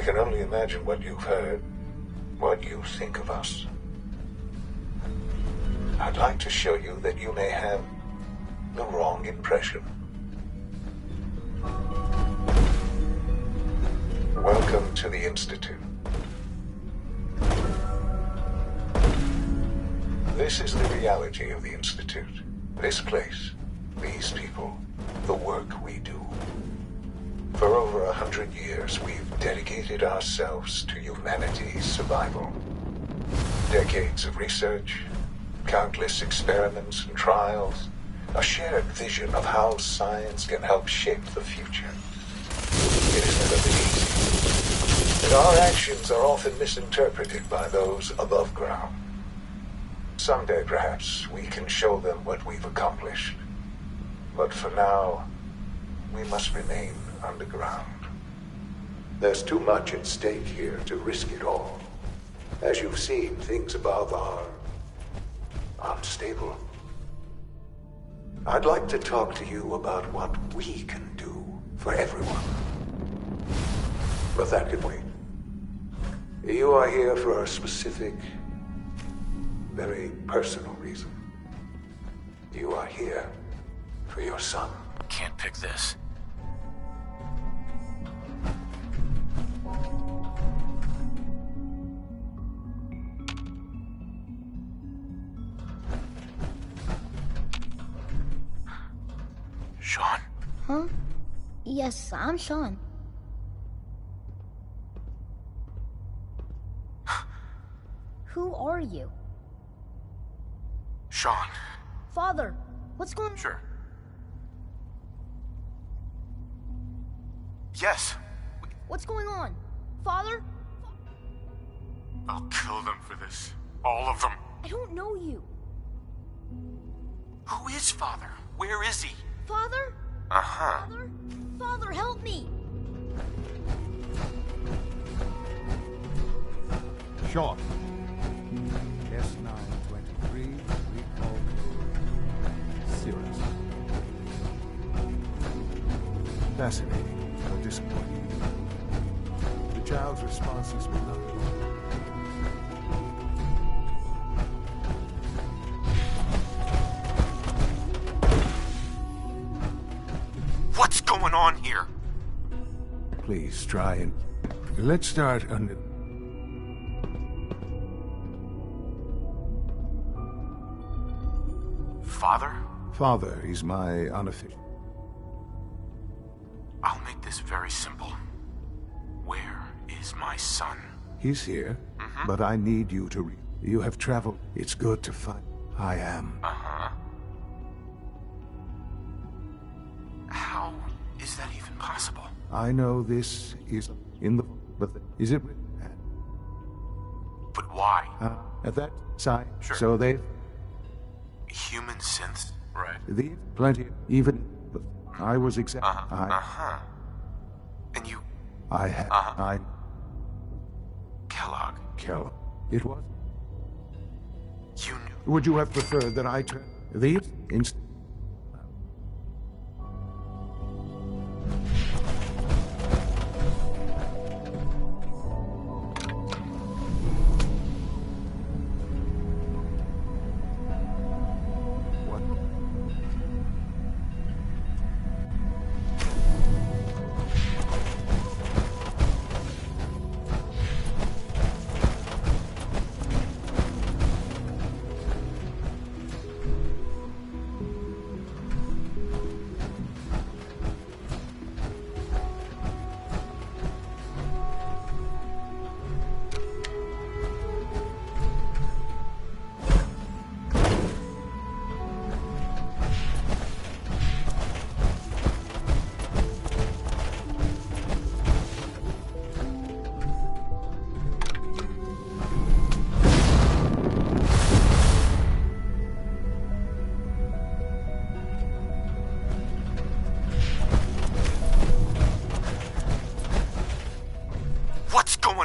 can only imagine what you've heard, what you think of us. I'd like to show you that you may have the wrong impression. Welcome to the Institute. This is the reality of the Institute. This place, these people, the work we do. For over 100 years, we've dedicated ourselves to humanity's survival. Decades of research, countless experiments and trials, a shared vision of how science can help shape the future. It has never been easy, and our actions are often misinterpreted by those above ground. Someday, perhaps, we can show them what we've accomplished. But for now, we must remain underground. There's too much at stake here to risk it all. As you've seen, things above are unstable. I'd like to talk to you about what we can do for everyone. But that can wait. You are here for a specific, very personal reason. You are here for your son. Can't pick this. Sean? Huh? Yes, I'm Sean. Who are you? Sean. Father, what's going on? Sure. Yes. What's going on? Father? I'll kill them for this. All of them. I don't know you. Who is Father? Where is he? Father? Uh-huh. Father? Father, help me! Sean. S923, recall code Cirrus. Fascinating, but disappointing. The child's responses were not at all. What's going on here? Please try and... Let's start on the... Father? Father is my unofficial... I'll make this very simple. Where is my son? He's here, but I need you to read. You have traveled. It's good to find... I am. Uh-huh. How is that even possible? I know this is in the... But is it... But why? At that side, Sure. so they... Human synths? Right. The plenty, even... But I was exact... Uh-huh. And you... I had... I... Kellogg. Kellogg. It was... You knew... Would you have preferred that I turn... These... Inst...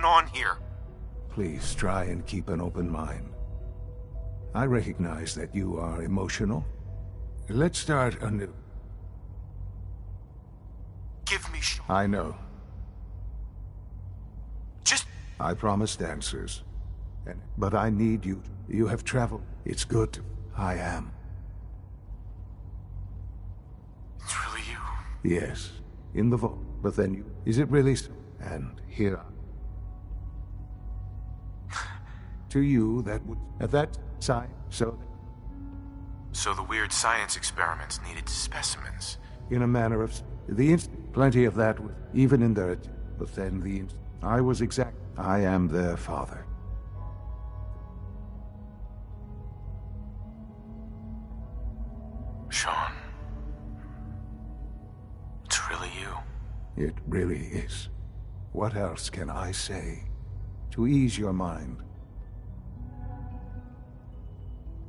On here. Please try and keep an open mind. I recognize that you are emotional. Let's start anew. Give me Sean. I know. I promised answers. But I need you. You have traveled. It's good. I am. It's really you. Yes. In the vault. But then you... Is it really so? And here... To you, that would... At that time, so... So the weird science experiments needed specimens. In a manner of... Plenty of that, even in their... But then the... I was exact... I am their father. Sean. It's really you. It really is. What else can I say to ease your mind?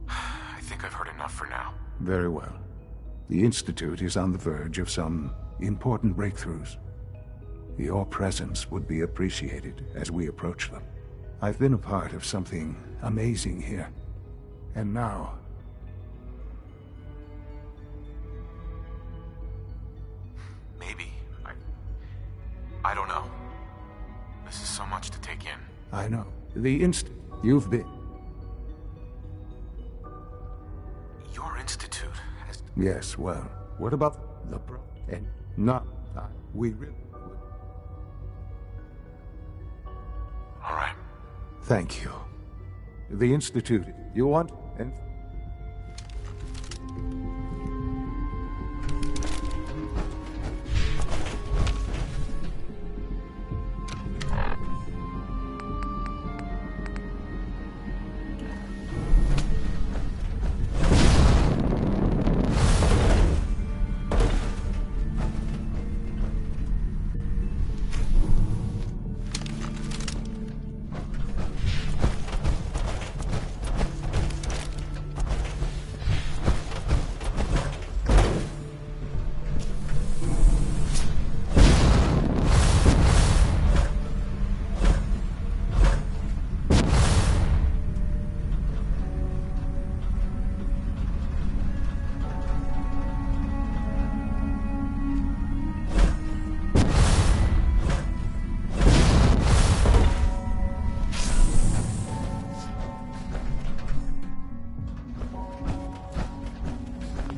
I think I've heard enough for now. Very well. The Institute is on the verge of some important breakthroughs. Your presence would be appreciated as we approach them. I've been a part of something amazing here. And now... Maybe. I don't know. This is so much to take in. I know. You've been... Your institute has... Yes, well, what about the and not... we really... All right. Thank you. The Institute, you want... and...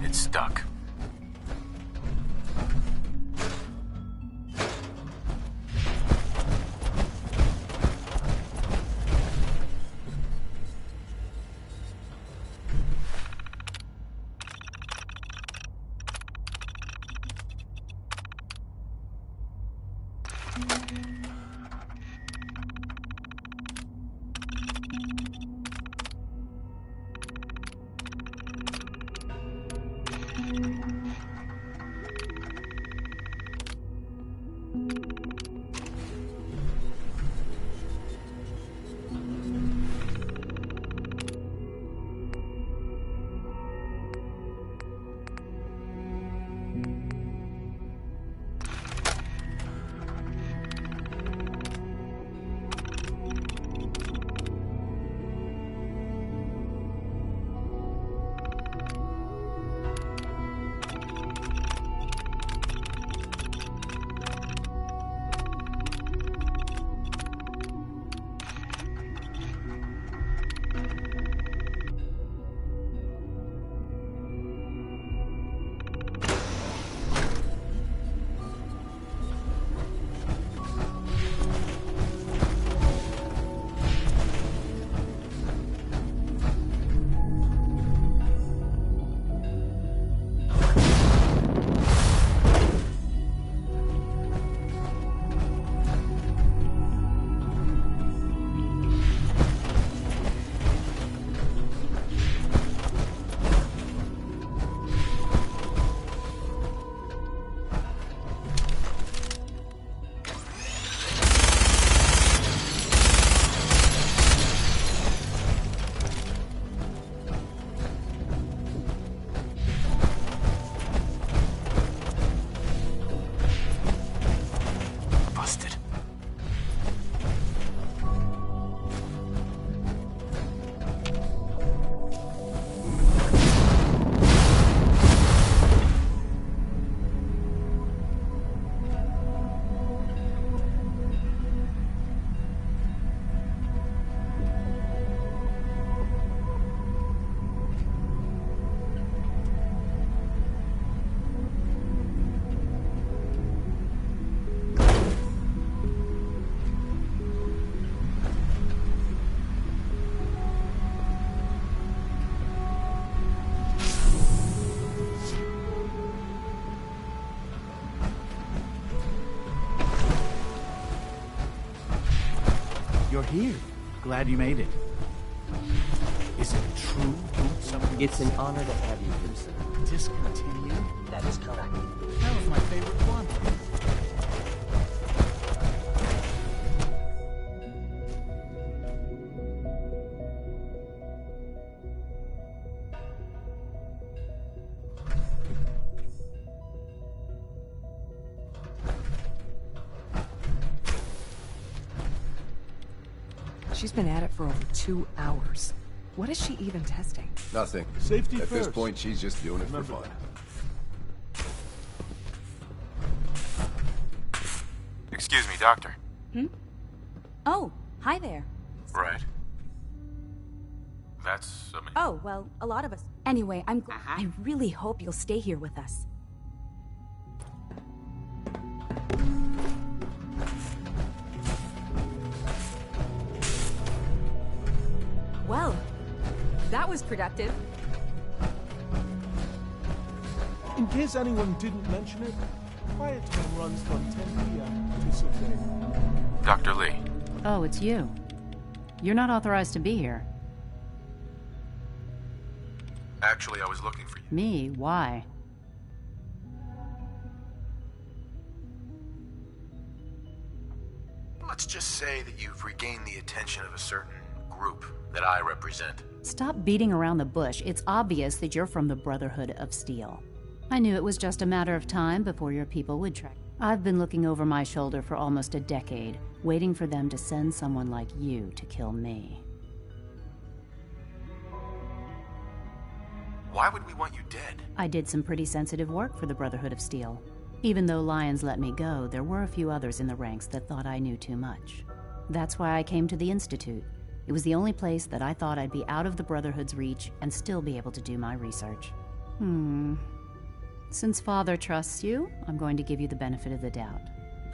It's stuck. here. Glad you made it. Is it true? It's an honor to have you here, sir. Discontinued? That is correct. That was my favorite one. She's been at it for over 2 hours. What is she even testing? Nothing. Safety At first. this point, she's just doing it Remember for fun. Excuse me, Doctor. Oh, hi there. Right. That's amazing. Oh, well, a lot of us. Anyway, I really hope you'll stay here with us. Well, that was productive. In case anyone didn't mention it, quiet time runs from 10 p.m. to 6 a.m. Dr. Lee. Oh, it's you. You're not authorized to be here. Actually, I was looking for you. Me? Why? Let's just say that you've regained the attention of a certain group that I represent. Stop beating around the bush. It's obvious that you're from the Brotherhood of Steel. I knew it was just a matter of time before your people would track. I've been looking over my shoulder for almost a decade, waiting for them to send someone like you to kill me. Why would we want you dead? I did some pretty sensitive work for the Brotherhood of Steel. Even though Lyons let me go, there were a few others in the ranks that thought I knew too much. That's why I came to the Institute. It was the only place that I thought I'd be out of the Brotherhood's reach and still be able to do my research. Since Father trusts you, I'm going to give you the benefit of the doubt.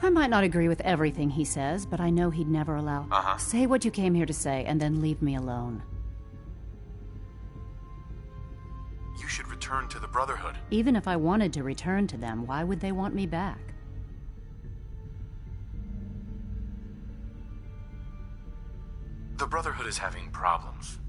I might not agree with everything he says, but I know he'd never allow... Say what you came here to say, and then leave me alone. You should return to the Brotherhood. Even if I wanted to return to them, why would they want me back? The Brotherhood is having problems,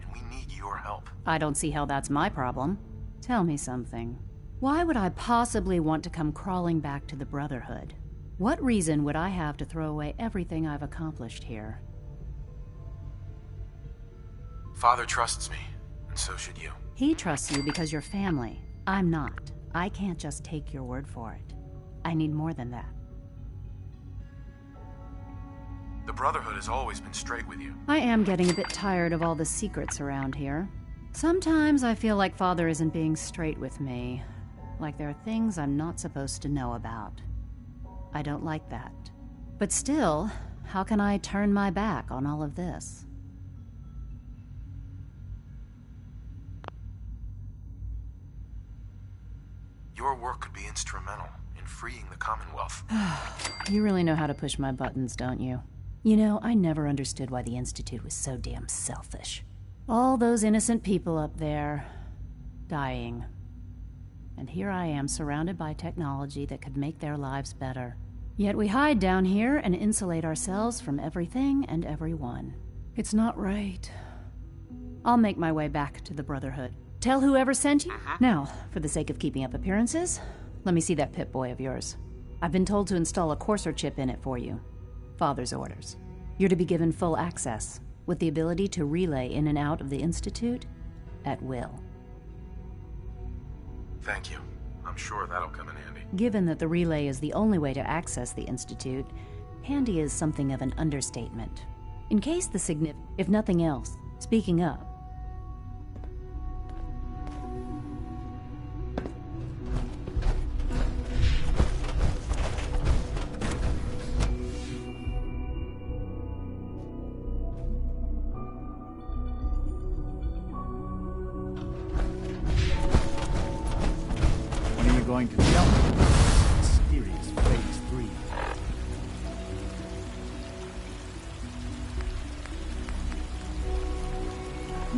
and we need your help. I don't see how that's my problem. Tell me something. Why would I possibly want to come crawling back to the Brotherhood? What reason would I have to throw away everything I've accomplished here? Father trusts me, and so should you. He trusts you because you're family. I'm not. I can't just take your word for it. I need more than that. The Brotherhood has always been straight with you. I am getting a bit tired of all the secrets around here. Sometimes I feel like Father isn't being straight with me. Like there are things I'm not supposed to know about. I don't like that. But still, how can I turn my back on all of this? Your work could be instrumental in freeing the Commonwealth. You really know how to push my buttons, don't you? You know, I never understood why the Institute was so damn selfish. All those innocent people up there, dying. And here I am, surrounded by technology that could make their lives better. Yet we hide down here and insulate ourselves from everything and everyone. It's not right. I'll make my way back to the Brotherhood. Tell whoever sent you. Now, for the sake of keeping up appearances, let me see that Pip-Boy of yours. I've been told to install a Courser chip in it for you. Father's orders. You're to be given full access, with the ability to relay in and out of the Institute at will. Thank you. I'm sure that'll come in handy. Given that the relay is the only way to access the Institute, handy is something of an understatement. In case the if nothing else, speaking up. When are you going to tell me about this mysterious Phase 3?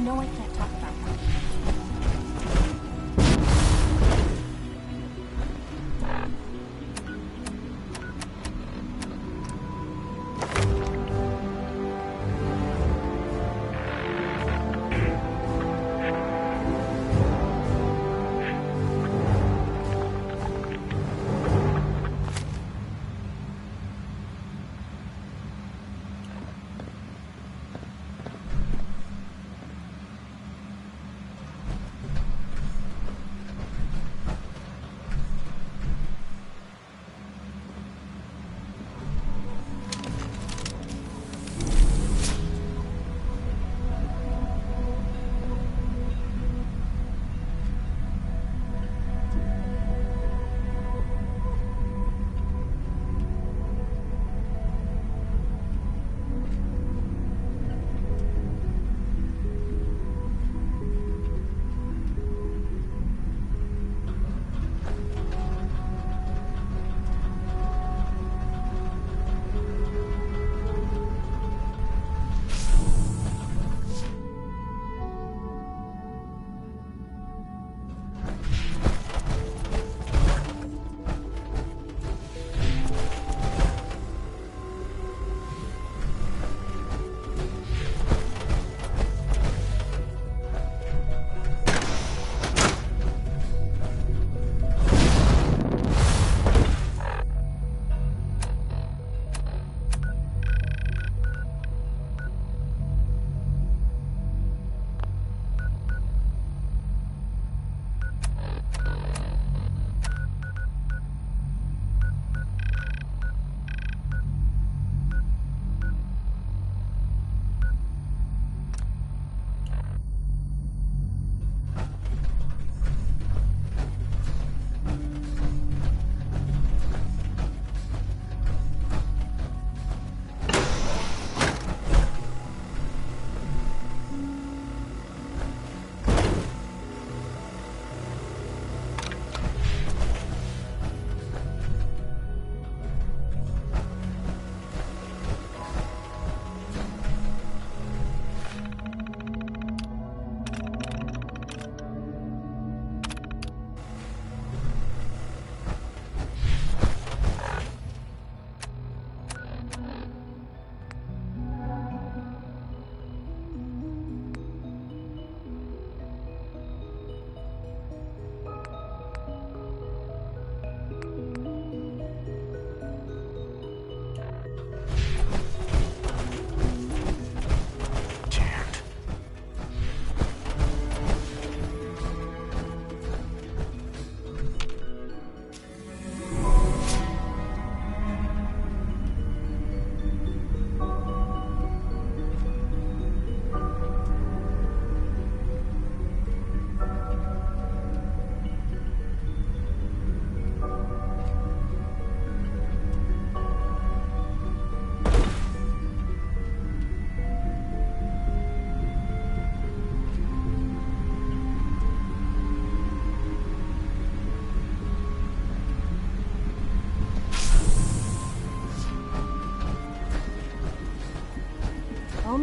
No, I can't talk about that.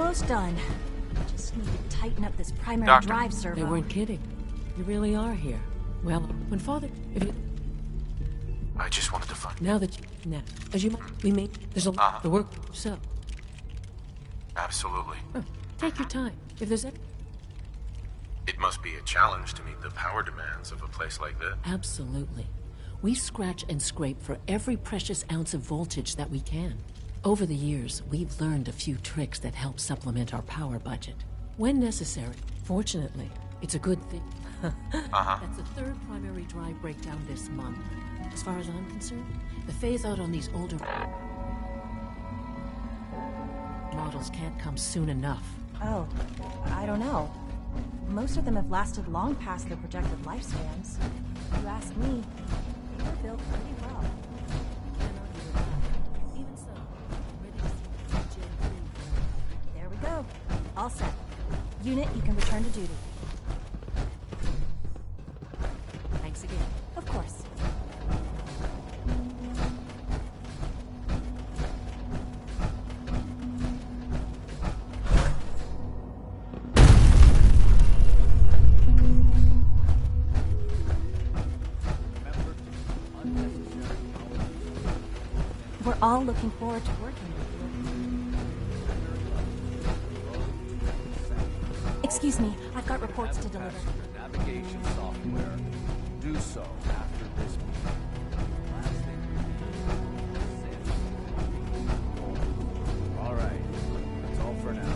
almost done. Just need to tighten up this primary Doctor. drive servo. They weren't kidding. You really are here. Well, when Father... If you... I just wanted to find... Now that you... Now, as you might... We may... There's a lot to work... So... Absolutely. Take your time. If there's... It must be a challenge to meet the power demands of a place like this. Absolutely. We scratch and scrape for every precious ounce of voltage that we can. Over the years, we've learned a few tricks that help supplement our power budget. When necessary. Fortunately, it's a good thing. That's the third primary drive breakdown this month. As far as I'm concerned, the phase-out on these older models can't come soon enough. Oh, I don't know. Most of them have lasted long past their projected lifespans. If you ask me, they were built pretty well. Even so, ready to see Gen 3. There we go. All set. Unit, you can return to duty. Thanks again. Of course. We're all looking forward to working with you. Excuse me, I've got reports to deliver. Navigation software. Do so after this meeting. Last thing. All right. That's all for now.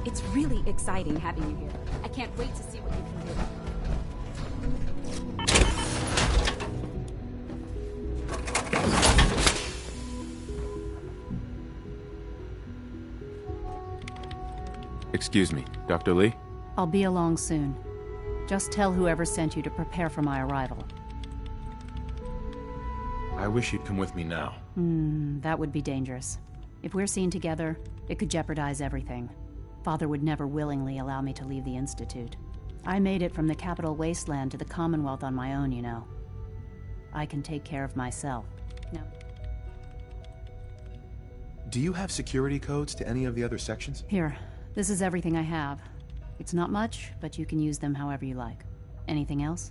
It's really exciting having you here. I can't wait to see what you can do. Excuse me, Dr. Lee? I'll be along soon. Just tell whoever sent you to prepare for my arrival. I wish you'd come with me now. That would be dangerous. If we're seen together, it could jeopardize everything. Father would never willingly allow me to leave the Institute. I made it from the capital wasteland to the Commonwealth on my own, you know. I can take care of myself. No. Do you have security codes to any of the other sections? Here, this is everything I have. It's not much, but you can use them however you like. Anything else?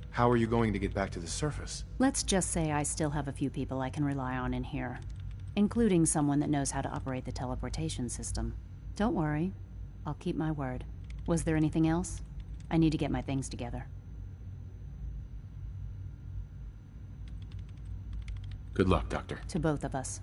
How are you going to get back to the surface? Let's just say I still have a few people I can rely on in here, including someone that knows how to operate the teleportation system. Don't worry, I'll keep my word. Was there anything else? I need to get my things together. Good luck, Doctor. To both of us.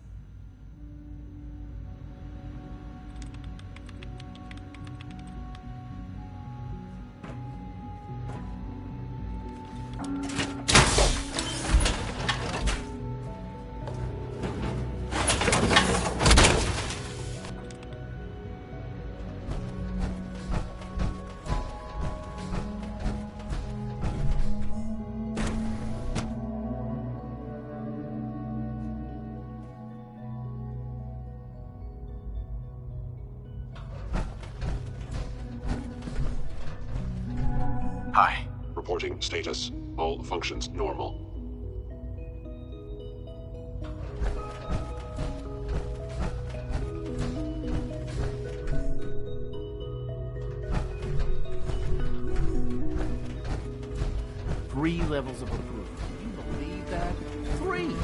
Hi. Reporting status. All functions normal. Three levels of approval. Can you believe that? 3!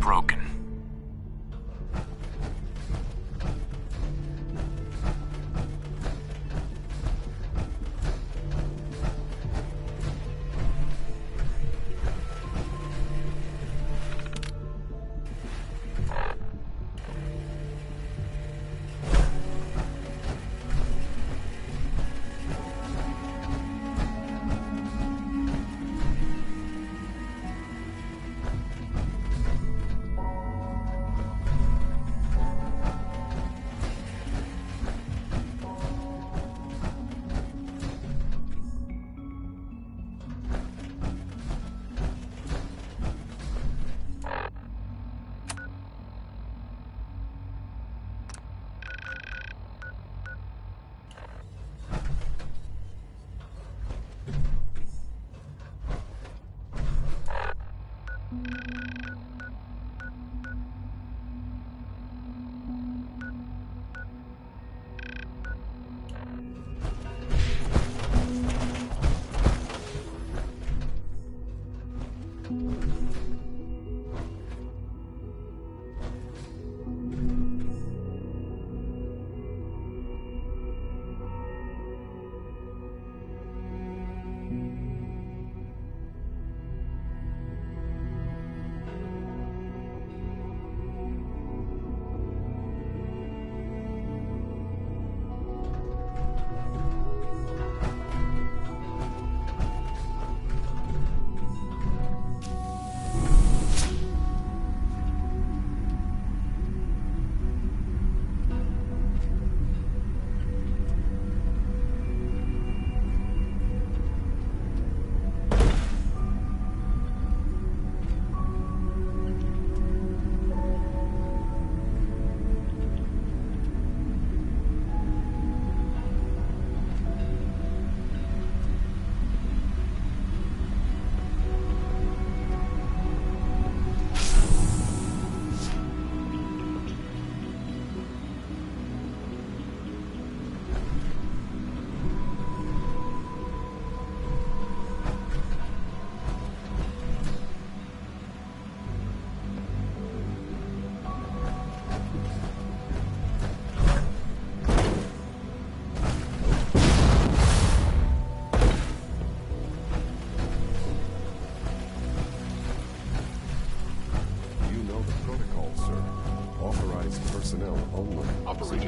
Broken.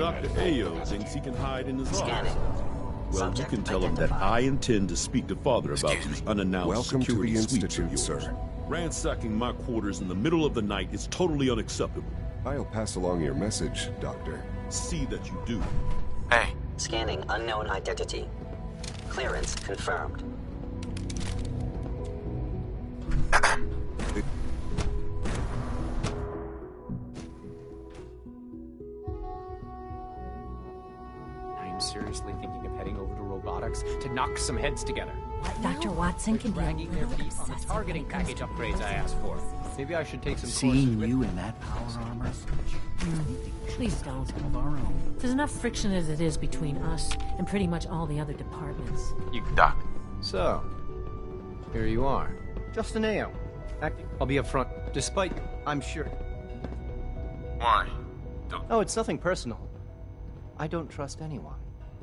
Dr. Ayo thinks he can hide in his Scanning. office. Well, you can tell him that I intend to speak to Father about these unannounced Welcome to security the sweeps of Institute, yours. sir. Ransacking my quarters in the middle of the night is totally unacceptable. I'll pass along your message, Doctor. See that you do. Hey. Scanning unknown identity. Clearance confirmed. Seriously thinking of heading over to robotics to knock some heads together. Dr. Watson can be dragging their feet on the targeting package upgrades I asked for. Maybe I should take some Seeing courses you in that power armor? Please don't. Of our own. There's enough friction as it is between us and pretty much all the other departments. You Doc. So, here you are. Justin Ayo. I'll be upfront. Despite, I'm sure. Why? Oh, it's nothing personal. I don't trust anyone.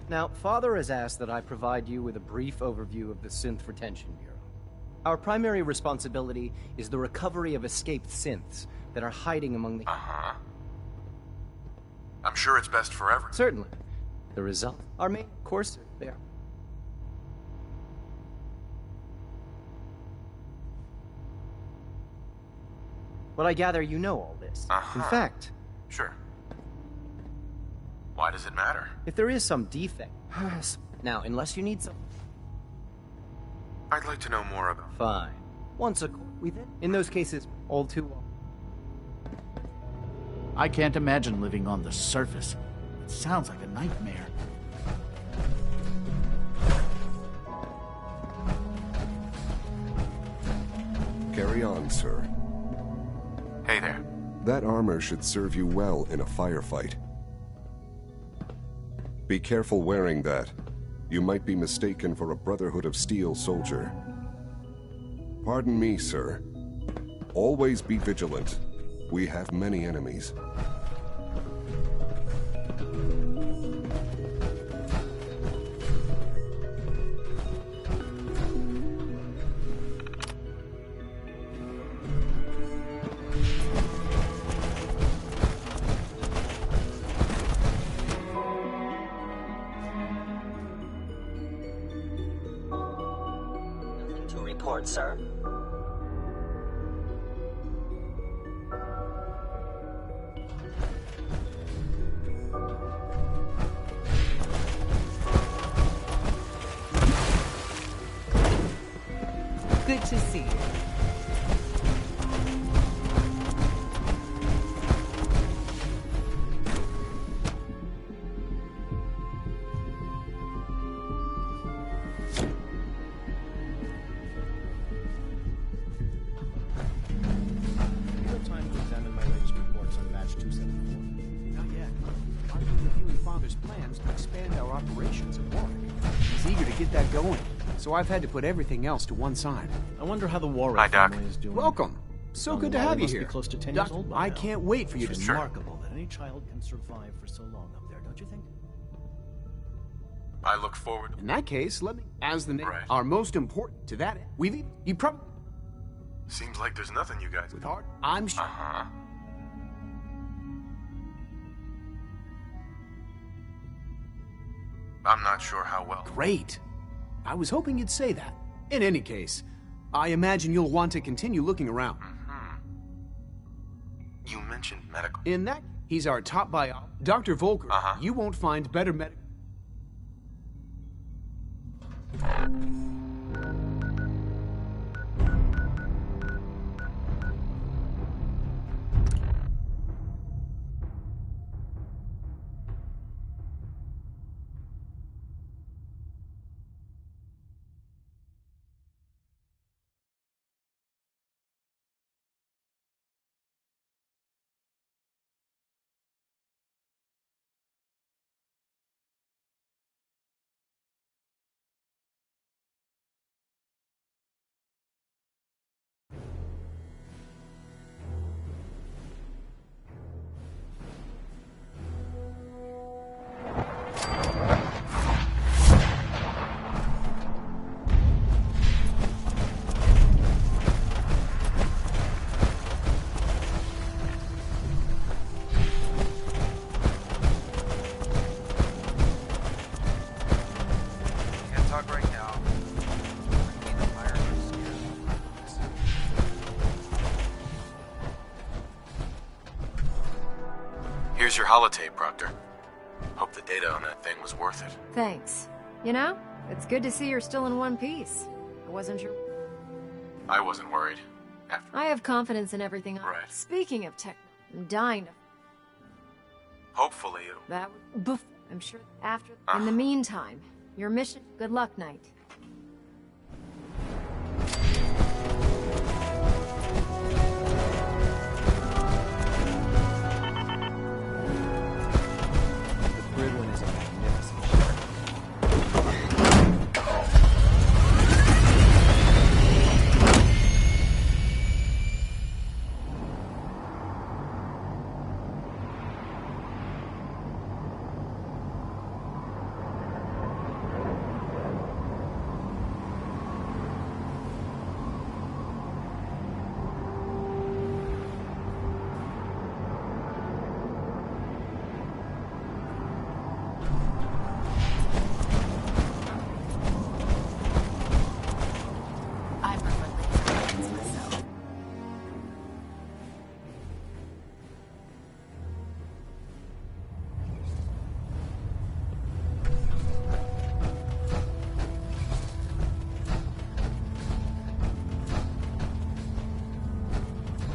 Now, Father has asked that I provide you with a brief overview of the Synth Retention Bureau. Our primary responsibility is the recovery of escaped synths that are hiding among the... Uh-huh. I'm sure it's best for everyone. Certainly. The result? Our main course there. Well, I gather you know all this. Uh-huh. In fact... Sure. Why does it matter? If there is some defect... Now, unless you need some... I'd like to know more about... Fine. Once a... In those cases, all too well. I can't imagine living on the surface. It sounds like a nightmare. Carry on, sir. Hey there. That armor should serve you well in a firefight. Be careful wearing that. You might be mistaken for a Brotherhood of Steel soldier. Pardon me, sir. Always be vigilant. We have many enemies. Nothing to report, sir. Good to see you. You have time to examine my latest reports on batch 274. Not yet. I've been reviewing Father's plans to expand our operations at Warwick. He's eager to get that going, so I've had to put everything else to one side. I wonder how the Warwick family is doing. Welcome. So good to have you here. Close to 10 years old by now. I can't wait for you to... It's remarkable that any child can survive for so long up there, don't you think? I look forward... In that case, let me... As the name are most important to that, you probably... Seems like there's nothing you guys... With heart, I'm sure... Uh-huh. I'm not sure how well... Great. I was hoping you'd say that. In any case, I imagine you'll want to continue looking around. You mentioned medical... In that, he's our top bio... Dr. Volker, you won't find better medical... Here's your holotape, Proctor. Hope the data on that thing was worth it. Thanks. You know, it's good to see you're still in one piece. I wasn't sure. I wasn't worried. After... I have confidence in everything. Right. Speaking of tech, I'm dying to... Hopefully it'll... That... I'm sure after... In the meantime, your mission... Good luck, Knight. Gridwin is a magnificent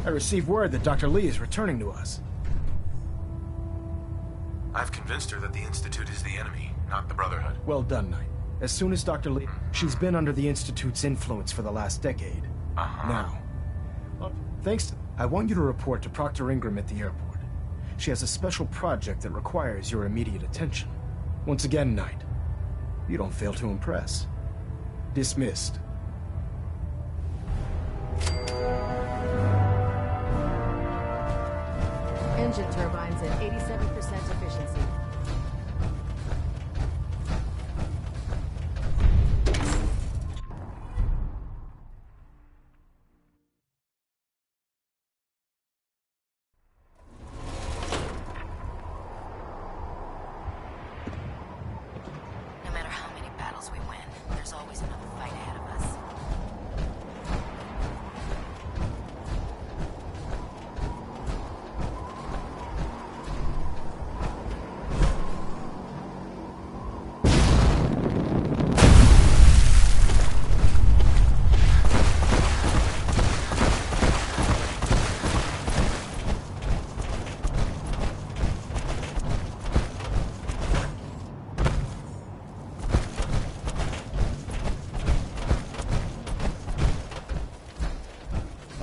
I received word that Dr. Lee is returning to us. I've convinced her that the Institute is the enemy, not the Brotherhood. Well done, Knight. As soon as Dr. Lee... She's been under the Institute's influence for the last decade. Now, well, thanks to... I want you to report to Proctor Ingram at the airport. She has a special project that requires your immediate attention. Once again, Knight, you don't fail to impress. Dismissed. Engine turbines at 87% efficiency. No matter how many battles we win, there's always another fight ahead of us.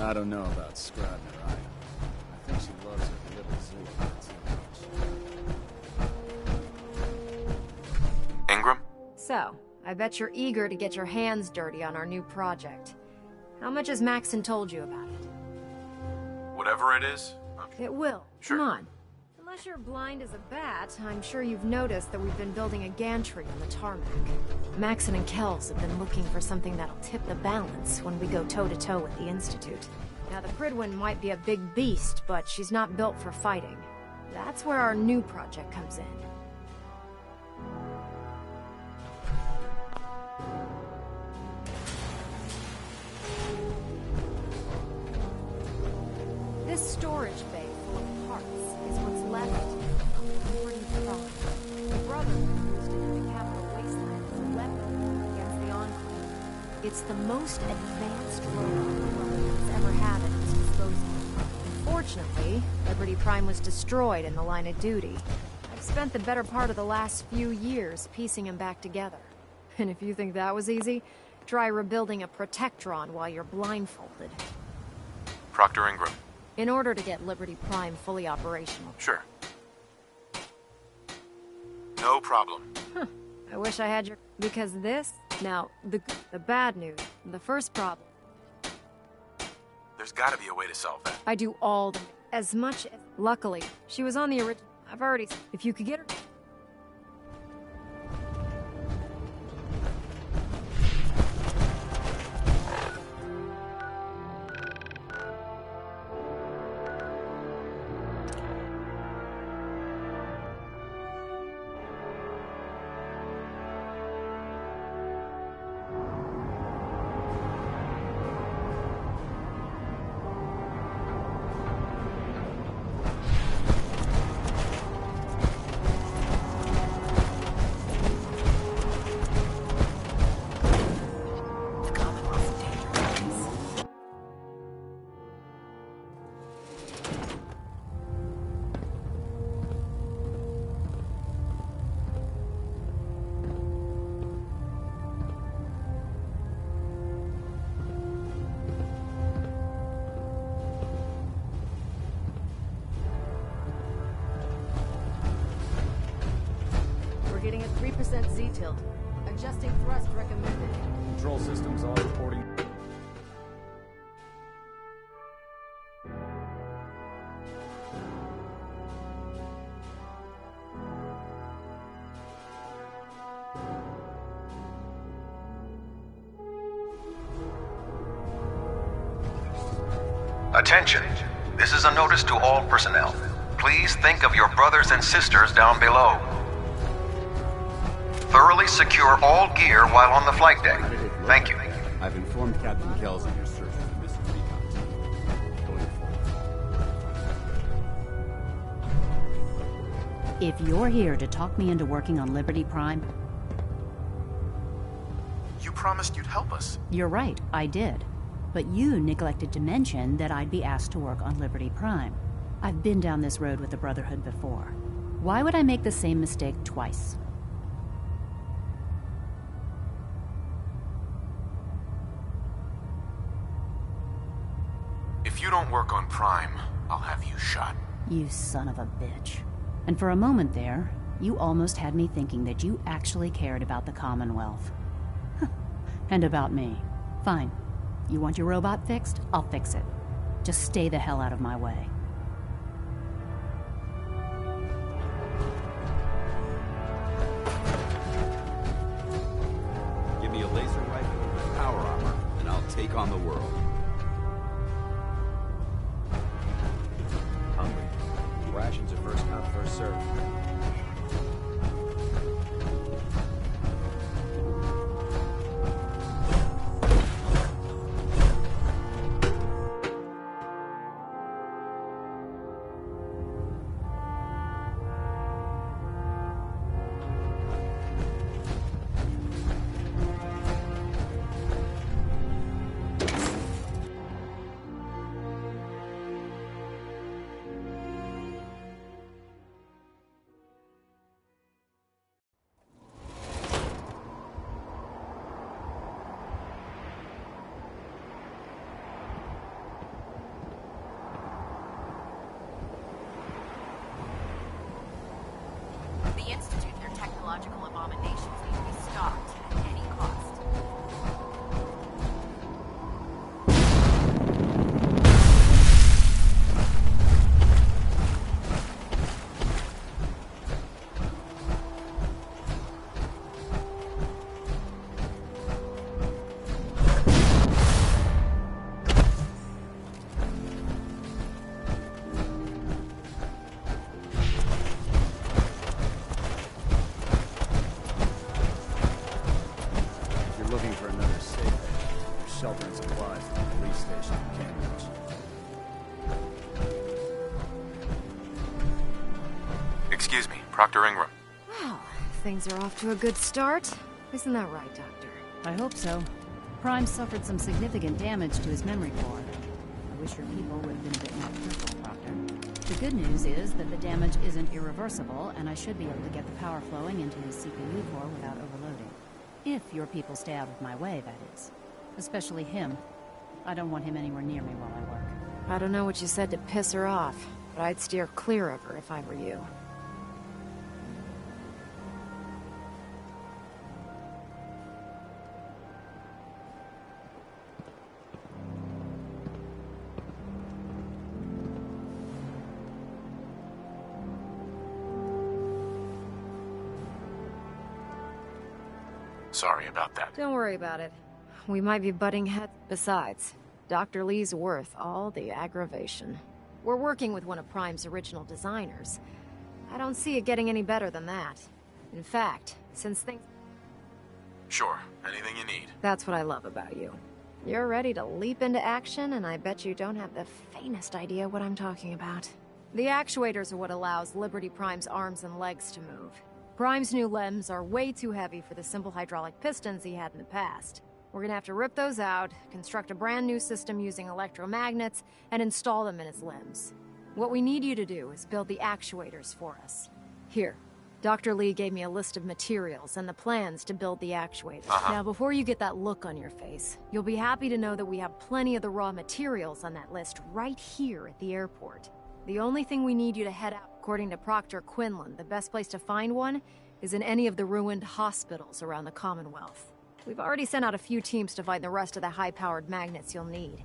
I don't know about Scribner either. I think she loves her little zoo too much. Ingram? So, I bet you're eager to get your hands dirty on our new project. How much has Maxon told you about it? Whatever it is. It will. Sure. Come on. Unless you're blind as a bat, I'm sure you've noticed that we've been building a gantry on the tarmac. Maxon and Kells have been looking for something that'll tip the balance when we go toe-to-toe with the Institute. Now, the Prydwen might be a big beast, but she's not built for fighting. That's where our new project comes in. This storage bay full of parts is what's left of Liberty Prime. The Brotherhood used it in the Capital Wasteland as a weapon against the Enclave. It's the most advanced robot the Brotherhood's ever had at its disposal. Unfortunately, Liberty Prime was destroyed in the line of duty. I've spent the better part of the last few years piecing him back together. And if you think that was easy, try rebuilding a Protectron while you're blindfolded. Proctor Ingram. In order to get Liberty Prime fully operational. Sure. No problem. I wish I had your... Because this... Now, the bad news. The first problem. There's gotta be a way to solve that. I do all the... As much as... Luckily, she was on the original... I've already... If you could get her... Getting a 3% Z-tilt. Adjusting thrust recommended. Control systems all reporting. Attention. This is a notice to all personnel. Please think of your brothers and sisters down below. Thoroughly secure all gear while on the flight deck. Thank you. I've informed Captain Kells of your search for the missing recon. Going forward. If you're here to talk me into working on Liberty Prime... You promised you'd help us. You're right, I did. But you neglected to mention that I'd be asked to work on Liberty Prime. I've been down this road with the Brotherhood before. Why would I make the same mistake twice? If you don't work on Prime, I'll have you shot. You son of a bitch. And for a moment there, you almost had me thinking that you actually cared about the Commonwealth. And about me. Fine. You want your robot fixed? I'll fix it. Just stay the hell out of my way. Give me a laser rifle and power armor, and I'll take on the world. Hungry. Rations are first come, first served. The Institute and their technological abominations need to be stopped at any cost. Looking for another safe haven. There's shelter and supplies at the police station in Cambridge. Excuse me, Proctor Ingram. Well, things are off to a good start. Isn't that right, Doctor? I hope so. Prime suffered some significant damage to his memory core. I wish your people would have been a bit more careful, Proctor. The good news is that the damage isn't irreversible, and I should be able to get the power flowing into his CPU core without overloading. If your people stay out of my way, that is. Especially him. I don't want him anywhere near me while I work. I don't know what you said to piss her off, but I'd steer clear of her if I were you. Sorry about that. Don't worry about it. We might be butting heads. Besides, Dr. Lee's worth all the aggravation. We're working with one of Prime's original designers. I don't see it getting any better than that. In fact, since things... Sure, anything you need. That's what I love about you. You're ready to leap into action, and I bet you don't have the faintest idea what I'm talking about. The actuators are what allows Liberty Prime's arms and legs to move. Prime's new limbs are way too heavy for the simple hydraulic pistons he had in the past. We're gonna have to rip those out, construct a brand new system using electromagnets, and install them in his limbs. What we need you to do is build the actuators for us. Here, Dr. Lee gave me a list of materials and the plans to build the actuators. Now, before you get that look on your face, you'll be happy to know that we have plenty of the raw materials on that list right here at the airport. The only thing we need you to head out, according to Proctor Quinlan, the best place to find one is in any of the ruined hospitals around the Commonwealth. We've already sent out a few teams to find the rest of the high-powered magnets you'll need.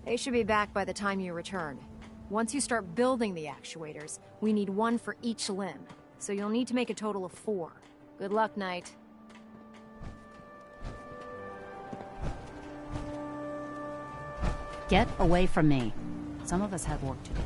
They should be back by the time you return. Once you start building the actuators, we need one for each limb, so you'll need to make a total of 4. Good luck, Knight. Get away from me. Some of us have work to do.